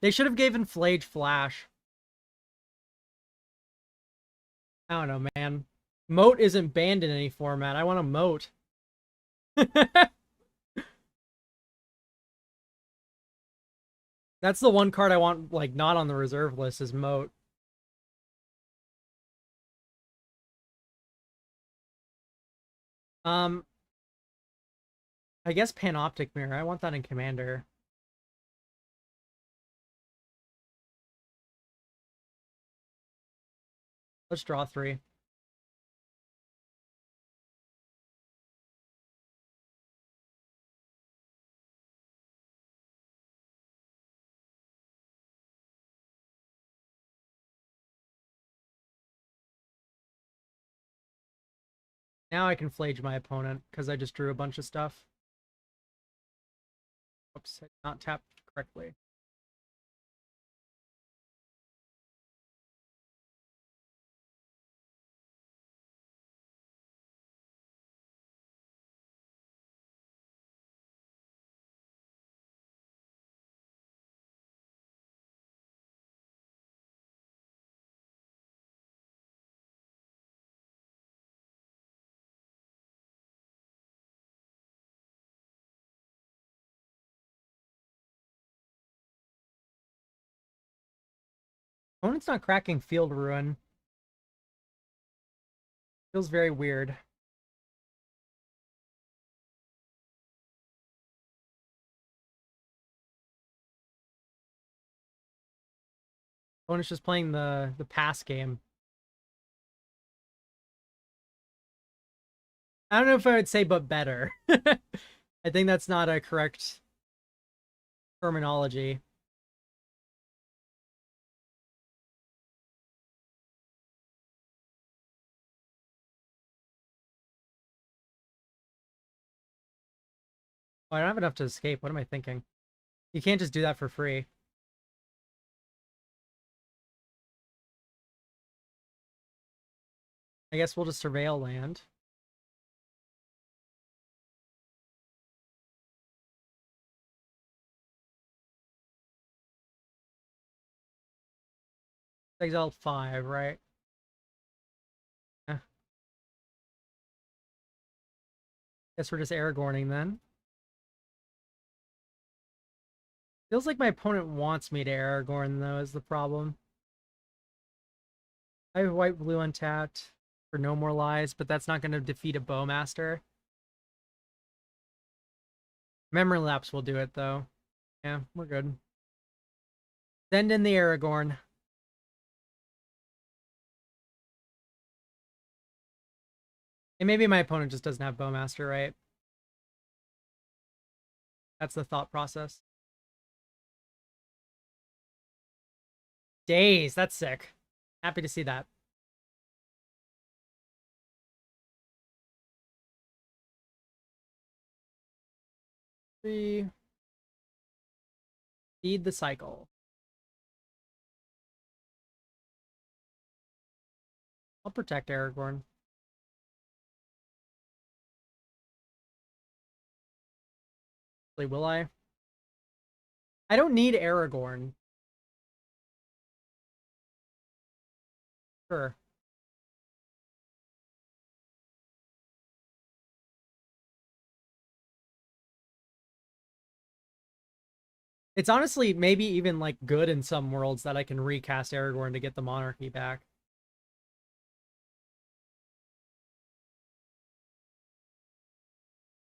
They should have given Flage Flash. I don't know, man. Moat isn't banned in any format. I want a moat. That's the one card I want, like, not on the reserve list is moat. Um, I guess Panoptic Mirror. I want that in Commander. Let's draw 3. Now I can Flage my opponent, because I just drew a bunch of stuff. Oops, I did not tap correctly. Opponent's not cracking Field Ruin. Feels very weird. Opponent's just playing the pass game. I don't know if I would say but better. I think that's not a correct terminology. Oh, I don't have enough to escape. What am I thinking? You can't just do that for free. I guess we'll just surveil land. Exile 5, right? Eh. Guess we're just Aragorning then. Feels like my opponent wants me to Aragorn, though, is the problem. I have white-blue untapped for no more lies, but that's not going to defeat a Bowmaster. Memory Lapse will do it, though. Yeah, we're good. Send in the Aragorn. And maybe my opponent just doesn't have Bowmaster, right? That's the thought process. Days, that's sick. Happy to see that. Feed the cycle. I'll protect Aragorn. Will I? I don't need Aragorn. Sure. It's honestly maybe even like good in some worlds that I can recast Aragorn to get the monarchy back.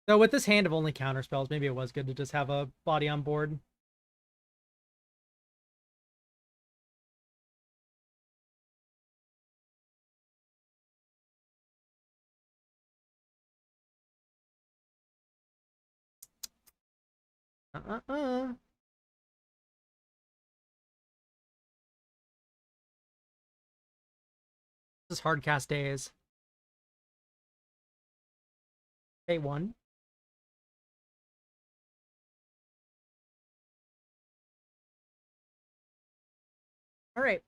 So with this hand of only counter spells, maybe it was good to just have a body on board. This is hard cast days. Day 1. All right.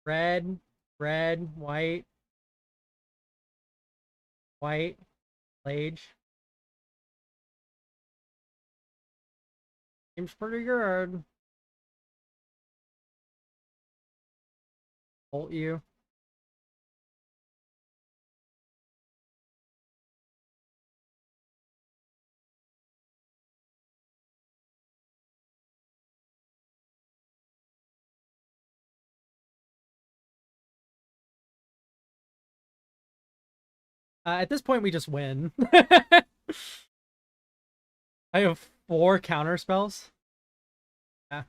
Red, red, white, white, Lage. Seems pretty good. Bolt you. At this point, we just win. I have 4 counter spells. Yeah.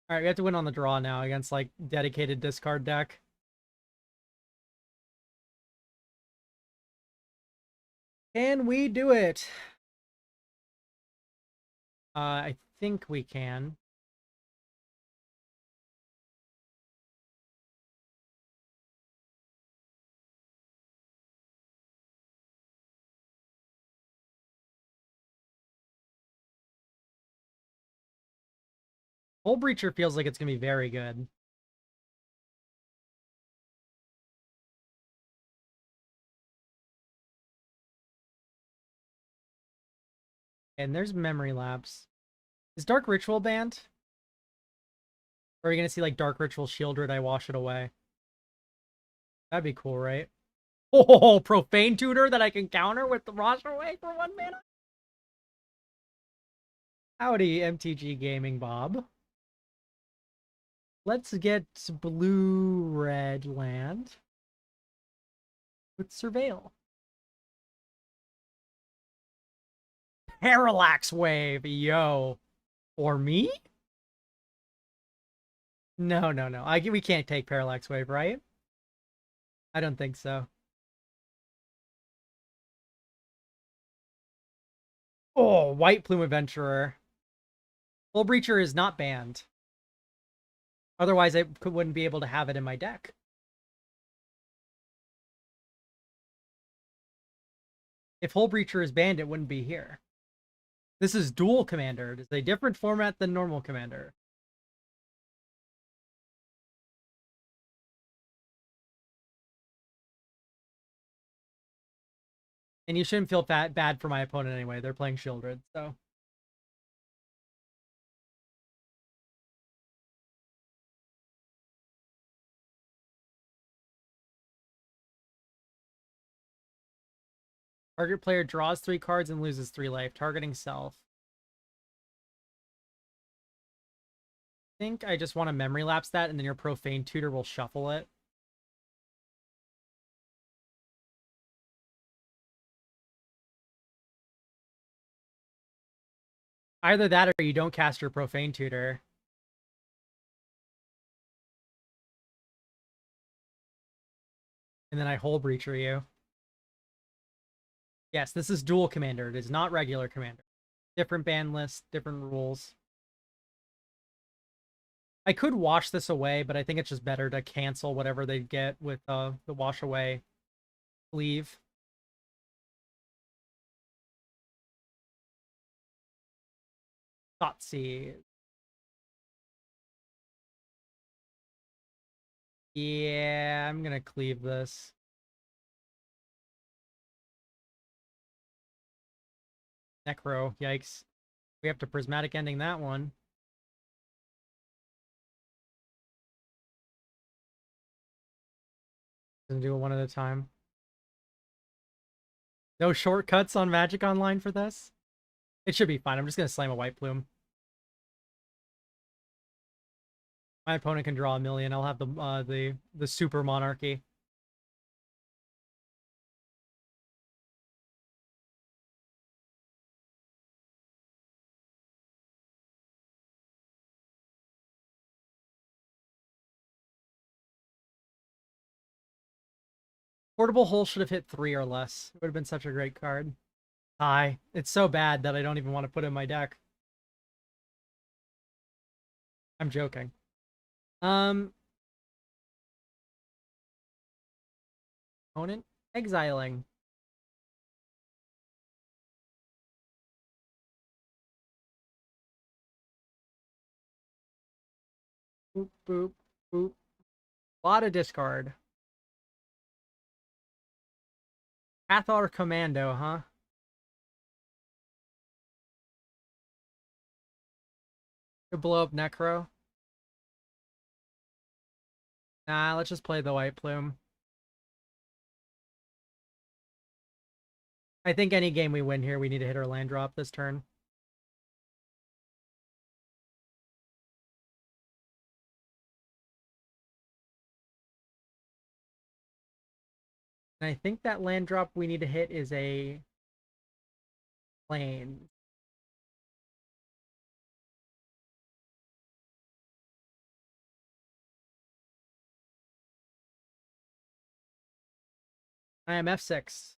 All right, we have to win on the draw now against like dedicated discard deck. Can we do it? I think we can. Hull Breacher feels like it's gonna be very good. And there's Memory Lapse. Is Dark Ritual banned? Or are you gonna see like Dark Ritual Shieldred, I wash it away? That'd be cool, right? Oh, Profane Tutor that I can counter with the Wash Away for 1 mana? Howdy, MTG Gaming Bob. Let's get blue-red land with Surveil. Parallax Wave, yo. Or me? No. We can't take Parallax Wave, right? I don't think so. Oh, White Plume Adventurer. Hull Breacher is not banned. Otherwise, I wouldn't be able to have it in my deck. If Hull Breacher is banned, it wouldn't be here. This is Duel Commander. It is a different format than normal Commander. And you shouldn't feel bad for my opponent anyway. They're playing Shieldred, so. Target player draws 3 cards and loses 3 life, targeting self. I think I just want to memory lapse that, and then your Profane Tutor will shuffle it. Either that or you don't cast your Profane Tutor. And then I Hull Breacher you. Yes, this is Duel Commander. It is not regular Commander. Different ban list, different rules. I could wash this away, but I think it's just better to cancel whatever they get with the wash away sleeve. Thoughtseize. Yeah, I'm gonna cleave this. Necro, yikes. We have to Prismatic Ending that one. Gonna do it one at a time. No shortcuts on Magic Online for this? It should be fine. I'm just gonna slam a White Plume. My opponent can draw a million. I'll have the Super Monarchy. Portable Hole should have hit 3 or less. It would have been such a great card. Hi. It's so bad that I don't even want to put it in my deck. I'm joking. Opponent exiling. Boop, boop, boop. A lot of discard. Cathar Commando, huh? To blow up Necro. Nah, let's just play the White Plume. I think any game we win here, we need to hit our land drop this turn. And I think that land drop we need to hit is a plane. I am F6.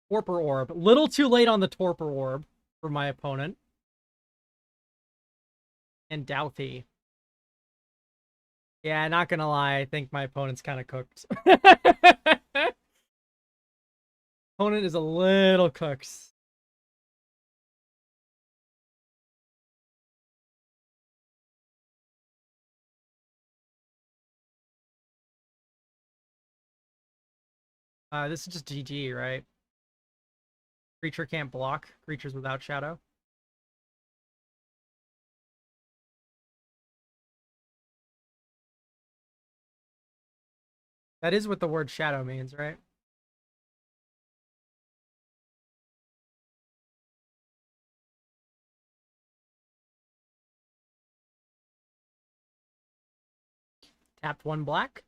Torpor Orb. Little too late on the Torpor Orb for my opponent. And Douthie. Yeah, not gonna lie, I think my opponent's kind of cooked. Opponent is a little cooked. This is just GG, right? Creature can't block. Creatures without shadow. That is what the word shadow means, right? Tapped 1 black.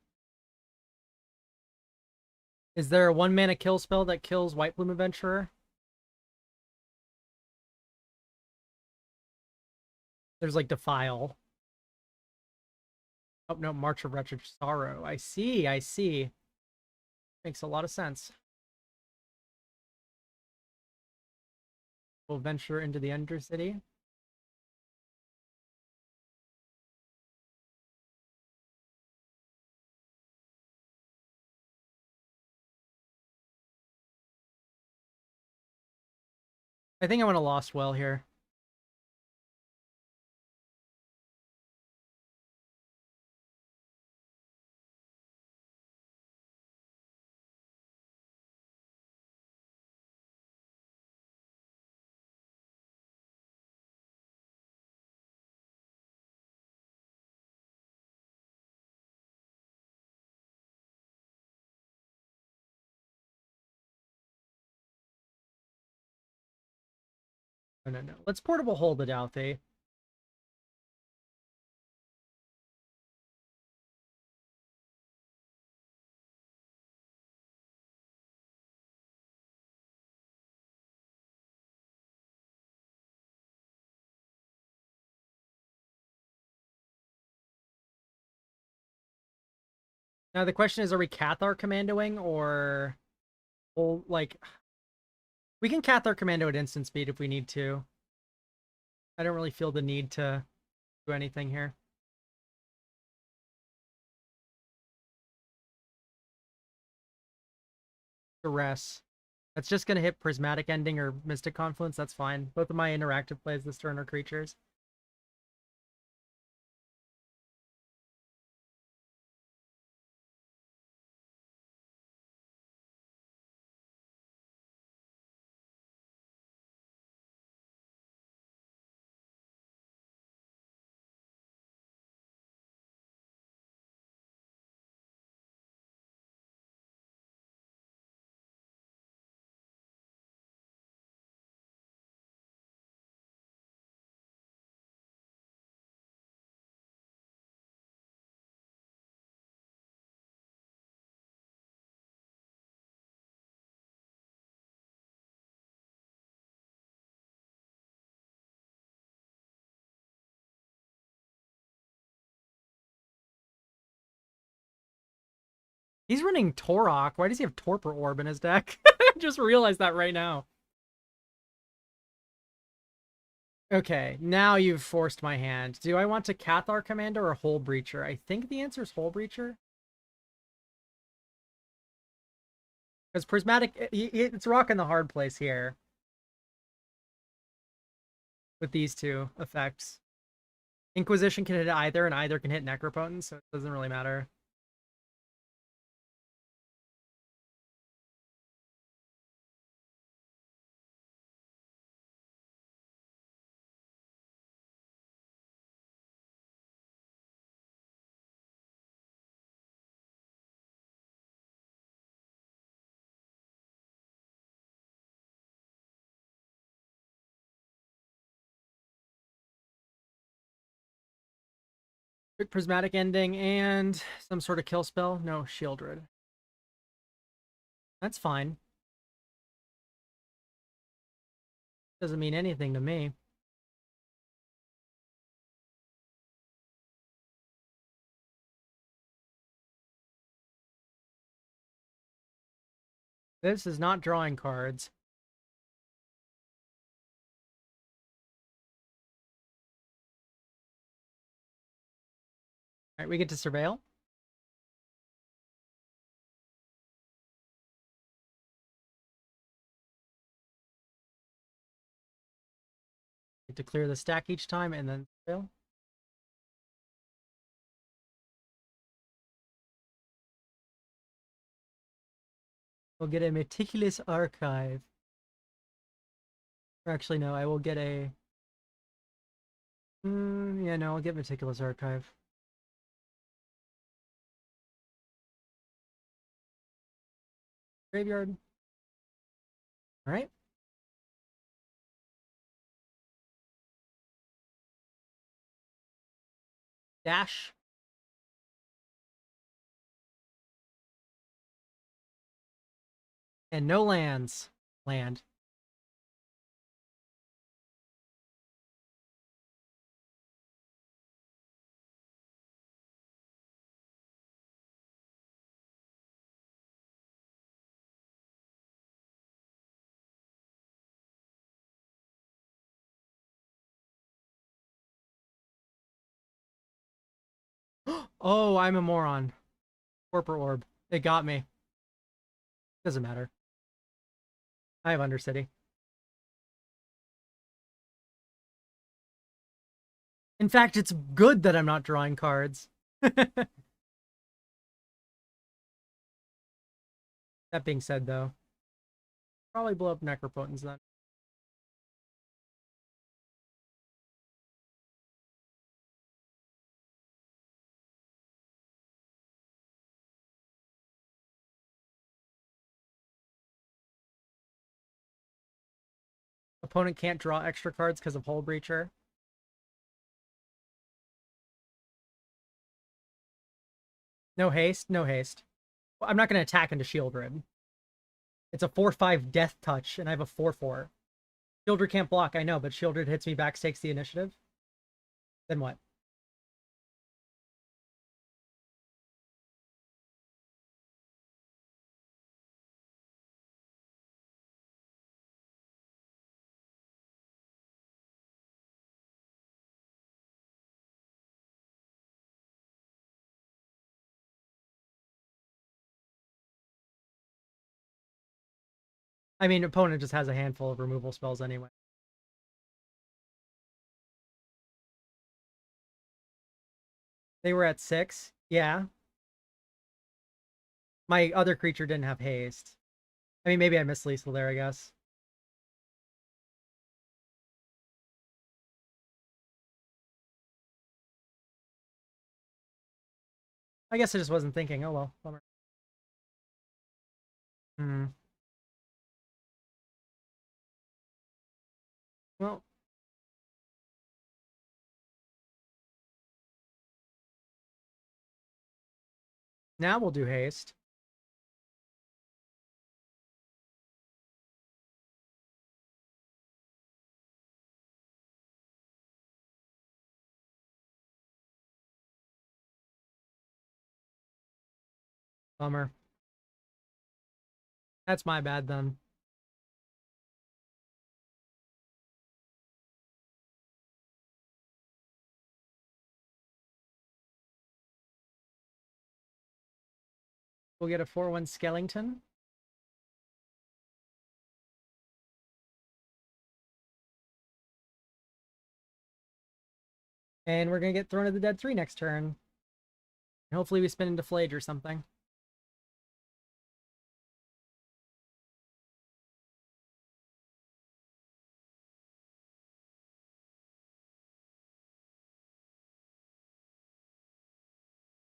Is there a 1 mana kill spell that kills White Plume Adventurer? There's like Defile. Oh no, March of Wretched Sorrow. I see, I see. Makes a lot of sense. We'll venture into the Undercity. I think I want to Lost Well here. No. Let's Portable Hold it out, Thay. Now the question is, are we Cathar commandoing or like we can Cathar commando at instant speed if we need to. I don't really feel the need to do anything here. Duress. That's just gonna hit Prismatic Ending or Mystic Confluence. That's fine. Both of my interactive plays this turn are creatures. He's running Torok. Why does he have Torpor Orb in his deck? I just realized that right now. Okay, now you've forced my hand. Do I want to Cathar Commander or Hole Breacher? I think the answer is Hole Breacher. Because Prismatic, it's rocking the hard place here. With these two effects. Inquisition can hit either, and either can hit Necropotent, so it doesn't really matter. Quick Prismatic Ending and some sort of kill spell. No, Shieldred. That's fine. Doesn't mean anything to me. This is not drawing cards. Alright, we get to Surveil. Get to clear the stack each time and then Surveil. We'll get a Meticulous Archive. Or actually, no, I will get a... yeah, no, I'll get Meticulous Archive. Graveyard. Alright. Dash. And no lands. Land. Oh, I'm a moron. Corporate Orb. It got me. Doesn't matter. I have Undercity. In fact, it's good that I'm not drawing cards. That being said, though, probably blow up Necropotence then. Opponent can't draw extra cards because of Hull Breacher. No haste, no haste. Well, I'm not going to attack into Shieldred. It's a 4/5 Death Touch, and I have a 4/4. Shieldred can't block, I know, but Shieldred hits me back, takes the initiative. Then what? I mean, opponent just has a handful of removal spells anyway. They were at 6. Yeah. My other creature didn't have haste. I mean, maybe I missed lethal there, I guess. I guess I just wasn't thinking. Oh well, bummer. Hmm. Well, now we'll do haste. Bummer. That's my bad then. We'll get a 4/1 Skellington. And we're going to get Throne of the Dead 3 next turn. And hopefully we spin into Flage or something.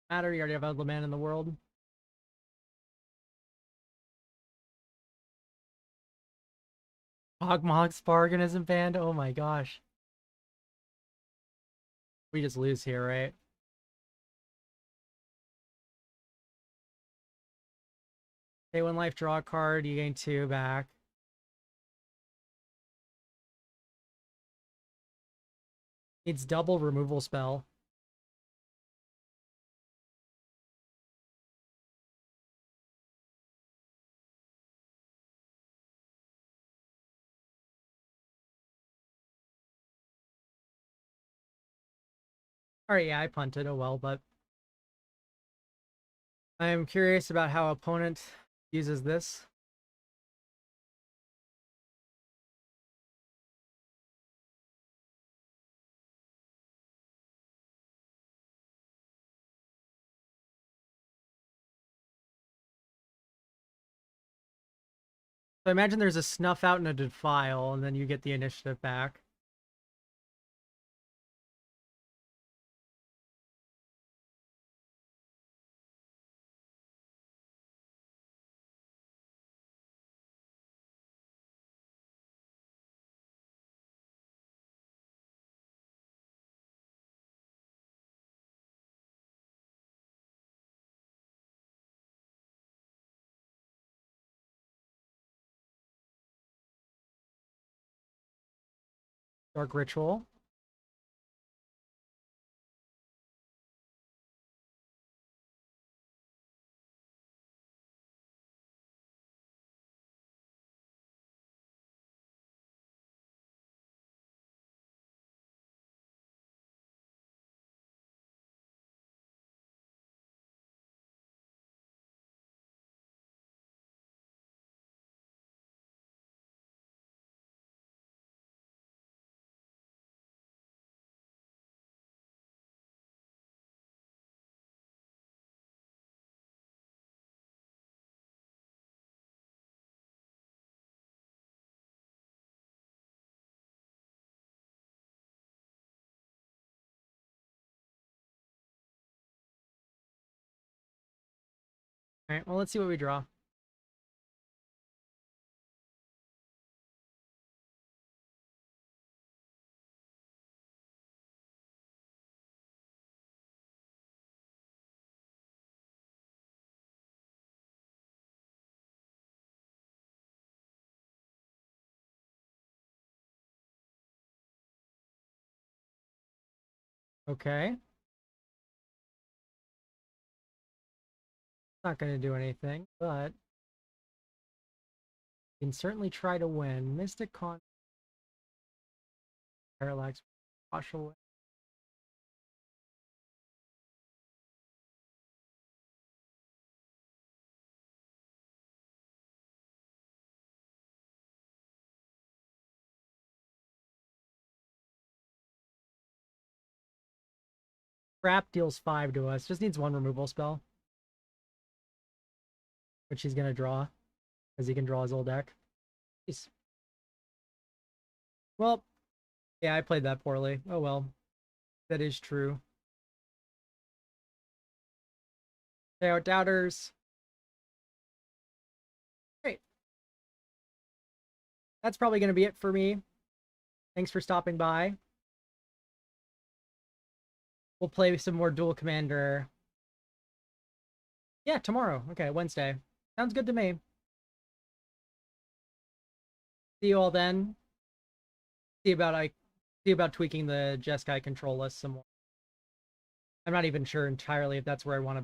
Matter, you already have all the mana in the world. Hogmogg's Bargain isn't banned? Oh my gosh. We just lose here, right? Pay 1 life, draw a card, you gain 2 back. Needs double removal spell. Alright, yeah, I punted. Oh well, but I am curious about how opponent uses this. So I imagine there's a Snuff Out and a Defile, and then you get the initiative back. Dark Ritual. All right, well, let's see what we draw. Okay. Not going to do anything, but can certainly try to win. Mystic Con, Parallax, wash away. Trap deals 5 to us. Just needs 1 removal spell, which he's going to draw, because he can draw his old deck. Jeez. Well, yeah, I played that poorly. Oh well. That is true. Stay out doubters. Great. That's probably going to be it for me. Thanks for stopping by. We'll play some more Duel Commander. Yeah, tomorrow. Okay, Wednesday. Sounds good to me. See you all then. See about tweaking the Jeskai control list some more. I'm not even sure entirely if that's where I want to